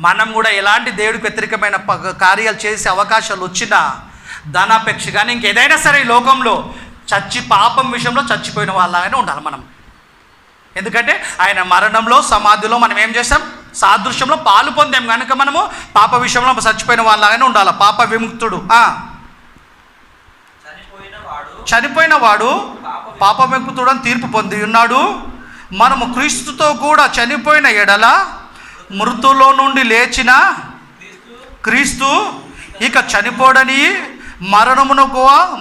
మనం కూడా ఎలాంటి దేవుడికి వ్యతిరేకమైన కార్యాలు చేసే అవకాశాలు వచ్చినా ధనాపేక్ష కానీ ఇంకేదైనా సరే ఈ లోకంలో పాపం విషయంలో చచ్చిపోయిన వాళ్ళగానే ఉండాలి మనం. ఎందుకంటే ఆయన మరణంలో సమాధిలో మనం ఏం చేస్తాం? సాదృశ్యంలో పాలు పొందాం కనుక మనము పాప విషయంలో చచ్చిపోయిన వాళ్ళగానే ఉండాలి. పాప విముక్తుడు. చనిపోయిన వాడు పాప విముక్తుడని తీర్పు పొంది ఉన్నాడు. మనము క్రీస్తుతో కూడా చనిపోయిన ఎడల మృతుల్లో నుండి లేచిన క్రీస్తు ఇక చనిపోడని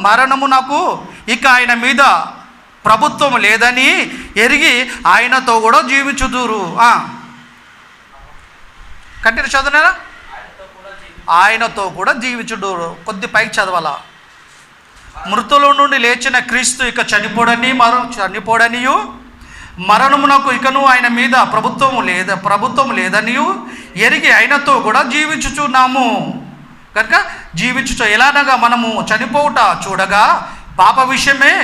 మరణమునకు ఇక ఆయన మీద ప్రభుత్వం లేదని ఎరిగి ఆయనతో కూడా జీవించుదురు. కంటిన్యూ చదవనా? ఆయనతో కూడా జీవించుదురు. కొద్ది పైకి చదవాలా. మృతుల నుండి లేచిన క్రీస్తు ఇక చనిపోడనియు మరణమునకు ఇకను ఆయన మీద ప్రభుత్వం లేదనియు ఎరిగి ఆయనతో కూడా జీవించుచున్నాము. కనుక ఎలానగా మనము చనిపోవుట చూడగా పాప విషయమే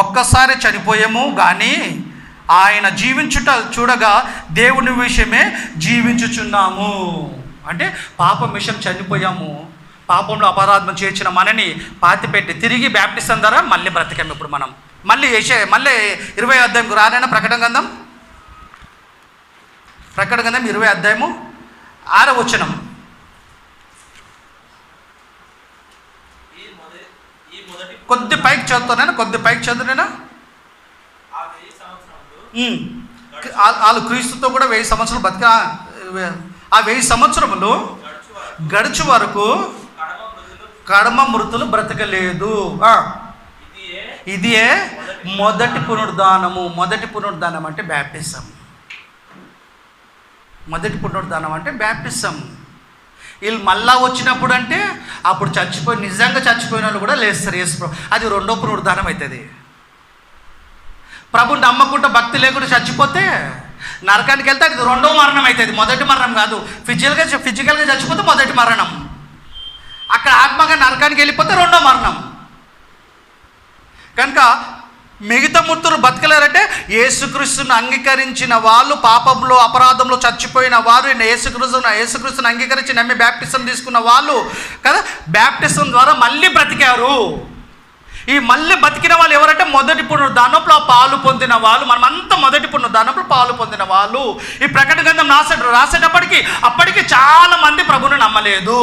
ఒక్కసారి చనిపోయాము, కానీ ఆయన జీవించుట చూడగా దేవుని విషయమే జీవించుచున్నాము. అంటే పాపం విషయం చనిపోయాము, పాపంలో అపరాధం చేర్చిన మనని పాతిపెట్టి తిరిగి బ్యాప్టిజం ద్వారా మళ్ళీ బ్రతికాము. ఇప్పుడు మనం మళ్ళీ 20 అధ్యాయంకు రానైనా ప్రకటన గ్రంథం 20 అధ్యాయము 6వ వచనం. కొద్ది పైకి చదువుతాను, కొద్ది పైకి చదువునేనా. వాళ్ళు క్రీస్తుతో కూడా 1000 సంవత్సరాలు బతిక, ఆ 1000 సంవత్సరములు గడుచు వరకు కడమ మృతులు బ్రతకలేదు. ఇదే మొదటి పునరుద్ధానము. మొదటి పునరుద్ధానం అంటే బ్యాప్టిజం. మొదటి పునరుద్ధానం అంటే బ్యాప్టిజం. వీళ్ళు మళ్ళా వచ్చినప్పుడు అంటే అప్పుడు నిజంగా చచ్చిపోయిన వాళ్ళు కూడా లేస్తారు యేసు. అది రెండో పునరుద్ధానం అవుతుంది. ప్రభుని నమ్మకుండా భక్తి లేకుండా చచ్చిపోతే నరకానికి వెళ్తే అది రెండో మరణం అవుతుంది, మొదటి మరణం కాదు. ఫిజికల్గా చచ్చిపోతే మొదటి మరణం, అక్కడ ఆత్మగా నరకానికి వెళ్ళిపోతే రెండో మరణం. కనుక మిగతా మృతులు బతకలేరంటే యేసుక్రీస్తుని అంగీకరించిన వాళ్ళు, పాపంలో అపరాధంలో చచ్చిపోయిన వారు, యేసుక్రీస్తుని అంగీకరించి నమ్మి బ్యాప్టిజం తీసుకున్న వాళ్ళు కదా, బ్యాప్టిజం ద్వారా మళ్ళీ బ్రతికారు. ఈ మళ్ళీ బతికిన వాళ్ళు ఎవరంటే మొదటి పునరుద్ధానంలో పాలు పొందిన వాళ్ళు. మనమంతా మొదటి పునరుద్ధానంలో పాలు పొందిన వాళ్ళు. ఈ ప్రకటన గ్రంథం రాసేటప్పటికి అప్పటికి చాలామంది ప్రభువుని నమ్మలేదు.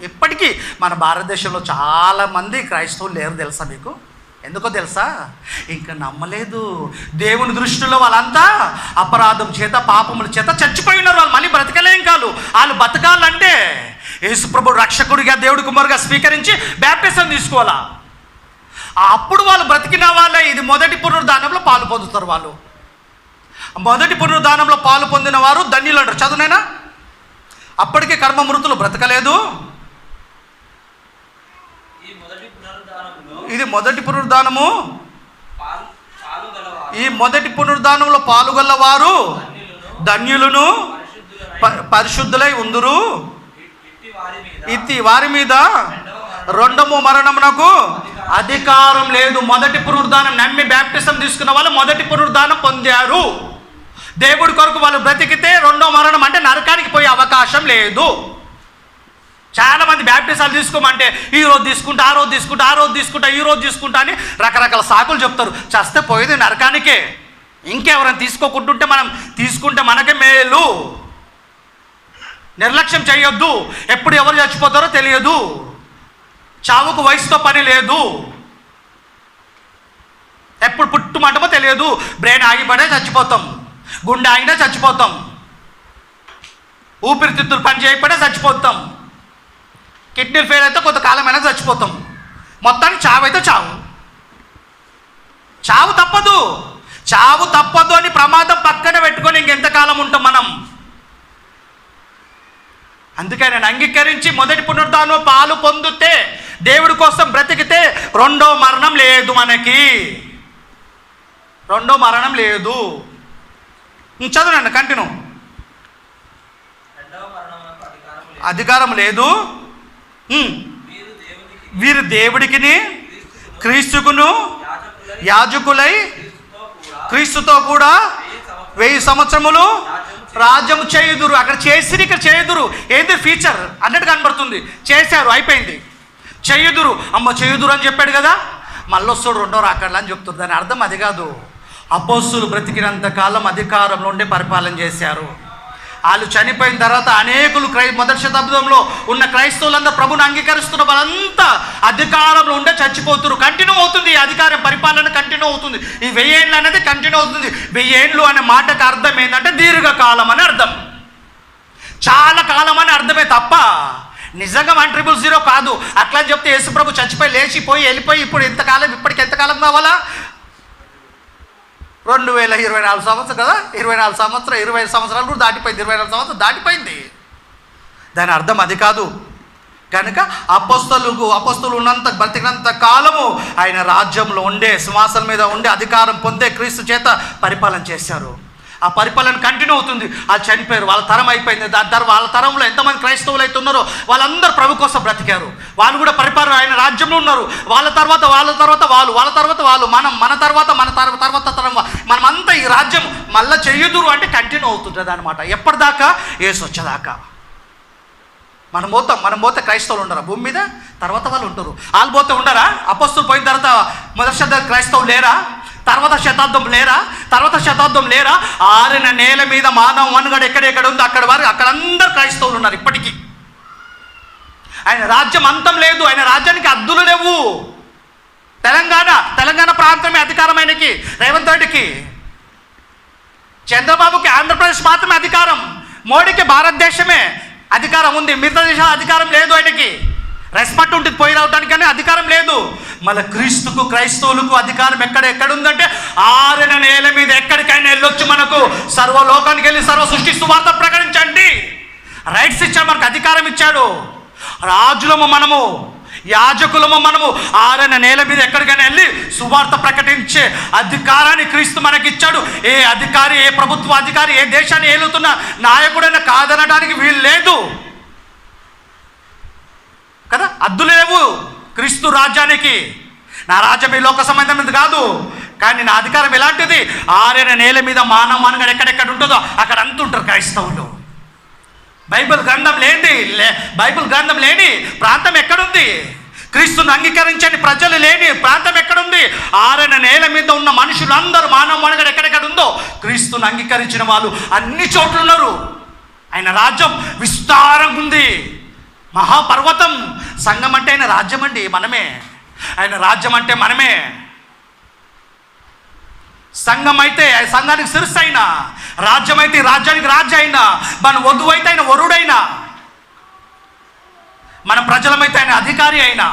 ఇప్పటికీ మన భారతదేశంలో చాలామంది క్రైస్తవులు లేరు, తెలుసా మీకు? ఎందుకో తెలుసా? ఇంకా నమ్మలేదు. దేవుని దృష్టిలో వాళ్ళంతా అపరాధం చేత, పాపముల చేత చచ్చిపోయి ఉన్నారు. వాళ్ళు మళ్ళీ బ్రతకలేం కాదు. వాళ్ళు బతకాలంటే యేసుప్రభు రక్షకుడిగా, దేవుడి కుమారుగా స్వీకరించి బ్యాప్టిజం తీసుకోవాలా. అప్పుడు వాళ్ళు బ్రతికిన వాళ్ళే ఇది మొదటి పునరుద్ధానంలో పాలు పొందుతారు. వాళ్ళు మొదటి పునరుద్ధానంలో పాలు పొందిన వారు ధన్యులు అంటారు. చదువునైనా అప్పటికే కర్మ మృతులు బ్రతకలేదు. ఇది మొదటి పునరుద్ధానము. ఈ మొదటి పునరుద్ధానంలో పాలుగొల్లవారు ధన్యులను, పరిశుద్ధులై ఉందురు. ఇట్టి వారి మీద రెండవ మరణమునకు అధికారం లేదు. మొదటి పునరుద్ధానం నమ్మి బ్యాప్టిజం తీసుకున్న వాళ్ళు మొదటి పునరుద్ధానం పొందారు. దేవుడి కొరకు వాళ్ళు బ్రతికితే రెండో మరణం అంటే నరకానికి పోయే అవకాశం లేదు. చాలామంది బ్యాప్టిజాలు తీసుకోమంటే ఈ రోజు తీసుకుంటా, ఆ రోజు తీసుకుంటా, ఆ రోజు తీసుకుంటా, ఈ రోజు తీసుకుంటా అని రకరకాల సాకులు చెప్తారు. చస్తే పోయేది నరకానికే. ఇంకెవరైనా తీసుకోకుంటుంటే మనం తీసుకుంటే మనకే మేలు. నిర్లక్ష్యం చేయొద్దు. ఎప్పుడు ఎవరు చచ్చిపోతారో తెలియదు. చావుకు వయసుతో పని లేదు. ఎప్పుడు పుట్టుమంటమో తెలియదు. బ్రెయిన్ ఆగిపడే చచ్చిపోతాం, గుండె ఆగినా చచ్చిపోతాం, ఊపిరితిత్తులు పని చేయకపోయినా చచ్చిపోతాం, కిడ్నీలు ఫెయిల్ అయితే కొంతకాలమైనా చచ్చిపోతాం. మొత్తానికి చావు అయితే చావు. చావు తప్పదు. చావు తప్పదు అని ప్రమాదం పక్కన పెట్టుకొని ఇంకెంతకాలం ఉంటాం మనం? అందుకే నేను అంగీకరించి మొదటి పునరుద్ధానం పాలు పొందితే, దేవుడి కోసం బ్రతికితే రెండో మరణం లేదు. మనకి రెండో మరణం లేదు. చదవండి, కంటిన్యూ. అధికారం లేదు. వీరు దేవుడికిని, క్రీస్తుకును యాజకులై క్రీస్తుతో కూడా 1000 సంవత్సరములు రాజ్యం చేయుదురు. అక్కడ చేసిరి, ఇక్కడ చేయుదురు. ఏంది ఫీచర్ అన్నట్టు కనబడుతుంది. చేశారు, అయిపోయింది. చేయుదురు, అమ్మ చేయుదురు అని చెప్పాడు కదా, మళ్ళొస్తాడు రెండో రాకడలా అని చెప్తుంది. దాని అర్థం అది కాదు. అపోస్తులు బ్రతికినంత కాలం అధికారంలో ఉండే పరిపాలన చేశారు. వాళ్ళు చనిపోయిన తర్వాత అనేకులు మొదటి శతాబ్దంలో ఉన్న క్రైస్తవులందరూ ప్రభుని అంగీకరిస్తున్న వాళ్ళంతా అధికారంలో ఉండే చచ్చిపోతున్నారు. కంటిన్యూ అవుతుంది. ఈ అధికారం, పరిపాలన కంటిన్యూ అవుతుంది. ఈ 1000 ఏళ్ళు అనేది కంటిన్యూ అవుతుంది. 1000 ఏళ్ళు అనే మాటకు అర్థం ఏంటంటే దీర్ఘకాలం అని అర్థం, చాలా కాలం అని అర్థమే తప్ప నిజంగా 100 కాదు. అట్లా అని చెప్తే యేసుప్రభు చచ్చిపోయి లేచిపోయి వెళ్ళిపోయి ఇప్పుడు ఎంతకాలం, ఇప్పటికి ఎంతకాలం కావాలా? 2024 సంవత్సరం కదా, 24 సంవత్సరం, 25 సంవత్సరాలు కూడా దాటిపోయింది. 24 సంవత్సరం దాటిపోయింది. దాని అర్థం అది కాదు. కనుక అపోస్తలు ఉన్నంత బ్రతికినంత కాలము ఆయన రాజ్యంలో ఉండే, సింహాసనం మీద ఉండే, అధికారం పొందే, క్రీస్తు చేత పరిపాలన చేశారు. ఆ పరిపాలన కంటిన్యూ అవుతుంది. వాళ్ళు చనిపోయారు, వాళ్ళ తరం అయిపోయింది. వాళ్ళ తరంలో ఎంతమంది క్రైస్తవులు అయితే ఉన్నారో వాళ్ళందరూ ప్రభు కోసం బ్రతికారు. వాళ్ళు కూడా పరిపాలన ఆయన రాజ్యంలో ఉన్నారు. వాళ్ళ తర్వాత వాళ్ళు, మన తర్వాత తరం, మనమంతా ఈ రాజ్యం మళ్ళీ చెయ్యుదురు అంటే కంటిన్యూ అవుతుంటుంది అనమాట. ఎప్పటిదాకా? యేసు వచ్చేదాకా. మనం పోతే క్రైస్తవులు ఉండరా భూమి మీద? తర్వాత వాళ్ళు ఉంటారు. వాళ్ళు పోతే ఉండరా? అపొస్తలులు పోయిన తర్వాత మొదటి శతాబ్దం క్రైస్తవులు లేరా? తర్వాత శతాబ్దం లేరా? ఆరిన నేల మీద మానవ మనుగడ ఎక్కడెక్కడ ఉందో అక్కడ వారు అక్కడందరూ క్రైస్తవులు ఉన్నారు ఇప్పటికీ. ఆయన రాజ్యం అంతం లేదు, ఆయన రాజ్యానికి హద్దులు లేవు. తెలంగాణ ప్రాంతమే అధికారం ఆయనకి, రేవంత్ రెడ్డికి. చంద్రబాబుకి ఆంధ్రప్రదేశ్ మాత్రమే అధికారం, మోడీకి భారతదేశమే అధికారం ఉంది, మిగతా దేశాల అధికారం లేదు. ఆయనకి రెస్పెక్ట్ ఉంటుంది పోయి రావడానికి, కానీ అధికారం లేదు. మళ్ళీ క్రీస్తుకు క్రైస్తవులకు అధికారం ఎక్కడ ఉందంటే ఆరిన నేల మీద ఎక్కడికైనా వెళ్ళొచ్చు. మనకు సర్వలోకానికి వెళ్ళి సర్వ సృష్టి సువార్త ప్రకటించండి రైట్స్ ఇచ్చాడు, మనకు అధికారం ఇచ్చాడు. రాజులము మనము, యాజకులము మనము. ఆరిన నేల మీద ఎక్కడికైనా వెళ్ళి సువార్త ప్రకటించే అధికారాన్ని క్రీస్తు మనకిచ్చాడు. ఏ అధికారి, ఏ ప్రభుత్వ అధికారి, ఏ దేశాన్ని ఏలుతున్న నాయకుడైనా కాదనడానికి వీలు లేదు కదా. అద్దు లేవు క్రీస్తు రాజ్యానికి. నా రాజ్యం ఈ లోక సంబంధమైనది కాదు, కానీ నా అధికారం ఎలాంటిది? ఆరిన నేల మీద మానవ మనుగడ ఎక్కడెక్కడ ఉంటుందో అక్కడ అంతా ఉంటారు క్రైస్తవులు. బైబిల్ గ్రంథం లేని ప్రాంతం ఎక్కడుంది? క్రీస్తుని అంగీకరించని ప్రజలు లేని ప్రాంతం ఎక్కడుంది? ఆరిన నేల మీద ఉన్న మనుషులందరూ మానవ మనుగడ ఎక్కడెక్కడ ఉందో క్రీస్తుని అంగీకరించిన వాళ్ళు అన్ని చోట్ల ఉన్నారు. ఆయన రాజ్యం విస్తారంగా ఉంది, మహాపర్వతం. సంఘం అంటే ఆయన రాజ్యం అండి, మనమే. ఆయన రాజ్యం అంటే మనమే. సంఘం అయితే సంఘానికి శిరస్సు అయినా, రాజ్యం అయితే రాజ్యానికి రాజు అయినా, మన వధువు అయితే ఆయన వరుడైనా, మన ప్రజలమైతే ఆయన అధికారి అయినా.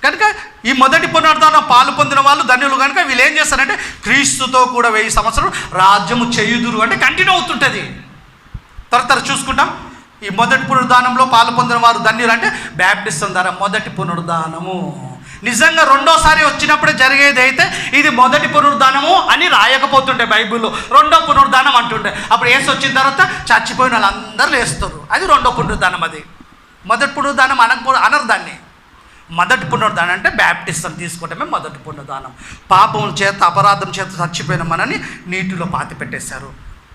కనుక ఈ మొదటి పునరుద్ధానం పాలు పొందిన వాళ్ళు ధన్యులు. కనుక వీళ్ళు ఏం చేస్తారంటే క్రీస్తుతో కూడా 1000 సంవత్సరాలు రాజ్యము చేయుదురు అంటే కంటిన్యూ అవుతుంటుంది. తర్వాత చూసుకుంటాం. ఈ మొదటి పునరుద్ధానంలో పాలు పొందిన వారు ధన్యులు అంటే బ్యాప్టిస్టం ద్వారా మొదటి పునరుద్ధానము. నిజంగా రెండోసారి వచ్చినప్పుడే జరిగేది అయితే ఇది మొదటి పునరుద్ధానము అని రాయకపోతుండే బైబిల్లో, రెండో పునరుద్ధానం అంటుండే. అప్పుడు యేసు వచ్చిన తర్వాత చచ్చిపోయిన వాళ్ళందరూ లేస్తారు, అది రెండో పునరుద్ధానం. అది మొదటి పునరుద్ధానం అనరు దాన్ని. మొదటి పునరుద్ధానం అంటే బ్యాప్టిస్టం తీసుకోవటమే మొదటి పునరుద్ధానం. పాపం చేత అపరాధం చేత చచ్చిపోయిన మనని నీటిలో పాతి పెట్టేశారు.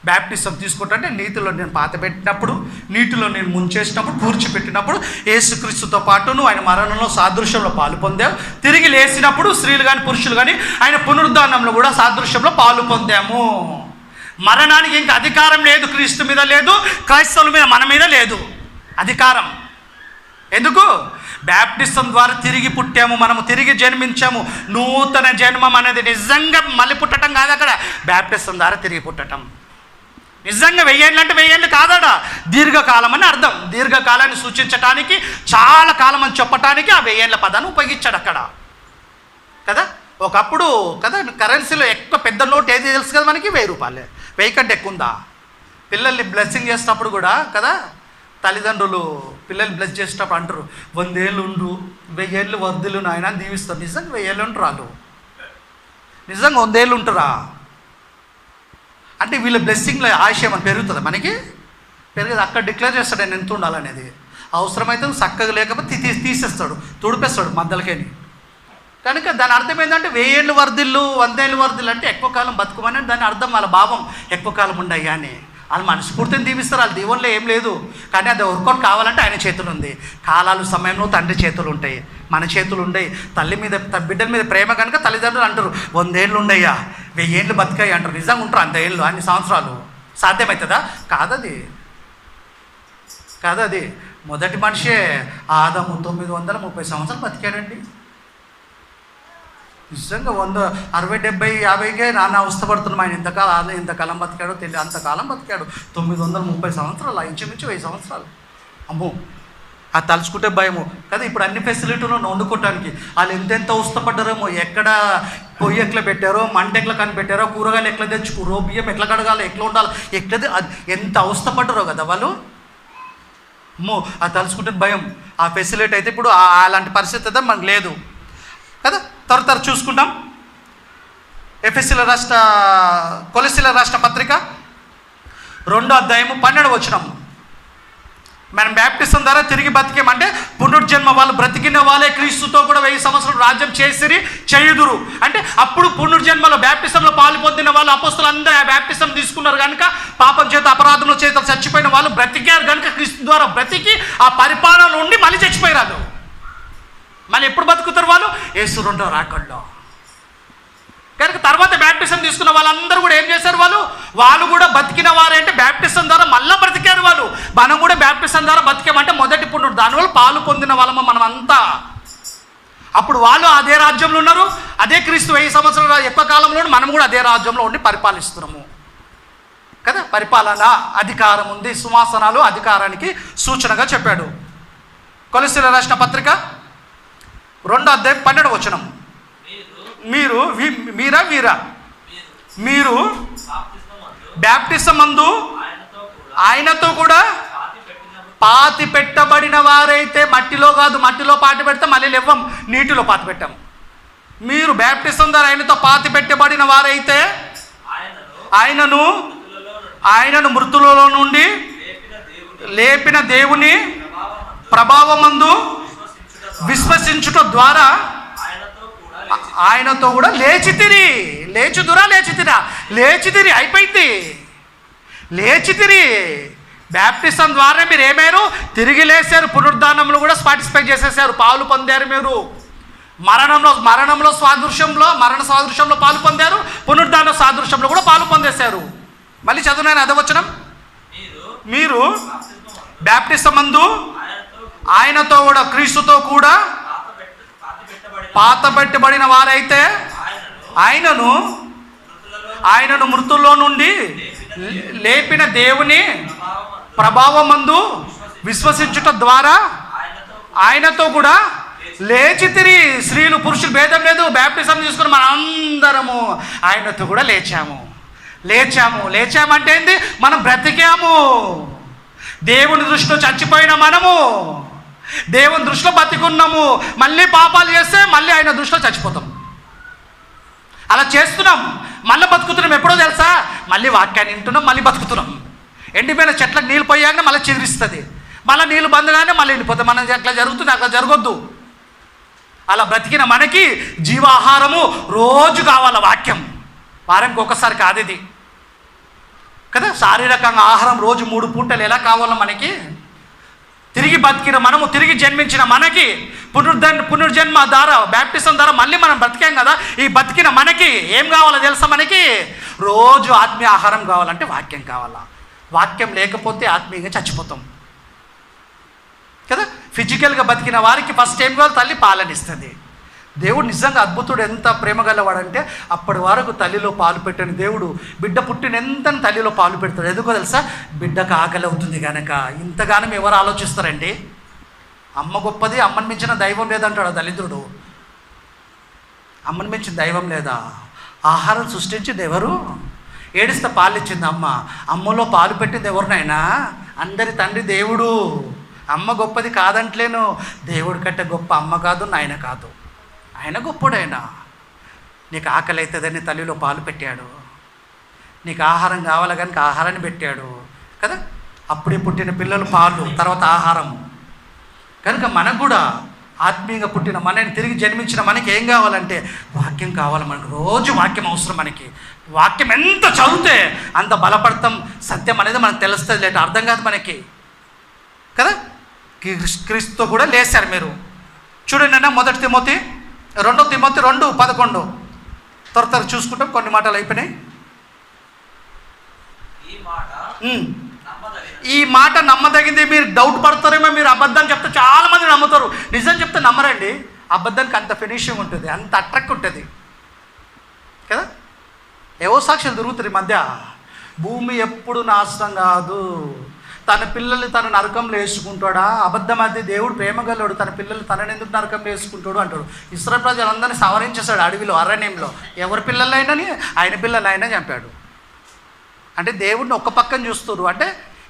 బ్యాప్టిజం తీసుకుంటే నీటిలో నేను పాతబెట్టినప్పుడు, నీటిలో నేను ముంచేసినప్పుడు, పూడ్చిపెట్టినప్పుడు యేసుక్రీస్తుతో పాటు నువ్వు ఆయన మరణంలో సాదృశ్యంలో పాలు పొందావు. తిరిగి లేచినప్పుడు స్త్రీలు కానీ పురుషులు కానీ ఆయన పునరుద్ధానంలో కూడా సాదృశ్యంలో పాలు పొందాము. మరణానికి ఇంకా అధికారం లేదు, క్రీస్తు మీద లేదు, క్రైస్తవుల మీద మన మీద లేదు అధికారం. ఎందుకు? బ్యాప్టిజం ద్వారా తిరిగి పుట్టాము, మనము తిరిగి జన్మించాము. నూతన జన్మం అనేది నిజంగా మళ్ళీ పుట్టడం కాదు, అక్కడ బ్యాప్టిజం ద్వారా తిరిగి పుట్టడం. నిజంగా 1000 ఏళ్ళు అంటే 1000 ఏళ్ళు కాదట, దీర్ఘకాలం అని అర్థం. దీర్ఘకాలాన్ని సూచించటానికి, చాలా కాలం అని చెప్పటానికి ఆ 1000 ఏళ్ళ పదాన్ని ఉపయోగించాడు అక్కడ కదా. ఒకప్పుడు కదా కరెన్సీలో ఎక్కువ పెద్ద నోట్ ఏది తెలుసు కదా మనకి, 1000 రూపాయలే. 1000 కంటే ఎక్కువ ఉందా? పిల్లల్ని బ్లెస్సింగ్ చేసేటప్పుడు కూడా కదా తల్లిదండ్రులు పిల్లల్ని బ్లెస్ చేసేటప్పుడు అంటారు 100 ఏళ్ళు ఉండు, 1000 ఏళ్ళు వర్ధులు నాయన అని దీవిస్తారు. నిజంగా 1000 ఏళ్ళు ఉంటారు వాళ్ళు, నిజంగా 100 ఏళ్ళు ఉంటారా? అంటే వీళ్ళ బ్లెస్సింగ్లో ఆశయం అని పెరుగుతుంది, మనకి పెరిగేది. అక్కడ డిక్లేర్ చేస్తాడు ఆయన ఎంత ఉండాలనేది. అవసరమైతే చక్కగా లేకపోతే తీసేస్తాడు, తుడిపేస్తాడు మధ్యలకేని. కనుక దాని అర్థం ఏంటంటే 1000 ఏళ్ళు వర్ధిల్లు, 100 ఏళ్ళు వర్ధిల్లు అంటే ఎక్కువ కాలం బతుకమని దాని అర్థం. వాళ్ళ భావం ఎక్కువ కాలం ఉండయ్యా అని. వాళ్ళు మనస్ఫూర్తిని దీవిస్తారు, వాళ్ళ దీవెనలో ఏం లేదు. కానీ అది వర్కౌట్ కావాలంటే ఆయన చేతులు ఉంది. కాలాలు సమయంలో తండ్రి చేతులు ఉంటాయి, మన చేతులు ఉండయి. తల్లి మీద బిడ్డల మీద ప్రేమ కనుక తల్లిదండ్రులు అంటారు 100 ఏళ్ళు ఉండయ్యా, 1000 ఏళ్ళు బతికాయి అంటారు. నిజంగా ఉంటారు 100 ఏళ్ళు, అన్ని సంవత్సరాలు సాధ్యమవుతుందా? కాదది మొదటి మనిషే ఆదాము 930 సంవత్సరాలు బతికాడండి. నిజంగా 100, 60, 70, 50కే నాన్న అవస్థపడుతున్నాం. ఆయన ఎంతకాలం బతికాడో తెలియదు, అంతకాలం బతికాడు. 930 సంవత్సరాలు, ఇంచుమించు 1000 సంవత్సరాలు. అమ్మో, అది తలుచుకుంటే భయము కదా. ఇప్పుడు అన్ని ఫెసిలిటీలు వండుకోవటానికి వాళ్ళు ఎంతెంత అవస్థపడ్డారేమో. ఎక్కడ పొయ్యి ఎట్లా పెట్టారో, మంట ఎట్లా కనిపెట్టారో, కూరగాయలు ఎట్లా తెచ్చుకోరో, బియ్యం ఎట్లా కడగాలో, ఎట్లా ఉండాలి, అది ఎంత అవస్థపడ్డారో కదా వాళ్ళు. అమ్మో, అది తలుచుకుంటే భయం. ఆ ఫెసిలిటీ అయితే ఇప్పుడు అలాంటి పరిస్థితి అయితే మనకు లేదు కదా. తర్వాత చూసుకుంటాం. కొలస్సీల రాష్ట్ర పత్రిక 2వ అధ్యాయము 12వ వచనం. మనం బ్యాప్టిజం ద్వారా తిరిగి బతికేమంటే పునర్జన్మ. వాళ్ళు బ్రతికిన వాళ్ళే క్రీస్తుతో కూడా 1000 సంవత్సరాలు రాజ్యం చేయుదురు అంటే అప్పుడు పునర్జన్మలో బ్యాప్టిజంలో పాలు పొందిన వాళ్ళు అపోస్తలులు అందరూ ఆ బ్యాప్టిజం తీసుకున్నారు కనుక, పాపం చేత అపరాధముల చేత చచ్చిపోయిన వాళ్ళు బ్రతికారు కనుక, క్రీస్తు ద్వారా బ్రతికి ఆ పరిపాలన ఉండి మళ్ళీ చచ్చిపోయారు. మళ్ళీ ఎప్పుడు బతుకుతారు వాళ్ళు? యేసు రెండో రాకడలో. కనుక తర్వాత బ్యాప్టిజం తీసుకున్న వాళ్ళందరూ కూడా ఏం చేశారు? వాళ్ళు కూడా బతికిన వారంటే బ్యాప్టిజం ద్వారా మళ్ళీ బ్రతికారు వాళ్ళు. మనం కూడా బ్యాప్టిజం ద్వారా బతికామంటే మొదటి పునరుద్ధరణ, దానివల్ల పాలు పొందిన వాళ్ళము మనం అంతా. అప్పుడు వాళ్ళు అదే రాజ్యంలో ఉన్నారు, అదే క్రీస్తు 1000 సంవత్సరాల ఎక్కువ కాలంలో మనం కూడా అదే రాజ్యంలో ఉండి పరిపాలిస్తున్నాము కదా. పరిపాలన అధికారం ఉంది, సింహాసనాలు అధికారానికి సూచనగా చెప్పాడు. కొలస్సీయులకు రాసిన పత్రిక 2వ అధ్యాయం 12వ వచనం. మీరు బ్యాప్టిజం మందు ఆయనతో కూడా పాతి పెట్టబడిన వారైతే, మట్టిలో కాదు, మట్టిలో పాతి పెడితే మళ్ళీ లేవం, నీటిలో పాతి పెట్టాం. మీరు బ్యాప్టిజం ద్వారా ఆయనతో పాతి పెట్టబడిన వారైతే ఆయనను మృతులలో నుండి లేపిన దేవుని ప్రభావమందు విశ్వసించుట ద్వారా ఆయనతో కూడా లేచితిరి అయిపోయింది. లేచితిరి బ్యాప్టిజం ద్వారా మీరు ఏమైనా తిరిగి లేచారు. పునరుద్ధానంలో కూడా పార్టిసిపేట్ చేసేసారు, పాలు పొందారు. మీరు మరణంలో మరణ సాదృశ్యంలో పాలు పొందారు, పునరుద్ధాన సాదృశ్యంలో కూడా పాలు పొందేశారు. మళ్ళీ చదువునాను అదవచనం. మీరు బ్యాప్టిజం మందు ఆయనతో కూడా, క్రీస్తుతో కూడా పాత పెట్టబడిన వారైతే ఆయనను మృతుల్లో నుండి లేపిన దేవుని ప్రభావమందు విశ్వసించుట ద్వారా ఆయనతో కూడా లేచితిరి. స్త్రీలు పురుషులు భేదం లేదు, బ్యాప్టిజం తీసుకుని మనం అందరము ఆయనతో కూడా లేచామంటే ఏంది? మనం బ్రతికాము. దేవుని దృష్టిలో చచ్చిపోయిన మనము దేవుని దృష్టిలో బతికున్నాము. మళ్ళీ పాపాలు చేస్తే మళ్ళీ ఆయన దృష్టిలో చచ్చిపోతాం. అలా చేస్తున్నాం, మళ్ళీ బతుకుతున్నాం. ఎప్పుడో తెలుసా? మళ్ళీ వాక్యాన్ని వింటున్నాం, మళ్ళీ బతుకుతున్నాం. ఎండిపోయిన చెట్లకు నీళ్ళు పోయాకనే మళ్ళీ చిగురిస్తుంది, మళ్ళీ నీళ్ళు బందగానే మళ్ళీ వెళ్ళిపోతాం. మనం అట్లా జరుగుతుంది, అట్లా జరగొద్దు. అలా బ్రతికిన మనకి జీవాహారము రోజు కావాల. వాక్యం వారానికి ఒకసారి కాదు ఇది కదా. శారీరకంగా ఆహారం రోజు 3 పూటలు ఎలా కావాలో మనకి, తిరిగి బతికిన మనము, తిరిగి జన్మించిన మనకి పునర్జన్మ ద్వారా, బ్యాప్టిజం ద్వారా మళ్ళీ మనం బ్రతికాం కదా. ఈ బతికిన మనకి ఏం కావాలో తెలుసా? మనకి రోజు ఆత్మీయ ఆహారం కావాలంటే వాక్యం కావాలా. వాక్యం లేకపోతే ఆత్మీయంగా చచ్చిపోతాం కదా. ఫిజికల్గా బతికిన వారికి ఫస్ట్ ఏం కావాలి? తల్లి పాలనిస్తుంది. దేవుడు నిజంగా అద్భుతుడు. ఎంత ప్రేమ గలవాడంటే అప్పటి వరకు తల్లిలో పాలు పెట్టని దేవుడు బిడ్డ పుట్టిన ఎంతని తల్లిలో పాలు పెడతాడు. ఎందుకో తెలుసా? బిడ్డకు ఆకలి అవుతుంది కనుక. ఇంతగానం ఎవరు ఆలోచిస్తారండి? అమ్మ గొప్పది, అమ్మని మించిన దైవం లేదంటాడు దళితుడు. అమ్మని మించిన దైవం లేదా? ఆహారం సృష్టించింది ఎవరు? ఏడిస్తే పాలు ఇచ్చింది అమ్మ. అమ్మలో పాలు పెట్టింది ఎవరినైనా? అందరి తండ్రి దేవుడు. అమ్మ గొప్పది కాదంటలేను, దేవుడి కంటే గొప్ప అమ్మ కాదు, నాయన కాదు. ఆయన గొప్పడైనా. నీకు ఆకలి అవుతుందని తల్లిలో పాలు పెట్టాడు, నీకు ఆహారం కావాలి కనుక ఆహారాన్ని పెట్టాడు కదా. అప్పుడే పుట్టిన పిల్లలు పాలు, తర్వాత ఆహారం. కనుక మనకు కూడా ఆత్మీయంగా పుట్టిన మనని, తిరిగి జన్మించిన మనకి ఏం కావాలంటే వాక్యం కావాలి. మనకు రోజు వాక్యం అవసరం. మనకి వాక్యం ఎంత చదివితే అంత బలపడతాం. సత్యం అనేది మనకు తెలుస్తుంది, లేట అర్థం కాదు మనకి కదా. క్రీస్తుతో కూడా లేచారు మీరు. చూడండి అన్న, 1 తిమోతి 2 తిమోతి 2:11 త్వర చూసుకుంటాం. కొన్ని మాటలు అయిపోయినాయి. ఈ మాట నమ్మదగింది. మీరు డౌట్ పడతారేమో, మీరు అబద్ధం చెప్తే చాలామంది నమ్ముతారు, నిజం చెప్తే నమ్మరండి. అబద్ధానికి అంత ఫినిషింగ్ ఉంటుంది, అంత అట్రాక్ట్ ఉంటుంది కదా. ఏవో సాక్షులు దొరుకుతారు ఈ మధ్య. భూమి ఎప్పుడు నాశనం కాదు, తన పిల్లల్ని తన నరకంలో వేసుకుంటాడా? అబద్ధం. అది దేవుడు ప్రేమగలడు, తన పిల్లలు తనని ఎందుకు నరకంలో వేసుకుంటాడు అంటాడు. ఇశ్రాయేలు ప్రజలందరినీ సవరించేశాడు అడవిలో, అరణ్యంలో. ఎవరి పిల్లలైనని ఆయన పిల్లలైనా చంపాడు. అంటే దేవుడిని ఒక్క పక్కన చూస్తారు. అంటే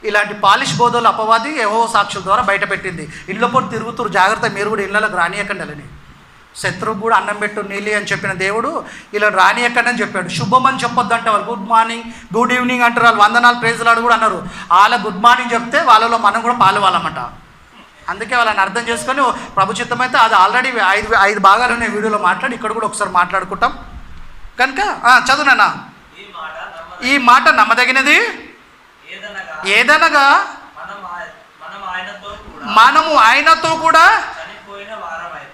ఇలాంటి పాలిష్ బోధలు అపవాది యెహోవా సాక్షుల ద్వారా బయట పెట్టింది. ఇళ్ళ పొట్టు తిరుగుతురు, జాగ్రత్త, మీరు కూడా ఇళ్ళలోకి రానియకండి అని. శత్రువు కూడా అన్నం పెట్టు నీలి అని చెప్పిన దేవుడు ఇలా రానియకండి అని చెప్పాడు. శుభం అని చెప్పొద్దు అంటే వాళ్ళు గుడ్ మార్నింగ్, గుడ్ ఈవినింగ్ అంటారు. వాళ్ళు వందనాలు, ప్రేజులాడు కూడా అన్నారు. వాళ్ళ గుడ్ మార్నింగ్ చెప్తే వాళ్ళలో మనం కూడా పాలువాలన్నమాట. అందుకే వాళ్ళని అర్థం చేసుకొని ప్రభు చిత్తం అయితే అది ఆల్రెడీ 5 భాగాలు ఉన్నాయి వీడియోలో మాట్లాడి, ఇక్కడ కూడా ఒకసారి మాట్లాడుకుంటాం కనుక చదువునా. ఈ మాట నమ్మదగినది ఏదనగా మనము ఆయనతో కూడా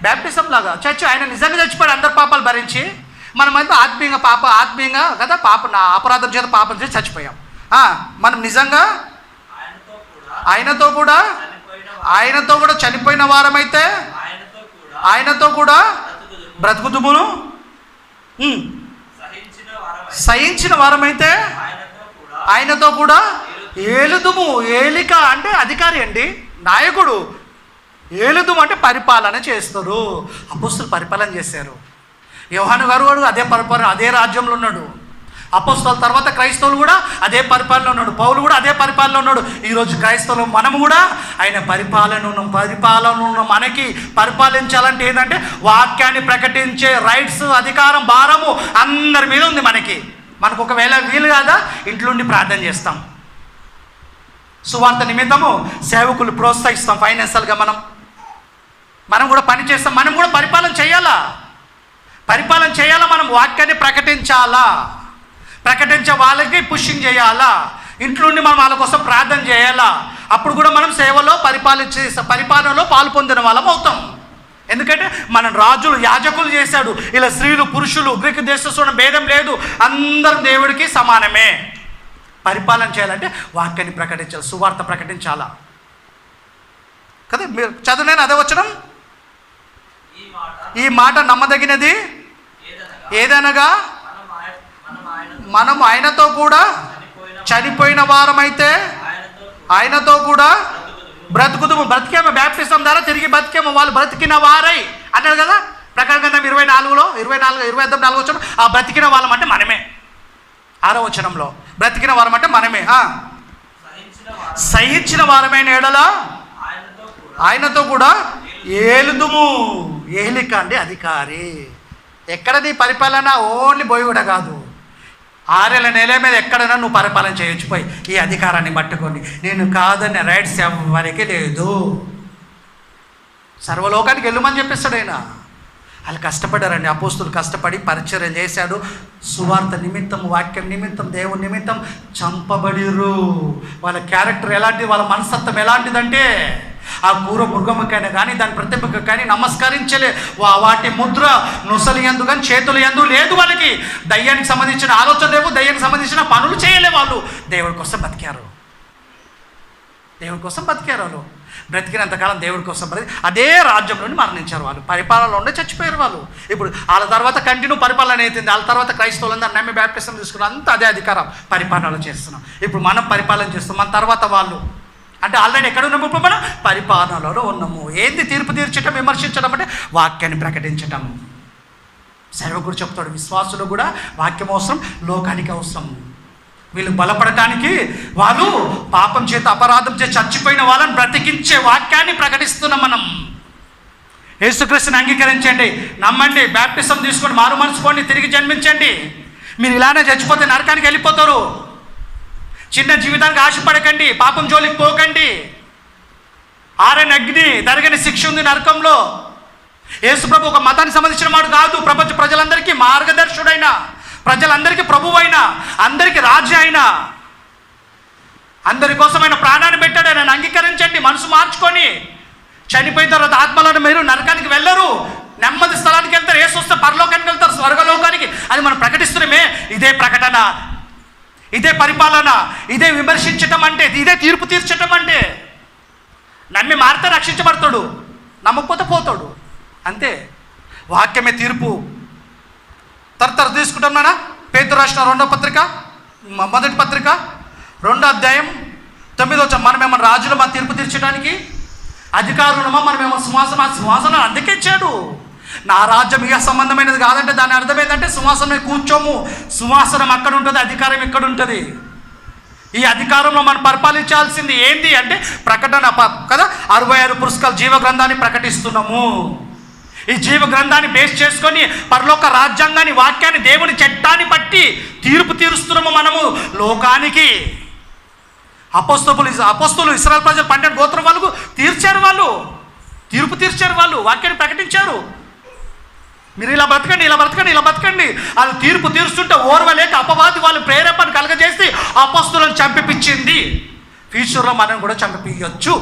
బ్యాప్టిజం లాగా చచ్చి, ఆయన నిజంగా చచ్చిపోయాడు అందరి పాపాలు భరించి. మనమైతే ఆత్మీయంగా కదా నా అపరాధం చేత పాపం చేసి చచ్చిపోయాం. మనం నిజంగా ఆయనతో కూడా చనిపోయిన వారమైతే ఆయనతో కూడా బ్రతుకుదుమును, సహించిన వారమైతే ఆయనతో కూడా ఏలుదుము. ఏలిక అంటే అధికారి అండి, నాయకుడు. ఏలుదుము అంటే పరిపాలన చేస్తారు. అపోస్తులు పరిపాలన చేశారు. యోహాను గారు అదే పరిపాలన, అదే రాజ్యంలో ఉన్నాడు. అపోస్తుల తర్వాత క్రైస్తవులు కూడా అదే పరిపాలన ఉన్నాడు. పౌలు కూడా అదే పరిపాలన ఉన్నాడు. ఈరోజు క్రైస్తవులు మనము కూడా ఆయన పరిపాలన ఉన్న మనకి పరిపాలించాలంటే ఏంటంటే వాక్యాన్ని ప్రకటించే రైట్స్, అధికారం, భారము అందరి మీద ఉంది మనకు ఒకవేళ వీలు కాదా ఇంట్లో ఉండి ప్రార్థన చేస్తాం. సువార్త నిమిత్తము సేవకులు ప్రోత్సహిస్తాం. ఫైనాన్షియల్గా మనం కూడా పని చేస్తాం. మనం కూడా పరిపాలన చేయాలా. మనం వాక్యాన్ని ప్రకటించే వాళ్ళకి పుషింగ్ చేయాలా. ఇంట్లో ఉండి మనం వాళ్ళ కోసం ప్రార్థన చేయాలా. అప్పుడు కూడా మనం సేవలో పరిపాలనలో పాలు పొందిన వాళ్ళం అవుతాం. ఎందుకంటే మనం రాజులు, యాజకులు చేశాడు. ఇలా స్త్రీలు, పురుషులు, గ్రీకు దేశస్తున్న భేదం లేదు, అందరం దేవుడికి సమానమే. పరిపాలన చేయాలంటే వాక్యాన్ని ప్రకటించాలి, సువార్త ప్రకటించాలా కదా. మీరు చదువునేను అదే వచనం, ఈ మాట నమ్మదగినది ఏదనగా మనం ఆయనతో కూడా చనిపోయిన వారమైతే ఆయనతో కూడా బ్రతుకుదుము. బ్రతికేమో బ్యాప్టిజం ద్వారా తిరిగి బ్రతికేమో. వాళ్ళు బ్రతికిన వారై అన్నాడు కదా ప్రకటన గ్రంథం 24 వచనం. ఆ బ్రతికిన వాళ్ళం అంటే మనమే. 6వ వచనంలో బ్రతికిన వారం అంటే మనమే. సహించిన వారమైన ఎడల ఆయనతో కూడా ఏలుదుము. ఏలిక అంటే అధికారి. ఎక్కడ నీ పరిపాలన ఓన్లీ బోయి కూడా కాదు, 6 నెల మీద ఎక్కడైనా నువ్వు పరిపాలన చేయొచ్చు. పోయి ఈ అధికారాన్ని పట్టుకొని నేను కాదనే రైట్స్ ఎవరికి లేదు. సర్వలోకానికి వెళ్ళమని చెప్పేస్తాడు ఆయన. వాళ్ళు కష్టపడ్డారండి. అపోస్తులు కష్టపడి పరిచర్య చేశాడు. సువార్త నిమిత్తం, వాక్యం నిమిత్తం, దేవుని నిమిత్తం చంపబడిరు. వాళ్ళ క్యారెక్టర్ ఎలాంటిది, వాళ్ళ మనస్తత్వం ఎలాంటిదంటే ఆ కూర మృగముకైనా కానీ దాని ప్రతిభకు కానీ నమస్కరించలే. వాటి ముద్ర నొసలి యందు కానీ చేతుల యందు లేదు. వాళ్ళకి దయ్యానికి సంబంధించిన ఆలోచన లేవు, దయ్యానికి సంబంధించిన పనులు చేయలే. వాళ్ళు దేవుడి కోసం బతికారు. వాళ్ళు బ్రతికినంతకాలం దేవుడి కోసం అదే రాజ్యంలోని మరణించారు. వాళ్ళు పరిపాలనలో ఉండే చచ్చిపోయారు. వాళ్ళు ఇప్పుడు వాళ్ళ తర్వాత కంటిన్యూ పరిపాలన అవుతుంది. వాళ్ళ తర్వాత క్రైస్తవులందరూ నమ్మి బ్యాప్టిజం తీసుకున్నాం. అంతా అదే అధికారం పరిపాలనలో చేస్తున్నాం. ఇప్పుడు మనం పరిపాలన చేస్తాం. మన తర్వాత వాళ్ళు అంటే ఆల్రెడీ ఎక్కడ ఉన్నాము? ఇప్పుడు మనం పరిపాలనలో ఉన్నాము. ఏంది తీర్పు తీర్చడం, విమర్శించడం అంటే వాక్యాన్ని ప్రకటించటం. సేవకుడు చెప్తాడు, విశ్వాసులు కూడా వాక్యం అవసరం, లోకానికి అవసరం. వీళ్ళు బలపడటానికి వాళ్ళు పాపం చేత, అపరాధం చేత చచ్చిపోయిన వాళ్ళని బ్రతికించే వాక్యాన్ని ప్రకటిస్తున్నాం. మనం యేసుక్రీస్తుని అంగీకరించండి, నమ్మండి, బ్యాప్టిజం తీసుకొని మారు మనసుకోండి, తిరిగి జన్మించండి. మీరు ఇలానే చచ్చిపోతే నరకానికి వెళ్ళిపోతారు. చిన్న జీవితానికి ఆశపడకండి, పాపం జోలికి పోకండి. ఆరని అగ్ని, తరగని శిక్ష ఉంది నరకంలో. యేసు ప్రభు ఒక మతానికి సంబంధించిన వాడు కాదు. ప్రపంచ ప్రజలందరికీ మార్గదర్శుడైన, ప్రజలందరికీ ప్రభువైన, అందరికీ రాజు అయిన, అందరి కోసమైన ప్రాణాన్ని పెట్టాడు. ఆయన అంగీకరించండి, మనసు మార్చుకొని. చనిపోయిన తర్వాత ఆత్మలను మీరు నరకానికి వెళ్ళరు, నెమ్మది స్థలానికి వెళ్తారు. యేసు వస్తే పరలోకానికి వెళ్తారు, స్వర్గలోకానికి. అది మనం ప్రకటిస్తున్నామే. ఇదే ప్రకటన, ఇదే పరిపాలన, ఇదే విమర్శించటం అంటే, ఇదే తీర్పు తీర్చటం అంటే. నమ్మి మారితే రక్షించబడతాడు, నమ్మకపోతే పోతాడు, అంతే. వాక్యమే తీర్పు. తరతర తీసుకుంటాం నాన్న. పేతురు రాసిన 2వ పత్రిక, మొదటి పత్రిక 2వ అధ్యాయం 9వ వచనం. మనమేమో రాజులు మన తీర్పు తీర్చడానికి అధికారులమా? మనమేమో సింహాసనం అందుకే ఇచ్చాడు. నా రాజ్యం ఇక సంబంధమైనది కాదంటే దాని అర్థం ఏంటంటే సింహాసనం కూర్చోము. సింహాసనం అక్కడ ఉంటుంది, అధికారం ఇక్కడ ఉంటుంది. ఈ అధికారంలో మనం పరిపాలించాల్సింది ఏంటి అంటే ప్రకటన కదా. 66 పుస్తకాల జీవ గ్రంథాన్ని ప్రకటిస్తున్నాము. ఈ జీవ గ్రంథాన్ని బేస్ చేసుకొని పరలోక రాజ్యాంగాన్ని, వాక్యాన్ని, దేవుని చట్టాన్ని బట్టి తీర్పు తీరుస్తున్నాము మనము లోకానికి. అపోస్తులు ఇశ్రాయేలు ప్రజలు 12 గోత్రం వాళ్ళకు తీర్చారు. వాళ్ళు తీర్పు తీర్చారు. వాళ్ళు వాక్యాన్ని ప్రకటించారు. మీరు ఇలా బ్రతకండి. వాళ్ళు తీర్పు తీరుస్తుంటే ఓర్వలేక అపవాది వాళ్ళు ప్రేరేపణ కలగజేసి అపోస్తులను చంపిపించింది. ఫ్యూచర్లో మనం కూడా చంపిపించవచ్చు.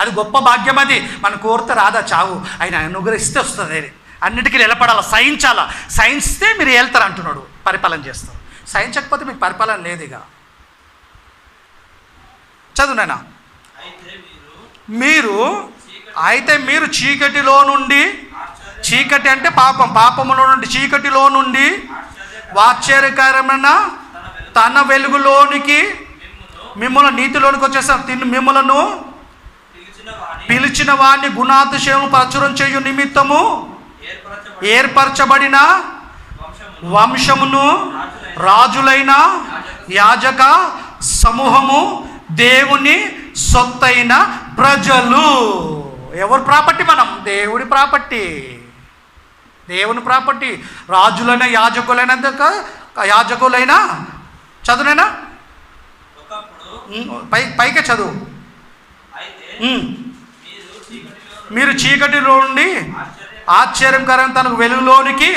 అది గొప్ప భాగ్యం, అది మనం కోరితే రాదా చావు, ఆయన అనుగ్రహిస్తే వస్తుంది. అది అన్నిటికీ నిలబడాలి, సహించాలా. సహించితే మీరు వెళ్తారు అంటున్నాడు, పరిపాలన చేస్తారు. సహించకపోతే మీకు పరిపాలన లేదు. ఇక చదువునైనా మీరు చీకటిలో నుండి, చీకటి అంటే పాపములో నుండి, చీకటిలో నుండి ఆశ్చర్యకరమైన తన వెలుగులోనికి మిమ్మల్ని నీతిలోనికి వచ్చేసారు. మిమ్మలను పిలిచిన వాడిని గుణాతిశయము ప్రచురం చేయు నిమిత్తము ఏర్పరచబడిన వంశమును, రాజులైన యాజక సమూహము, దేవుని సొత్తైన ప్రజలు. ఎవరు ప్రాపర్టీ? మనం దేవుడి ప్రాపర్టీ, దేవుని ప్రాపర్టీ. రాజులైన యాజకులైన చదువునైనా పైకే చదువు. మీరు చీకటిలో నుండి ఆశ్చర్యకరమైన తనకు వెలుగులోనికి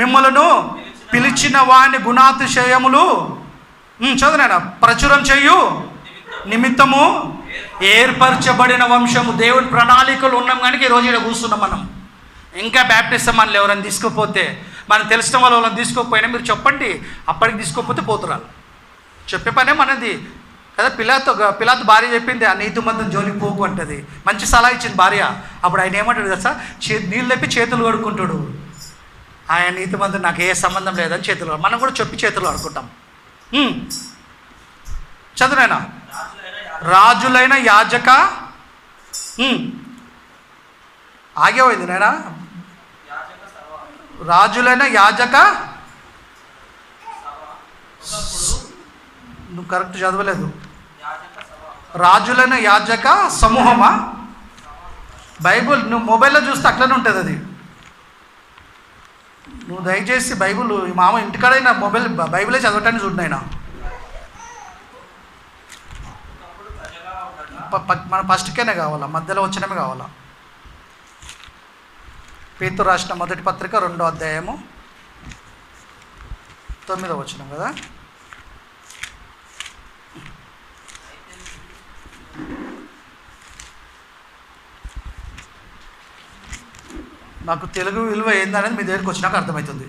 మిమ్మలను పిలిచిన వాని గుణాతిశయములు చదువునైనా ప్రచురం చేయు నిమిత్తము ఏర్పరచబడిన వంశము. దేవుని ప్రణాళికలు ఉన్నాం కనుక ఈరోజు ఇక్కడ కూర్చున్నాం మనం. ఇంకా బ్యాప్టిజం మనల్ని ఎవరైనా తీసుకోకపోతే, మనం తెలిసిన వాళ్ళు ఎవరైనా తీసుకోకపోయినా మీరు చెప్పండి, అప్పటికి తీసుకోకపోతే పోతురాలు. చెప్పే పనే మనది కదా. పిలాతు భార్య చెప్పింది, ఆ నీతిమంతుని జోలికి పోకు అంటది. మంచి సలహా ఇచ్చింది భార్య. అప్పుడు ఆయన ఏమంటాడు కదా, నీళ్ళు తెప్పి చేతులు కడుక్కుంటాడు. ఆయన నీతిమంతుడు నాకు ఏ సంబంధం లేదని చేతులు, మనం కూడా చెప్పి చేతులు కడుక్కుంటాం. చదువునైనా రాజులైన యాజక ఆగేపోయింది నాయనా. రాజులైన యాజక, నువ్వు కరెక్ట్ చదవలేదు. రాజులైన యాజక సమూహమా? బైబుల్ నువ్వు మొబైల్లో చూస్తే అట్లనే ఉంటుంది అది. నువ్వు దయచేసి బైబుల్ ఈ మామ ఇంటికాడైనా బైబిలే చదవటానికి చూడనైనా. మన ఫస్ట్కేనే కావాలా, మధ్యలో వచ్చినమే కావాలా. పేతురు రాసిన మొదటి పత్రిక 2వ అధ్యాయము 9వ వచనం కదా. నాకు తెలుగు విలువ ఏందనేది మీ దగ్గరికి వచ్చినాక అర్థమవుతుంది.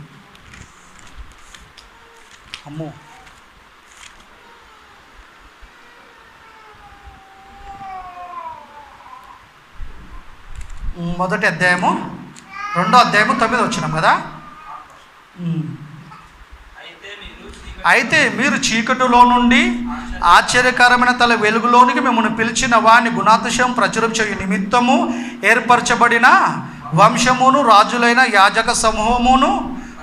అమ్మో, మొదటి అధ్యాయము 2వ అధ్యాయము 9వ వచనం కదా. అయితే మీరు చీకటిలో నుండి ఆశ్చర్యకరమైన తల వెలుగులోనికి మిమ్మల్ని పిలిచిన వాని గుణాతిశయం ప్రచురం చేయు నిమిత్తము ఏర్పరచబడిన వంశమును, రాజులైన యాజక సమూహమును,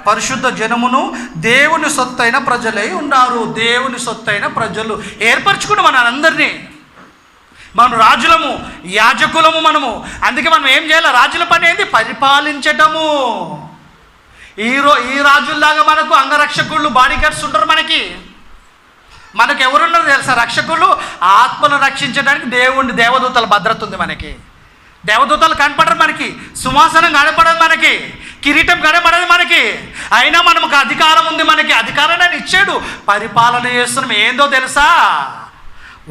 పరిశుద్ధ జనమును, దేవుని సొత్తైన ప్రజలై ఉన్నారు. దేవుని సొత్తైన ప్రజలు ఏర్పరచుకుని మన అందరినీ. మనం రాజులము, యాజకులము మనము. అందుకే మనం ఏం చేయాలి? రాజుల పని ఏంది? పరిపాలించటము. ఈ రాజుల్లాగా మనకు అంగరక్షకుళ్ళు, బాడీ గార్డ్స్ ఉంటారు. మనకు ఎవరున్నారు తెలుసా? రక్షకులు. ఆత్మను రక్షించడానికి దేవదూతల భద్రత ఉంది మనకి. దేవదూతలు కనపడరు మనకి, సింహాసనం కనపడదు మనకి, కిరీటం కనపడదు మనకి. అయినా మనకు అధికారం ఉంది. మనకి అధికారాన్ని ఇచ్చాడు. పరిపాలన చేస్తున్నాం. ఏందో తెలుసా?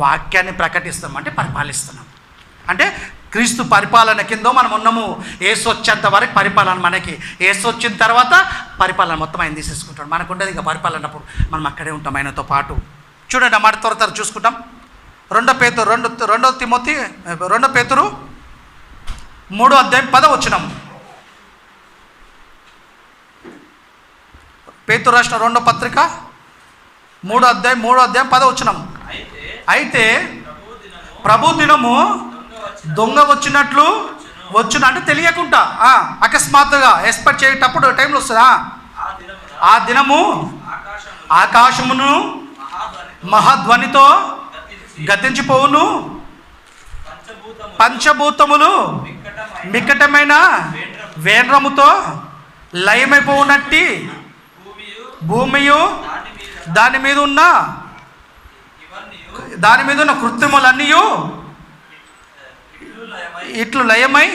వాక్యాన్ని ప్రకటిస్తాం అంటే పరిపాలిస్తున్నాం. అంటే క్రీస్తు పరిపాలన కింద మనం ఉన్నాము. యేసు వచ్చేంత వరకు పరిపాలన మనకి. యేసు వచ్చిన తర్వాత పరిపాలన మొత్తం ఆయన తీసేసుకుంటాడు. మనకు ఉండదు ఇక పరిపాలన అన్నప్పుడు మనం అక్కడే ఉంటాం ఆయనతో పాటు. చూడండి, మాట త్వర చూసుకుంటాం. 2 పేతురు 3వ అధ్యాయం 10వ వచనం. పేతురు రాసిన 2వ పత్రిక 3వ అధ్యాయం 10వ వచనం. అయితే ప్రభు దినము దొంగ వచ్చినట్లు అంటే తెలియకుండా, అకస్మాత్తుగా ఎక్స్పెక్ట్ చేసేటప్పుడు టైంలో వస్తుందా? ఆ దినము ఆకాశమును మహాధ్వనితో గతించిపోవును, పంచభూతములు మిక్కటమైన వేండ్రముతో లయమైపోవునట్టి భూమియు దాని మీద ఉన్న కృత్రిములన్నీ ఇట్లు లయమై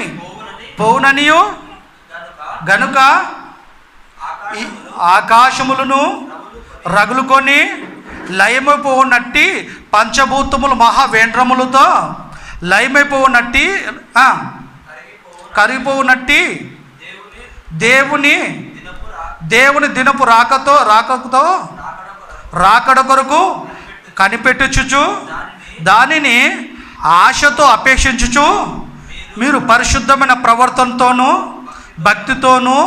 పోవుననియు గనుక ఆకాశములను రగులుకొని లయమైపోవునట్టి పంచభూతములు మహావేంద్రములతో లయమైపోవునట్టి కరిగిపోవునట్టి దేవుని దినపు రాకడ కొరకు కనిపెట్టుచుచు దానిని ఆశతో అపేక్షించుచు మీరు పరిశుద్ధమైన ప్రవర్తనతోనూ భక్తితోనూ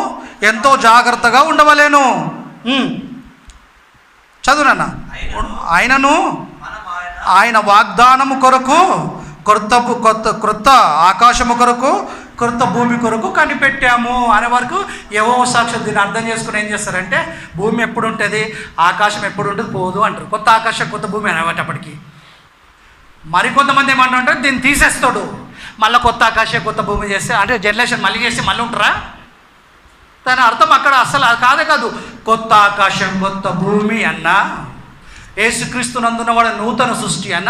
ఎంతో జాగ్రత్తగా ఉండవలేను. చదువునన్నా. ఆయనను ఆయన వాగ్దానము కొరకు క్రొత్త ఆకాశము కొరకు క్రొత్త భూమి కొరకు కనిపెట్టాము అనే వరకు యెహోవా సాక్షాత్తు దీన్ని అర్థం చేసుకుని ఏం చేస్తారంటే, భూమి ఎప్పుడు ఉంటుంది, ఆకాశం ఎప్పుడు ఉంటుంది, పోదు అంటారు. కొత్త ఆకాశం కొత్త భూమి అనేటప్పటికి మరికొంతమంది ఏమంటారంటే దీన్ని తీసేస్తాడు, మళ్ళీ కొత్త ఆకాశం కొత్త భూమి చేస్తే అంటే జనరేషన్ మళ్ళీ చేసి మళ్ళీ ఉంటారా? దాని అర్థం అక్కడ అసలు కాదే కాదు. కొత్త ఆకాశం కొత్త భూమి అన్న, యేసుక్రీస్తు నందున్నవాడు నూతన సృష్టి అన్న,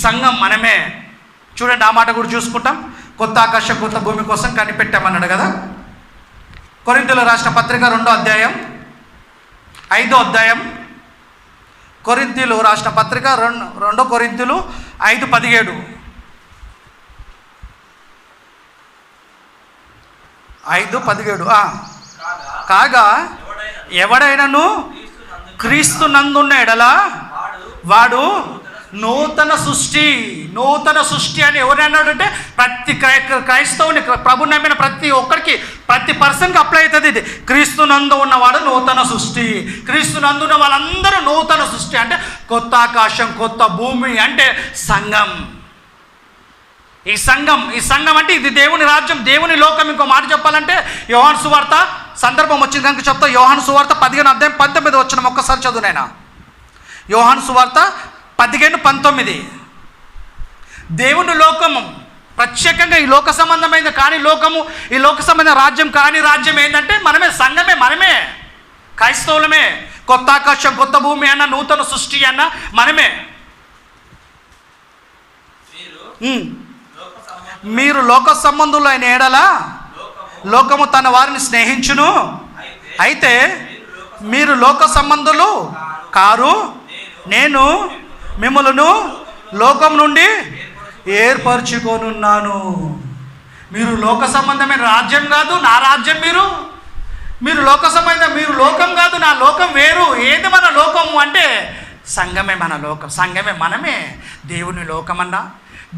సంఘం మనమే. చూడండి, ఆ మాట కూడా చూసుకుంటాం. కొత్త ఆకాశం కొత్త భూమి కోసం కనిపెట్టామన్నాడు కదా. కొరింథీయులకు రాసిన పత్రిక 2వ అధ్యాయం 5వ అధ్యాయం. కొరింథీయులకు రాసిన పత్రిక 2 కొరింథీయులు 5:17. 5:17. కాగా ఎవడైనను క్రీస్తు నందున్న ఎడల వాడు నూతన సృష్టి అని ఎవరన్నాడంటే ప్రతి క్రైస్తవుని ప్రభు నమ్మిన ప్రతి ఒక్కరికి ప్రతి పర్సన్కి అప్లై అవుతుంది ఇది. క్రీస్తు నందు ఉన్నవాడు నూతన సృష్టి. క్రీస్తు నందు ఉన్న వాళ్ళందరూ నూతన సృష్టి అంటే కొత్త ఆకాశం కొత్త భూమి అంటే సంఘం. ఈ సంఘం అంటే ఇది దేవుని రాజ్యం, దేవుని లోకం. ఇంకో మాట చెప్పాలంటే యోహాను సువార్త సందర్భం వచ్చింది కనుక చెప్తా. యోహాను సువార్త 15వ అధ్యాయం 19 వచ్చిన ఒక్కసారి చదువునైనా. యోహాను సువార్త 15:19. దేవుని లోకము ప్రత్యేకంగా ఈ లోక సంబంధమైనది కానీ లోకము, ఈ లోక సంబంధమైన రాజ్యం కానీ రాజ్యం ఏంటంటే మనమే, సంఘమే, మనమే, క్రైస్తవులమే. కొత్త ఆకాశం కొత్త భూమి అన్న, నూతన సృష్టి అన్న మనమే. మీరు లోక సంబంధులు అయిన ఎడల లోకము తన వారిని స్నేహించును. అయితే మీరు లోక సంబంధులు కారు, నేను మిమ్మలను లోకం నుండి ఏర్పరచుకొనున్నాను. మీరు లోక సంబంధమైన రాజ్యం కాదు, నా రాజ్యం మీరు లోక సంబంధం, మీరు లోకం కాదు, నా లోకం వేరు. ఏది మన లోకము అంటే సంఘమే మన లోకం, సంఘమే మనమే. దేవుని లోకమన్నా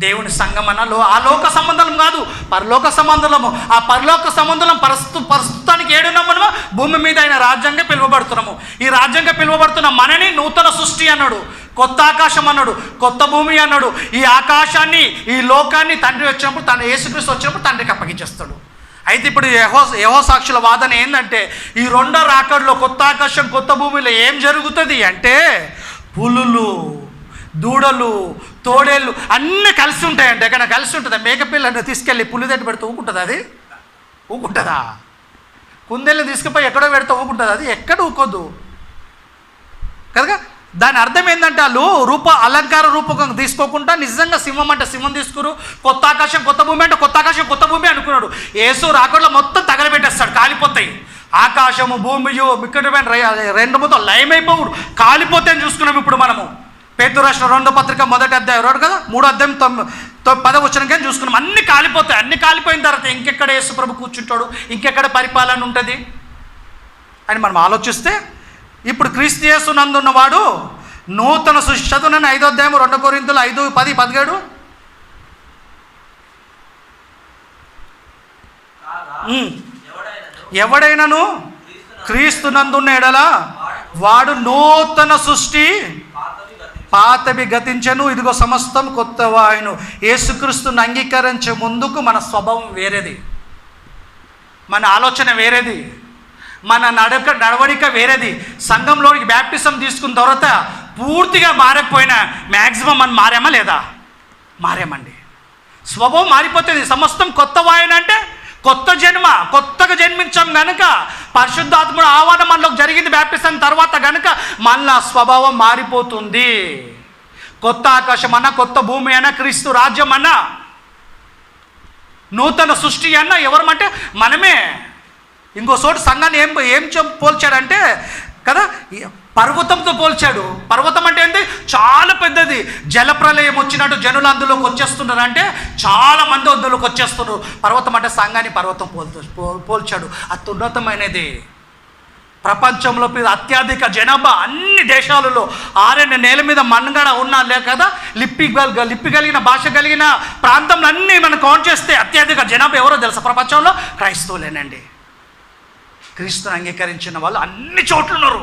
దేవుని సంఘమన్నా ఆ లోక సంబంధం కాదు, పరలోక సంబంధము. ఆ పరలోక సంబంధం ప్రస్తుతానికి ఏడున్నాం మనము, భూమి మీద ఆయన రాజ్యంగా పిలువబడుతున్నాము. ఈ రాజ్యంగా పిలువబడుతున్న మనని నూతన సృష్టి అన్నాడు, కొత్త ఆకాశం అన్నాడు, కొత్త భూమి అన్నాడు. ఈ ఆకాశాన్ని ఈ లోకాన్ని తండ్రి వచ్చినప్పుడు, తన యేసుక్రీస్తు వచ్చినప్పుడు తండ్రికి అప్పగించేస్తాడు. అయితే ఇప్పుడు యెహోవా సాక్షుల వాదన ఏంటంటే ఈ 2వ రాకడలో కొత్త ఆకాశం కొత్త భూమిలో ఏం జరుగుతుంది అంటే పులులు, దూడలు, తోడేళ్ళు అన్నీ కలిసి ఉంటాయండి. ఎక్కడ కలిసి ఉంటుందా? మేకపిల్లని తీసుకెళ్ళి పులి దగ్గర పెడితే ఊకుంటుందా? అది ఊకుంటుందా? కుందేళ్ళు తీసుకుపోయి ఎక్కడో పెడితే ఊకుంటుంది? అది ఎక్కడ ఊకోద్దు కదా. దాని అర్థం ఏంటంటే వాళ్ళు అలంకార రూపకం తీసుకోకుండా నిజంగా సింహం అంటే సింహం తీసుకురు, కొత్త ఆకాశం కొత్త భూమి అంటే కొత్త ఆకాశం కొత్త భూమి అనుకున్నాడు. యేసు రాకడలో మొత్తం తగలబెట్టేస్తాడు, కాలిపోతాయి. ఆకాశము భూమియు మిక్కడమైన 2 మొత్తం లయమైపోవుడు, కాలిపోతే చూసుకున్నాం. ఇప్పుడు మనము పేతురు రాసిన 2వ పత్రిక 1వ అధ్యాయం 2 కదా, 3వ అధ్యాయం 10వ వచనం కానీ చూసుకున్నాం. అన్ని కాలిపోతాయి. అన్ని కాలిపోయిన తర్వాత ఇంకెక్కడ యేసు ప్రభు కూర్చుంటాడు, ఇంకెక్కడ పరిపాలన ఉంటుంది అని మనం ఆలోచిస్తే ఇప్పుడు క్రీస్తు యేసు నందున్నవాడు నూతన సృష్టి. చదువునని 5వ అధ్యాయం 2 కొరింథీయులు 5:10-17. ఎవడైనను క్రీస్తు నందున్న ఎడల వాడు నూతన సృష్టి, పాతవి గతించను, ఇదిగో సమస్తం కొత్తవాయును. యేసుక్రీస్తుని అంగీకరించే ముందుకు మన స్వభావం వేరేది, మన ఆలోచన వేరేది, మన నడవడిక వేరేది. సంఘంలోనికి బ్యాప్టిజం తీసుకున్న తర్వాత పూర్తిగా మారకపోయినా మ్యాక్సిమం మనం మారామా లేదా? మారామండి. స్వభావం మారిపోతుంది. సమస్తం కొత్త వాయన అంటే కొత్త జన్మ, కొత్తగా జన్మించాం కనుక పరిశుద్ధాత్ముడు ఆహ్వానం మనలోకి జరిగింది బ్యాప్టిజం తర్వాత కనుక మళ్ళా స్వభావం మారిపోతుంది. కొత్త ఆకాశం అన్నా, కొత్త భూమి అన్నా, క్రీస్తు రాజ్యం అన్నా, నూతన సృష్టి అన్నా ఎవరమంటే మనమే. ఇంకో చోటు సంఘాన్ని ఏం పోల్చాడంటే కదా, పర్వతంతో పోల్చాడు. పర్వతం అంటే ఏంటి? చాలా పెద్దది. జలప్రలయం వచ్చినట్టు జనులు అందులోకి వచ్చేస్తున్నారు, అంటే చాలా మంది అందులోకి వచ్చేస్తున్నారు. పర్వతం అంటే సంఘాన్ని పర్వతం పోల్చాడు. అత్యున్నతమైనది. ప్రపంచంలో అత్యధిక జనాభా అన్ని దేశాలలో 6 నేల మీద మనుగడ ఉన్నా లే కదా, లిప్పి కలిగిన భాష కలిగిన ప్రాంతంలో అన్నీ మనం కౌంట్ చేస్తే అత్యధిక జనాభా ఎవరో తెలుసా ప్రపంచంలో? క్రైస్తవులేనండి. క్రీస్తుని అంగీకరించిన వాళ్ళు అన్ని చోట్ల ఉన్నారు.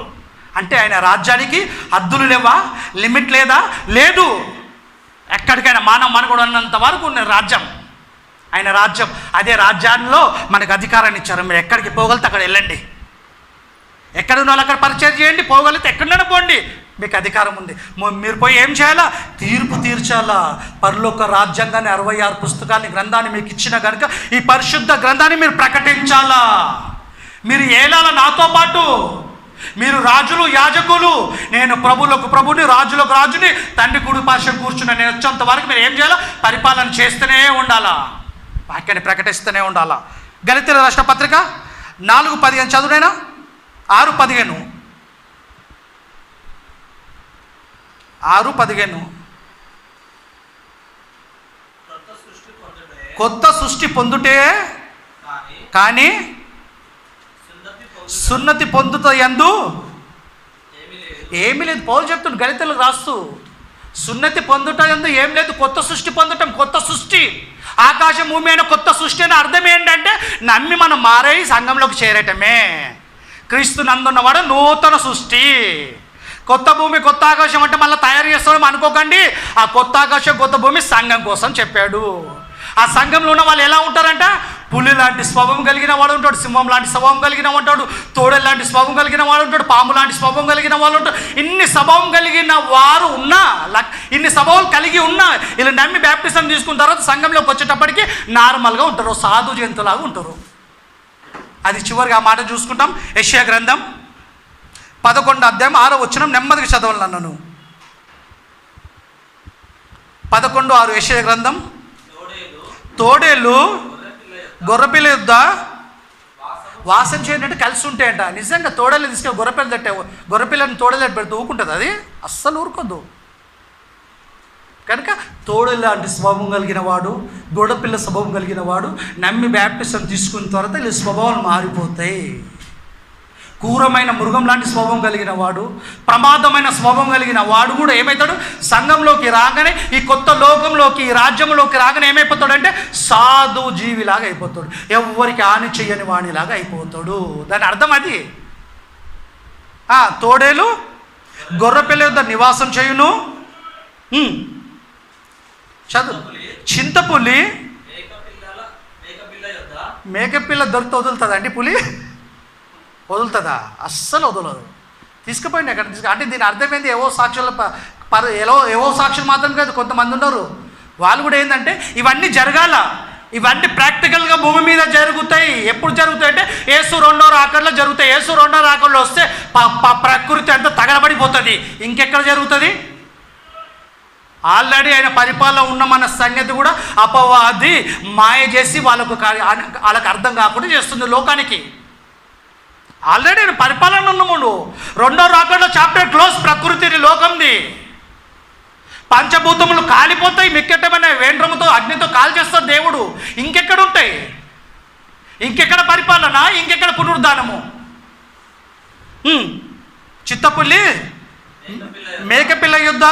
అంటే ఆయన రాజ్యానికి హద్దులు లేవా? లిమిట్ లేదా? లేదు. ఎక్కడికైనా మనుగడ ఉన్నంత వరకు ఉన్న రాజ్యం ఆయన రాజ్యం. అదే రాజ్యాల్లో మనకు అధికారాన్ని ఇచ్చారు. మీరు ఎక్కడికి పోగలితే అక్కడ వెళ్ళండి, ఎక్కడ ఉన్న వాళ్ళు అక్కడ పరిచయం చేయండి, పోగలిగితే ఎక్కడైనా పోండి, మీకు అధికారం ఉంది. మీరు పోయి ఏం చేయాలా? తీర్పు తీర్చాలా. పరలోక రాజ్యాంగాన్ని 66 పుస్తకాన్ని గ్రంథాన్ని మీకు ఇచ్చిన కనుక ఈ పరిశుద్ధ గ్రంథాన్ని మీరు ప్రకటించాలా. మీరు ఏలాల నాతో పాటు. మీరు రాజులు యాజకులు, నేను ప్రభులకు ప్రభుని రాజులకు రాజుని తండ్రి కుడి పార్శ్వం కూర్చున్న నేను వచ్చేంత వరకు మీరు ఏం చేయాలా? పరిపాలన చేస్తూనే ఉండాలా, వాక్యాన్ని ప్రకటిస్తూనే ఉండాలా. గళితీయుల రాసిన పత్రిక 4:15 చదువునైనా 6:15 కొత్త సృష్టి పొందుటే కానీ సున్నతి పొందుట యందు ఏమీ లేదు. పౌలు చెప్తుంది గళితీయులకు రాస్తూ, సున్నతి పొందుట యందు ఏం లేదు, కొత్త సృష్టి పొందటం. కొత్త సృష్టి, ఆకాశం భూమి అయిన కొత్త సృష్టి అని అర్థం ఏంటంటే నమ్మి మనం మారై సంఘంలోకి చేరటమే. క్రీస్తు నందున్నవాడు నూతన సృష్టి. కొత్త భూమి కొత్త ఆకాశం అంటే మళ్ళీ తయారు చేస్తామని అనుకోకండి. ఆ కొత్త ఆకాశం కొత్త భూమి సంఘం కోసం చెప్పాడు. ఆ సంఘంలో ఉన్న వాళ్ళు ఎలా ఉంటారంట? పులి లాంటి స్వభావం కలిగిన వాడు ఉంటాడు, సింహం లాంటి స్వభావం కలిగిన ఉంటాడు, తోడేలు లాంటి స్వభావం కలిగిన వాడు ఉంటాడు, పాము లాంటి స్వభావం కలిగిన వాళ్ళు ఉంటాడు. ఇన్ని స్వభావం కలిగిన వారు ఉన్నా, ఇన్ని స్వభావాలు కలిగి ఉన్నా వీళ్ళు నమ్మి బ్యాప్టిజం తీసుకున్న తర్వాత సంఘంలోకి వచ్చేటప్పటికి నార్మల్గా ఉంటారు, సాధు జంతువులాగా ఉంటారు. అది చివరిగా ఆ మాట చూసుకుంటాం. యెషయా గ్రంథం 11:6 నెమ్మదిగా చదవాలను నన్ను. 11:6 యెషయా గ్రంథం. తోడేళ్ళు గొర్రెపిల్ల యుద్ధ వాసం చేయనట్టు కలిసి ఉంటాయంట. నిజంగా తోడేళ్ళు తీసుకెళ్ళి గొర్రెపిల్ల తట్టే, గొర్రెపిల్లని తోడేళ్ళు పెడితే ఊరుకుంటుంది అది? అస్సలు ఊరుకోద్దు. కనుక తోడేళ్ళ లాంటి స్వభావం కలిగిన వాడు, గొడపిల్ల స్వభావం కలిగిన వాడు నమ్మి బ్యాప్టిజం తీసుకున్న తర్వాత వీళ్ళ స్వభావాలు మారిపోతాయి. క్రూరమైన మృగం లాంటి స్వభావం కలిగిన వాడు, ప్రమాదమైన స్వభావం కలిగిన వాడు కూడా ఏమవుతాడు? సంఘంలోకి రాగానే, ఈ కొత్త లోకంలోకి, ఈ రాజ్యంలోకి రాగానే ఏమైపోతాడు అంటే సాధు జీవిలాగా అయిపోతాడు, ఎవరికి హాని చెయ్యని వాణిలాగా అయిపోతాడు. దాని అర్థం అది. తోడేలు గొర్రెపిల్ల యొద్ద నివాసం చేయును. చదువు. చింతపులి మేకపిల్ల దొరికితే వదులుతుందా అండి? పులి వదులుతుందా? అస్సలు వదలదు. తీసుకుపోయింది అక్కడ అంటే దీని అర్థమైంది ఏవో సాక్షుల ఏవో సాక్షులు మాత్రం కాదు, కొంతమంది ఉన్నారు వాళ్ళు కూడా ఏంటంటే ఇవన్నీ జరగాల, ఇవన్నీ ప్రాక్టికల్గా భూమి మీద జరుగుతాయి. ఎప్పుడు జరుగుతాయి అంటే యేసు 2వ రాకడలో జరుగుతాయి. యేసు 2వ రాకడలో వస్తే ప్రకృతి అంతా తగలబడిపోతుంది. ఇంకెక్కడ జరుగుతుంది? ఆల్రెడీ ఆయన పరిపాలన ఉన్న మన సంగతి కూడా అపవాది మాయ చేసి వాళ్ళకు అర్థం కాకుండా చేస్తుంది లోకానికి. ఆల్రెడీ ఆయన పరిపాలన ఉన్నముడు. 2వ రాకడలో చాప్టర్ క్లోజ్. ప్రకృతిని లోకంది పంచభూతములు కాలిపోతాయి, మిక్కెట్టమనే వేండ్రముతో అగ్నితో కాల్ చేస్తాడు దేవుడు. ఇంకెక్కడ ఉంటాయి? ఇంకెక్కడ పరిపాలన? ఇంకెక్కడ పునరుద్ధానము? చిత్తపుల్లి మేకపిల్ల యుద్ధ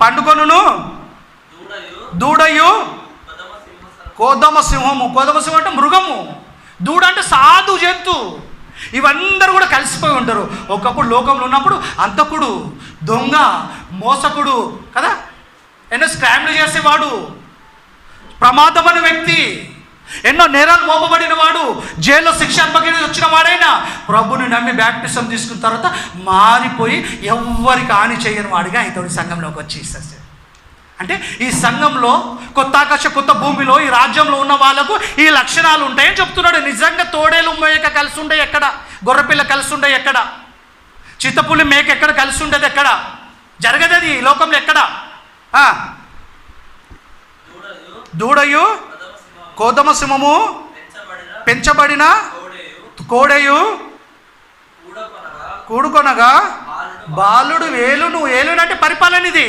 పండుకొనును, దూడయు కోదమ సింహము. కోదమ సింహం అంటే మృగము, దూడ అంటే సాధు జంతు. ఇవందరూ కూడా కలిసిపోయి ఉంటారు. ఒకప్పుడు లోకంలో ఉన్నప్పుడు అంతకుడు, దొంగ, మోసకుడు కదా, ఎన్నో స్కామ్లు చేసేవాడు, ప్రమాదమైన వ్యక్తి, ఎన్నో నేరాలు మోపబడిన వాడు, జైల్లో శిక్ష అనుభవించి వచ్చిన వాడైనా ప్రభుని నమ్మి బ్యాప్టిజం తీసుకున్న తర్వాత మారిపోయి ఎవ్వరికి హాని చేయని వాడిగా అవుతాడు సంఘంలోకి వచ్చి. అంటే ఈ సంఘంలో కొత్త ఆకాశ కొత్త భూమిలో ఈ రాజ్యంలో ఉన్న వాళ్ళకు ఈ లక్షణాలు ఉంటాయని చెప్తున్నాడు. నిజంగా తోడేలు మేక కలిసి ఉండే ఎక్కడ? గొర్రెపిల్ల కలిసి ఉండే ఎక్కడ? చిత్తపులి మేక ఎక్కడ కలిసి ఉండేది? ఎక్కడ జరగదది ఈ లోకంలో ఎక్కడ? దూడయు కోదమ సింహము పెంచబడిన కోడెయు కూడుకొనగా బాలుడు ఏలు, నువ్వు ఏలునంటే పరిపాలన ఇది.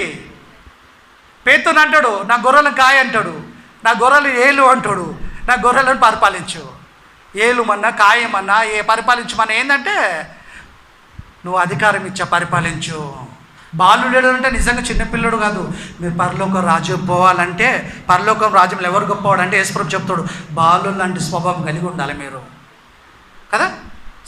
పేతురు అంటాడు నా గొర్రెలను కాయ అంటాడు, నా గొర్రెలు ఏలు అంటాడు, నా గొర్రెలను పరిపాలించు. ఏలుమన్నా కాయమన్నా పరిపాలించమన్నా ఏంటంటే నువ్వు అధికారం ఇచ్చా పరిపాలించు. బాలుడు అంటే నిజంగా చిన్నపిల్లడు కాదు. మీరు పరలోకం రాజ్యం పోవాలంటే, పరలోకం రాజ్యంలో ఎవరు గొప్పవాడంటే యేసుప్రభు చెప్తాడు, బాలు లాంటి స్వభావం కలిగి ఉండాలి మీరు కదా.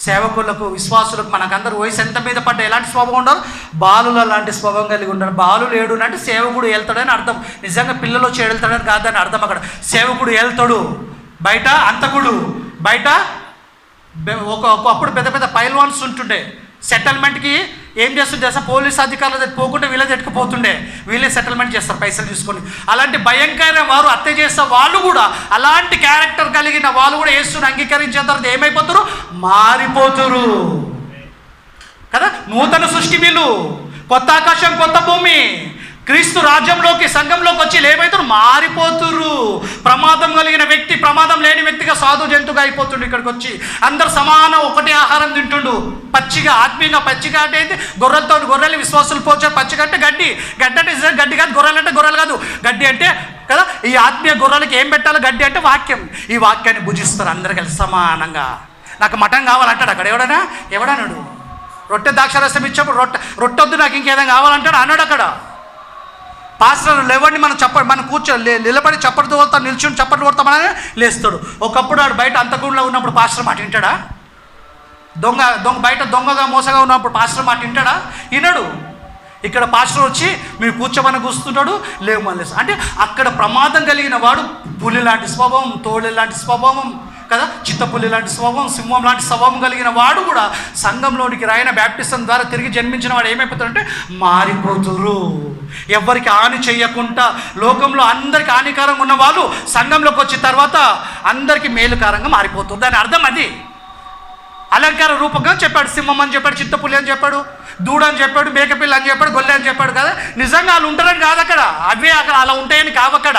సేవకులకు, విశ్వాసులకు, మనకందరూ వయసు ఎంత మీద పడ్డా ఎలాంటి స్వభావం ఉండాలి? బాలుల లాంటి స్వభావం కలిగి ఉండాలి. బాలులు ఏడు అంటే సేవకుడు వెళ్తాడని అర్థం. నిజంగా పిల్లలు వచ్చి వెళ్తాడని కాదని అర్థం. అక్కడ సేవకుడు వెళ్తాడు, బయట అంతకుడు, బయట ఒకప్పుడు పెద్ద పెద్ద పైల్వాన్స్ ఉంటుండే. సెటిల్మెంట్కి ఏం చేస్తుంటే అసలు పోలీస్ అధికారులు పోకుండా వీళ్ళ ఎట్టుకుపోతుండే, వీళ్ళే సెటిల్మెంట్ చేస్తారు పైసలు తీసుకొని. అలాంటి భయంకర వారు హత్య చేస్తే వాళ్ళు కూడా, అలాంటి క్యారెక్టర్ కలిగిన వాళ్ళు కూడా యేసుని అంగీకరించిన తర్వాత ఏమైపోతారు? మారిపోతారు కదా. నూతన సృష్టి వీళ్ళు, కొత్త ఆకాశం కొత్త భూమి. క్రీస్తు రాజ్యంలోకి, సంఘంలోకి వచ్చి ఏమైతారు? మారిపోతురు. ప్రమాదం కలిగిన వ్యక్తి ప్రమాదం లేని వ్యక్తిగా, సాధు జంతువుగా అయిపోతుండు. ఇక్కడికి వచ్చి అందరు సమానం ఒకటే ఆహారం తింటుండు, పచ్చిగా, ఆత్మీయంగా. పచ్చిగా అంటే ఏంటి? గొర్రెలతో, గొర్రెలు విశ్వాసులు పోచే. పచ్చిగా అంటే గడ్డి, గడ్డి అంటే గడ్డి కాదు, గొర్రెలు అంటే గొర్రెలు కాదు, గడ్డి అంటే కదా. ఈ ఆత్మీయ గొర్రెలకి ఏం పెట్టాలో? గడ్డి అంటే వాక్యం. ఈ వాక్యాన్ని భుజిస్తారు అందరు కలిసి సమానంగా. నాకు మటన్ కావాలంటాడు అక్కడ ఎవడన్నాడు? రొట్టె ద్రాక్షరసం ఇచ్చేప్పుడు రొట్టె వద్దు నాకు ఇంకేదైనా కావాలంటాడు అన్నాడు అక్కడ. పాస్టర్ లేవండి మనం నిలబడి చప్పట్లు కొడతాం, నిల్చుని చప్పట్లు కొడతామని లేస్తాడు. ఒకప్పుడు వాడు బయట అంతకుండా ఉన్నప్పుడు పాస్టర్ మాట వింటాడా? బయట దొంగగా మోసగా ఉన్నప్పుడు పాస్టర్ మాట వింటాడా? వినడు. ఇక్కడ పాస్టర్ వచ్చి మీరు కూర్చోమని కూర్చుంటాడు, లేవు మళ్ళీ. అంటే అక్కడ ప్రమాదం కలిగిన వాడు పులి లాంటి స్వభావం, తోళి లాంటి స్వభావం కదా, చిత్తపుల్లి లాంటి స్వభావం, సింహం లాంటి స్వభావం కలిగిన వాడు కూడా సంఘంలోనికి రాయన బ్యాప్టిజం ద్వారా తిరిగి జన్మించిన వాడు ఏమైపోతాడంటే మారిపోతురు. ఎవరికి హాని చేయకుండా, లోకంలో అందరికి హానికరంగా ఉన్న వాళ్ళు సంఘంలోకి వచ్చిన తర్వాత అందరికీ మేలుకారంగా మారిపోతుంది. దాని అర్థం అది. అలంకార రూపంగా చెప్పాడు. సింహం అని చెప్పాడు, చిత్తపుల్లి అని చెప్పాడు, దూడ అని చెప్పాడు, మేకపిల్ల అని చెప్పాడు, గొల్లె అని చెప్పాడు కదా. నిజంగా వాళ్ళు ఉంటారని కాదు అక్కడ, అవే అక్కడ అలా ఉంటాయని కావు అక్కడ.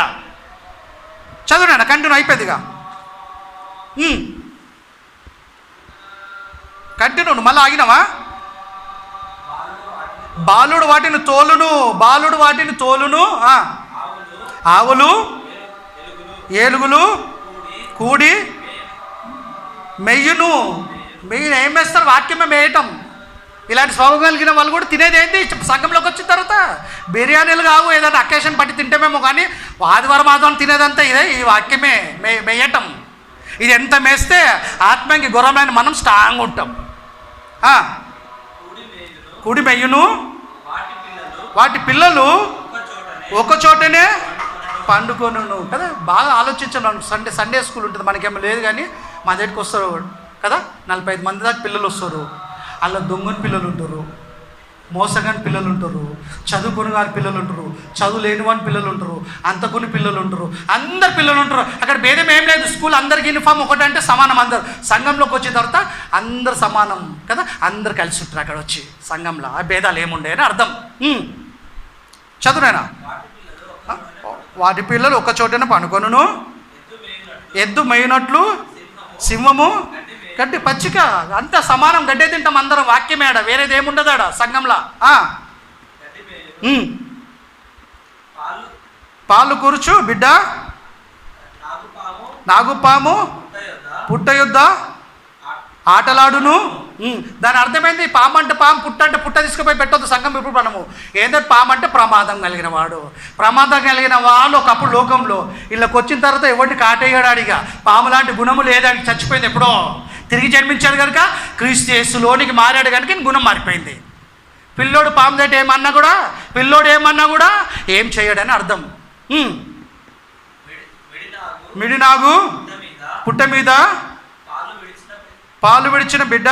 చదువునా కంటిన్యూ అయిపోయిందిగా, కంటిన్యూ. మళ్ళీ ఆగినావా? బాలుడు వాటిని తోలును, ఆవులు ఏలుగులు కూడి మెయ్యును. ఏం వేస్తారు? వాక్యమే మేయటం. ఇలాంటి స్వభావం కలిగిన వాళ్ళు కూడా తినేది ఏంటి? సంఘంలోకి వచ్చిన తర్వాత బిర్యానీలు కావు, ఏదైనా అకేషన్ పట్టి తింటేమేమో, కానీ ఆదివారం తినేదంతా ఇదే, ఈ వాక్యమే మేయటం. ఇది ఎంత మేస్తే ఆత్మకి గుర్రమైన మనం స్ట్రాంగ్ ఉంటాం. కుడి మెయ్యును, వాటి పిల్లలు ఒక చోటనే పండుకొను కదా. బాగా ఆలోచించాను. సండే స్కూల్ ఉంటుంది, మనకేమో లేదు కానీ మా దగ్గరికి వస్తారు కదా, 45 మంది దాకా పిల్లలు వస్తారు. అలా దొంగని పిల్లలు ఉంటారు, మోసగాని పిల్లలు ఉంటారు, చదువుకుని వారి పిల్లలు ఉంటారు, చదువు లేని వాని పిల్లలు ఉంటారు, అంతకుని పిల్లలు ఉంటారు, అందరు పిల్లలు ఉంటారు. అక్కడ భేదం ఏం లేదు. స్కూల్ అందరికి యూనిఫామ్ ఒకటంటే సమానం. అందరు సంఘంలోకి వచ్చిన తర్వాత అందరు సమానం కదా, అందరు కలిసి ఉంటారు అక్కడ వచ్చి సంఘంలో. ఆ భేదాలు ఏముండే అని అర్థం. చదువునేనా? వాటి పిల్లలు ఒక చోటనే పండుకొనును, ఎద్దు మేయినట్లు సింహము గడ్డి పచ్చిక అంతా సమానం. గడ్డే తింటాం అందరం. వాక్యమేడ, వేరేది ఏముండదాడ సంఘంలా. పాలు కూర్చు బిడ్డ, నాగుపాము పుట్ట యుద్ధ ఆటలాడును. దాని అర్థమైంది. పాము అంటే పాము, పుట్ట అంటే పుట్ట తీసుకుపోయి పెట్టొద్దు సంఘం. ఇప్పుడు మనము ఏంటంటే పాము అంటే ప్రమాదం కలిగిన వాడు. ప్రమాదం కలిగిన వాళ్ళు ఒకప్పుడు లోకంలో వీళ్ళకి వచ్చిన తర్వాత ఎవరిని కాటేయడాడిగా పాము లాంటి గుణము లేదానికి చచ్చిపోయింది. ఎప్పుడో తిరిగి జన్మించాడు కనుక క్రీస్తు యేసులోనికి మారాడు కనుక గుణం మారిపోయింది. పిల్లోడు పాము దగ్గర ఏమన్నా కూడా, పిల్లోడు ఏమన్నా కూడా ఏం చేయడని అర్థం. మిడినాగు పుట్ట మీద పాలు విడిచిన బిడ్డ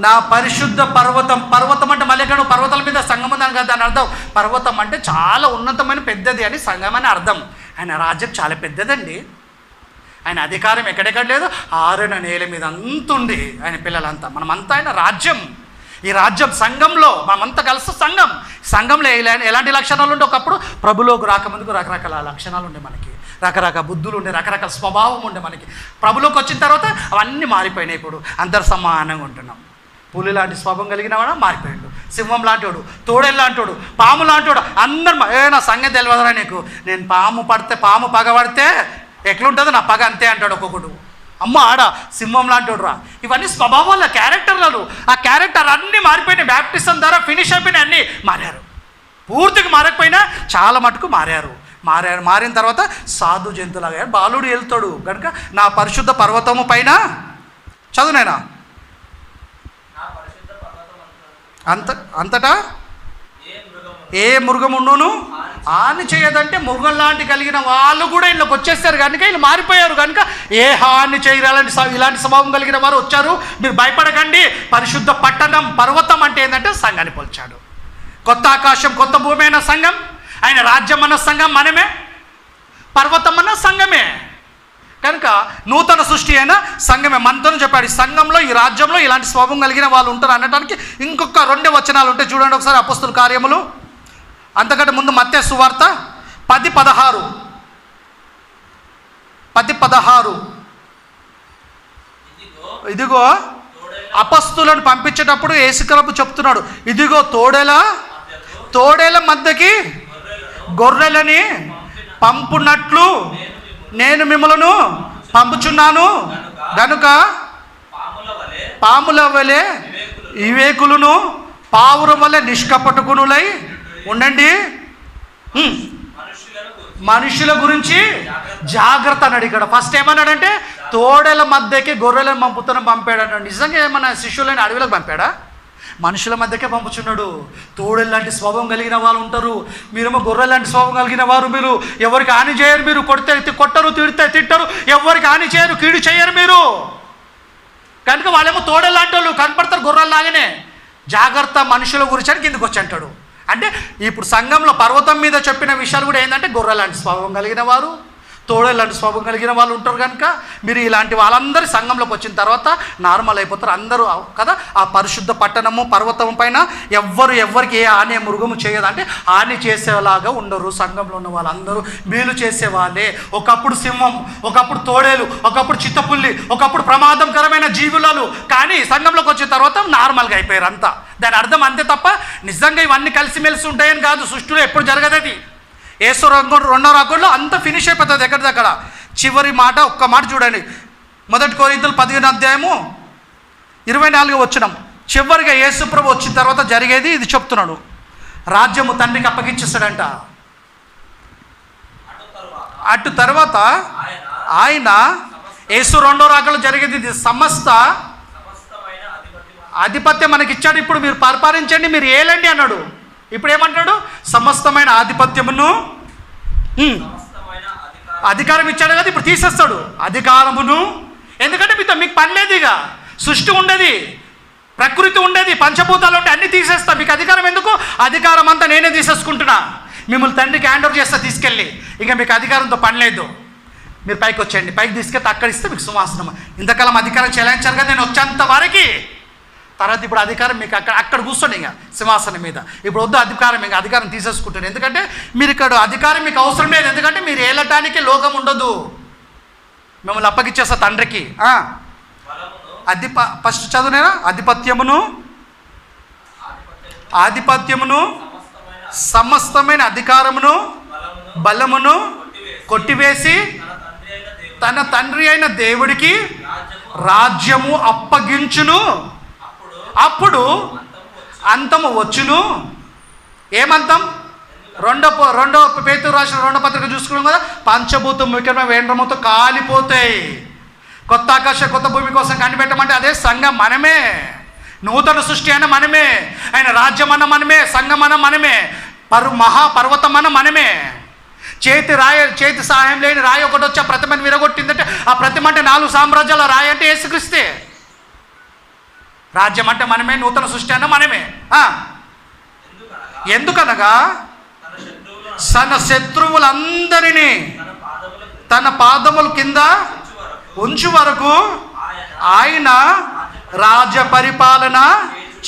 నా పరిశుద్ధ పర్వతం. పర్వతం అంటే మళ్ళీ ఎక్కడ పర్వతాల మీద సంఘం ఉందని కదా దాని అర్థం. పర్వతం అంటే చాలా ఉన్నతమైన పెద్దది అని సంఘం అని అర్థం. ఆయన రాజ్యం చాలా పెద్దదండి. ఆయన అధికారం ఎక్కడెక్కడ లేదు, 6 నేల మీద అంతుంది ఆయన పిల్లలంతా. మనమంతా ఆయన రాజ్యం. ఈ రాజ్యం సంఘంలో మనమంతా కలిసి సంఘంలో ఎలాంటి లక్షణాలు ఉంటే ఒకప్పుడు ప్రభులోకి రాకముందుకు రకరకాల లక్షణాలు ఉండే మనకి. రకరకాల బుద్ధులు ఉండే, రకరకాల స్వభావం ఉండే. మనకి ప్రభులోకి వచ్చిన తర్వాత అవన్నీ మారిపోయినాయి. ఇప్పుడు అందరు సమానంగా ఉంటున్నాం. పులి లాంటి స్వభావం కలిగిన వాడు మారిపోయాడు, సింహం లాంటి వాడు, తోడేలు లాంటి వాడు, పాము లాంటి వాడు, అందరు నా సంగతి తెలియదురా నీకు, నేను పాము పగ పడితే ఎట్లుంటుందో నా పగ అంతే అంటాడు ఒక్కొక్కడు. అమ్మ ఆడ సింహం లాంటి వాడు రా. ఇవన్నీ స్వభావాల క్యారెక్టర్లు. ఆ క్యారెక్టర్ అన్నీ మారిపోయినాయి. బ్యాప్టిజం ద్వారా ఫినిష్ అయిపోయినాయి, అన్నీ మారారు. పూర్తిగా మారకపోయినా చాలా మటుకు మారిన తర్వాత సాధు జంతువులాగా బాలుడు వెళ్తాడు కనుక నా పరిశుద్ధ పర్వతము పైన చదువునైనా అంతటా ఏ మృగముండును హాని చేయదంటే మృగం లాంటి కలిగిన వాళ్ళు కూడా వీళ్ళకి వచ్చేస్తారు కనుక వీళ్ళు మారిపోయారు కనుక ఏ హాని చేయరాలని ఇలాంటి స్వభావం కలిగిన వారు వచ్చారు. మీరు భయపడకండి. పరిశుద్ధ పట్టణం పర్వతం అంటే ఏంటంటే సంఘాన్ని పోల్చాడు. కొత్త ఆకాశం కొత్త భూమి అయిన సంఘం, ఆయన రాజ్యం అన్న సంఘం మనమే, పర్వతం అన్న సంఘమే. కనుక నూతన సృష్టి అయిన సంఘమే మనతో చెప్పాడు. ఈ సంఘంలో ఈ రాజ్యంలో ఇలాంటి స్వభావం కలిగిన వాళ్ళు ఉంటారు అనడానికి ఇంకొక 2 వచనాలు ఉంటాయి. చూడండి ఒకసారి అపొస్తలుల కార్యములు, అంతకంటే ముందు మత్తయి సువార్త 10:16 ఇదిగో అపొస్తలులను పంపించేటప్పుడు యేసుక్రీస్తు చెప్తున్నాడు, ఇదిగో తోడేల మధ్యకి గొర్రెలని పంపునట్లు నేను మిమ్మలను పంపుచున్నాను గనుక పాముల వలె వివేకులను పావురం వలె నిష్కపటకునులై ఉండండి. మనుషుల గురించి జాగ్రత్త అన్నాడు. ఇక్కడ ఫస్ట్ ఏమన్నాడంటే తోడేల మధ్యకి గొర్రెలను పంపాడు. నిజంగా ఏమన్నా శిష్యులని అడవిలోకి పంపాడా? మనుషుల మధ్యకే పంపుచున్నాడు. తోడేలు లాంటి స్వభావం కలిగిన వాళ్ళు ఉంటారు, మీరేమో గొర్రె లాంటి స్వభావం కలిగిన వారు. మీరు ఎవరికి హాని చేయరు, మీరు కొట్టరు, తిట్టరు, ఎవరికి హాని చేయరు, కీడు చేయరు మీరు. కనుక వాళ్ళేమో తోడేలు లాంటి వాళ్ళు కనపడతారు గొర్రెల్లాగానే. జాగ్రత్త మనుషుల గురించి అని కిందకు వచ్చి అంటాడు. అంటే ఇప్పుడు సంఘంలో పర్వతం మీద చెప్పిన విషయాలు కూడా ఏంటంటే గొర్రె లాంటి స్వభావం కలిగిన వారు, తోడేలు లాంటి స్వభావం కలిగిన వాళ్ళు ఉంటారు. కనుక మీరు ఇలాంటి వాళ్ళందరూ సంఘంలోకి వచ్చిన తర్వాత నార్మల్ అయిపోతారు అందరూ కదా. ఆ పరిశుద్ధ పట్టణము పర్వతం పైన ఎవరికి ఏ హాని మృగము చేయదు, అంటే హాని చేసేలాగా ఉండరు. సంఘంలో ఉన్న వాళ్ళందరూ మేలు చేసేవాళ్ళే. ఒకప్పుడు సింహం, ఒకప్పుడు తోడేలు, ఒకప్పుడు చిత్తపుల్లి, ఒకప్పుడు ప్రమాదకరమైన జీవులను, కానీ సంఘంలోకి వచ్చిన తర్వాత నార్మల్గా అయిపోయారు అంతా. దాని అర్థం అంతే తప్ప నిజంగా ఇవన్నీ కలిసిమెలిసి ఉంటాయని కాదు. సృష్టిలో ఎప్పుడు జరగదది. యేసు రెండో రాకడలో అంతా ఫినిష్ అయిపోతుంది ఎక్కడిదక్కడ. చివరి మాట ఒక్క మాట చూడండి, 1 కొరింథీయులు 15:24 చివరిగా యేసుప్రభు వచ్చిన తర్వాత జరిగేది ఇది చెప్తున్నాడు. రాజ్యము తండ్రికి అప్పగించేస్తాడంట. అటు తర్వాత ఆయన యేసు రెండో రాకడలో జరిగేది ఇది. సమస్త ఆధిపత్యం మనకిచ్చాడు. ఇప్పుడు మీరు పరిపాలించండి, మీరు ఏలండి అన్నాడు. ఇప్పుడు ఏమంటాడు? సమస్తమైన ఆధిపత్యమును అధికారం ఇచ్చాడు కదా, ఇప్పుడు తీసేస్తాడు అధికారమును. ఎందుకంటే మీకు పని లేదు, ఇక సృష్టి ఉండేది, ప్రకృతి ఉండేది, పంచభూతాలు ఉంటే అన్నీ తీసేస్తా. మీకు అధికారం ఎందుకు? అధికారం అంతా నేనే తీసేసుకుంటున్నా. మిమ్మల్ని తండ్రికి హ్యాండ్ ఓవర్ చేస్తా తీసుకెళ్ళి. ఇక మీకు అధికారంతో పని లేదు, మీరు పైకి వచ్చేయండి. పైకి తీసుకెళ్తే అక్కడ ఇస్తే మీకు సింహాసనం. ఇంతకాలం అధికారం చెలాయించారు కదా, నేను వచ్చేంత వరకు. తర్వాత ఇప్పుడు అధికారం మీకు అక్కడ కూర్చోండి ఇంకా సింహాసనం మీద. ఇప్పుడు వద్దు అధికారం, ఇంకా అధికారం తీసేసుకుంటాను. ఎందుకంటే మీరు ఇక్కడ అధికారం మీకు అవసరం లేదు, ఎందుకంటే మీరు ఏలటానికి లోకం ఉండదు. మిమ్మల్ని అప్పగిచ్చేస్తా తండ్రికి. ఫస్ట్ చదువునేనా? ఆధిపత్యమును సమస్తమైన అధికారమును బలమును కొట్టివేసి తన తండ్రి అయిన దేవుడికి రాజ్యము అప్పగించును. అప్పుడు అంతము వచ్చును. ఏమంతం? రెండో పేతురు రాసిన 2వ పత్రిక చూసుకున్నాం కదా, పంచభూతం ముఖ్యమైన వేండ్రముతో కాలిపోతాయి. కొత్త ఆకాశ కొత్త భూమి కోసం కనిపెట్టమంటే అదే సంఘం మనమే. నూతన సృష్టి అయినా మనమే, ఆయన రాజ్యం అన్న మనమే, సంఘం అన్న మనమే, మహాపర్వతం అన్న మనమే. చేతి సహాయం లేని రాయి ఒకటి వచ్చి ఆ ప్రతిమని విరగొట్టిందంటే ఆ ప్రతిమ అంటే 4 సామ్రాజ్యాల రాయి అంటే యేసుక్రీస్తే. రాజ్యం అంటే మనమే, నూతన సృష్టి అన్న మనమే. ఎందుకనగా తన శత్రువులందరినీ తన పాదముల కింద ఉంచు వరకు ఆయన రాజ్య పరిపాలన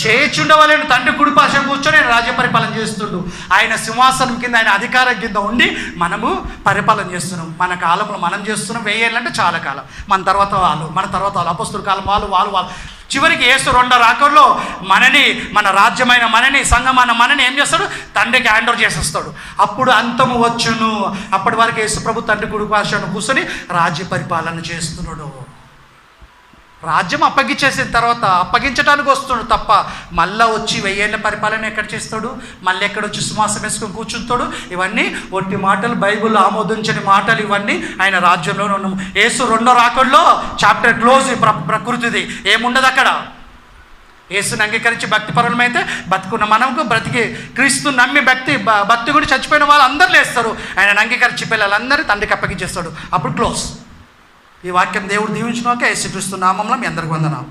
చేయుచుండవలెను తండ్రి కుడి పార్శ్వం కూర్చొని ఆయన రాజ్య పరిపాలన చేస్తుండు. ఆయన సింహాసనం కింద, ఆయన అధికారం కింద ఉండి మనము పరిపాలన చేస్తున్నాం. మన కాలంలో మనం చేస్తున్నాం. 1000 ఏళ్ళంటే చాలా కాలం. మన తర్వాత వాళ్ళు అపొస్తలుల కాలం వాళ్ళు చివరికి యేసు 2వ రాకడలో మన రాజ్యమైన మనని, సంఘమైన మనని ఏం చేస్తాడు? తండ్రికి హ్యాండ్ ఓవర్ చేసేస్తాడు. అప్పుడు అంతము వచ్చును. అప్పటి వరకు యేసు ప్రభు తండ్రి కుడి పార్శ్వాన కూర్చొని రాజ్య పరిపాలన చేస్తున్నాడు. రాజ్యం అప్పగించేసిన తర్వాత అప్పగించడానికి వస్తున్నాడు తప్ప మళ్ళీ వచ్చి 1000 ఏళ్ళ పరిపాలన ఎక్కడ చేస్తాడు? మళ్ళీ ఎక్కడొచ్చి సింహాసనం వేసుకొని కూర్చుంటాడు? ఇవన్నీ ఒట్టి మాటలు, బైబిల్లో ఆమోదించని మాటలు. ఇవన్నీ ఆయన రాజ్యంలోనే ఉన్నాము. యేసు 2వ రాకడలో చాప్టర్ క్లోజ్. ప్రకృతిది ఏముండదు అక్కడ. యేసుని అంగీకరించి భక్తిపరులమైతే బతుకున్న మనకు, బ్రతికి క్రీస్తుని నమ్మి భక్తి కూడా చచ్చిపోయిన వాళ్ళు అందరూ లేస్తారు. ఆయన అంగీకరించి పిల్లలందరూ తండ్రికి అప్పగించేస్తాడు. అప్పుడు క్లోజ్. ఈ వాక్యం దేవుడు దీవించినాక యేసుక్రీస్తు నామములో మీ అందరికి వందనాలు.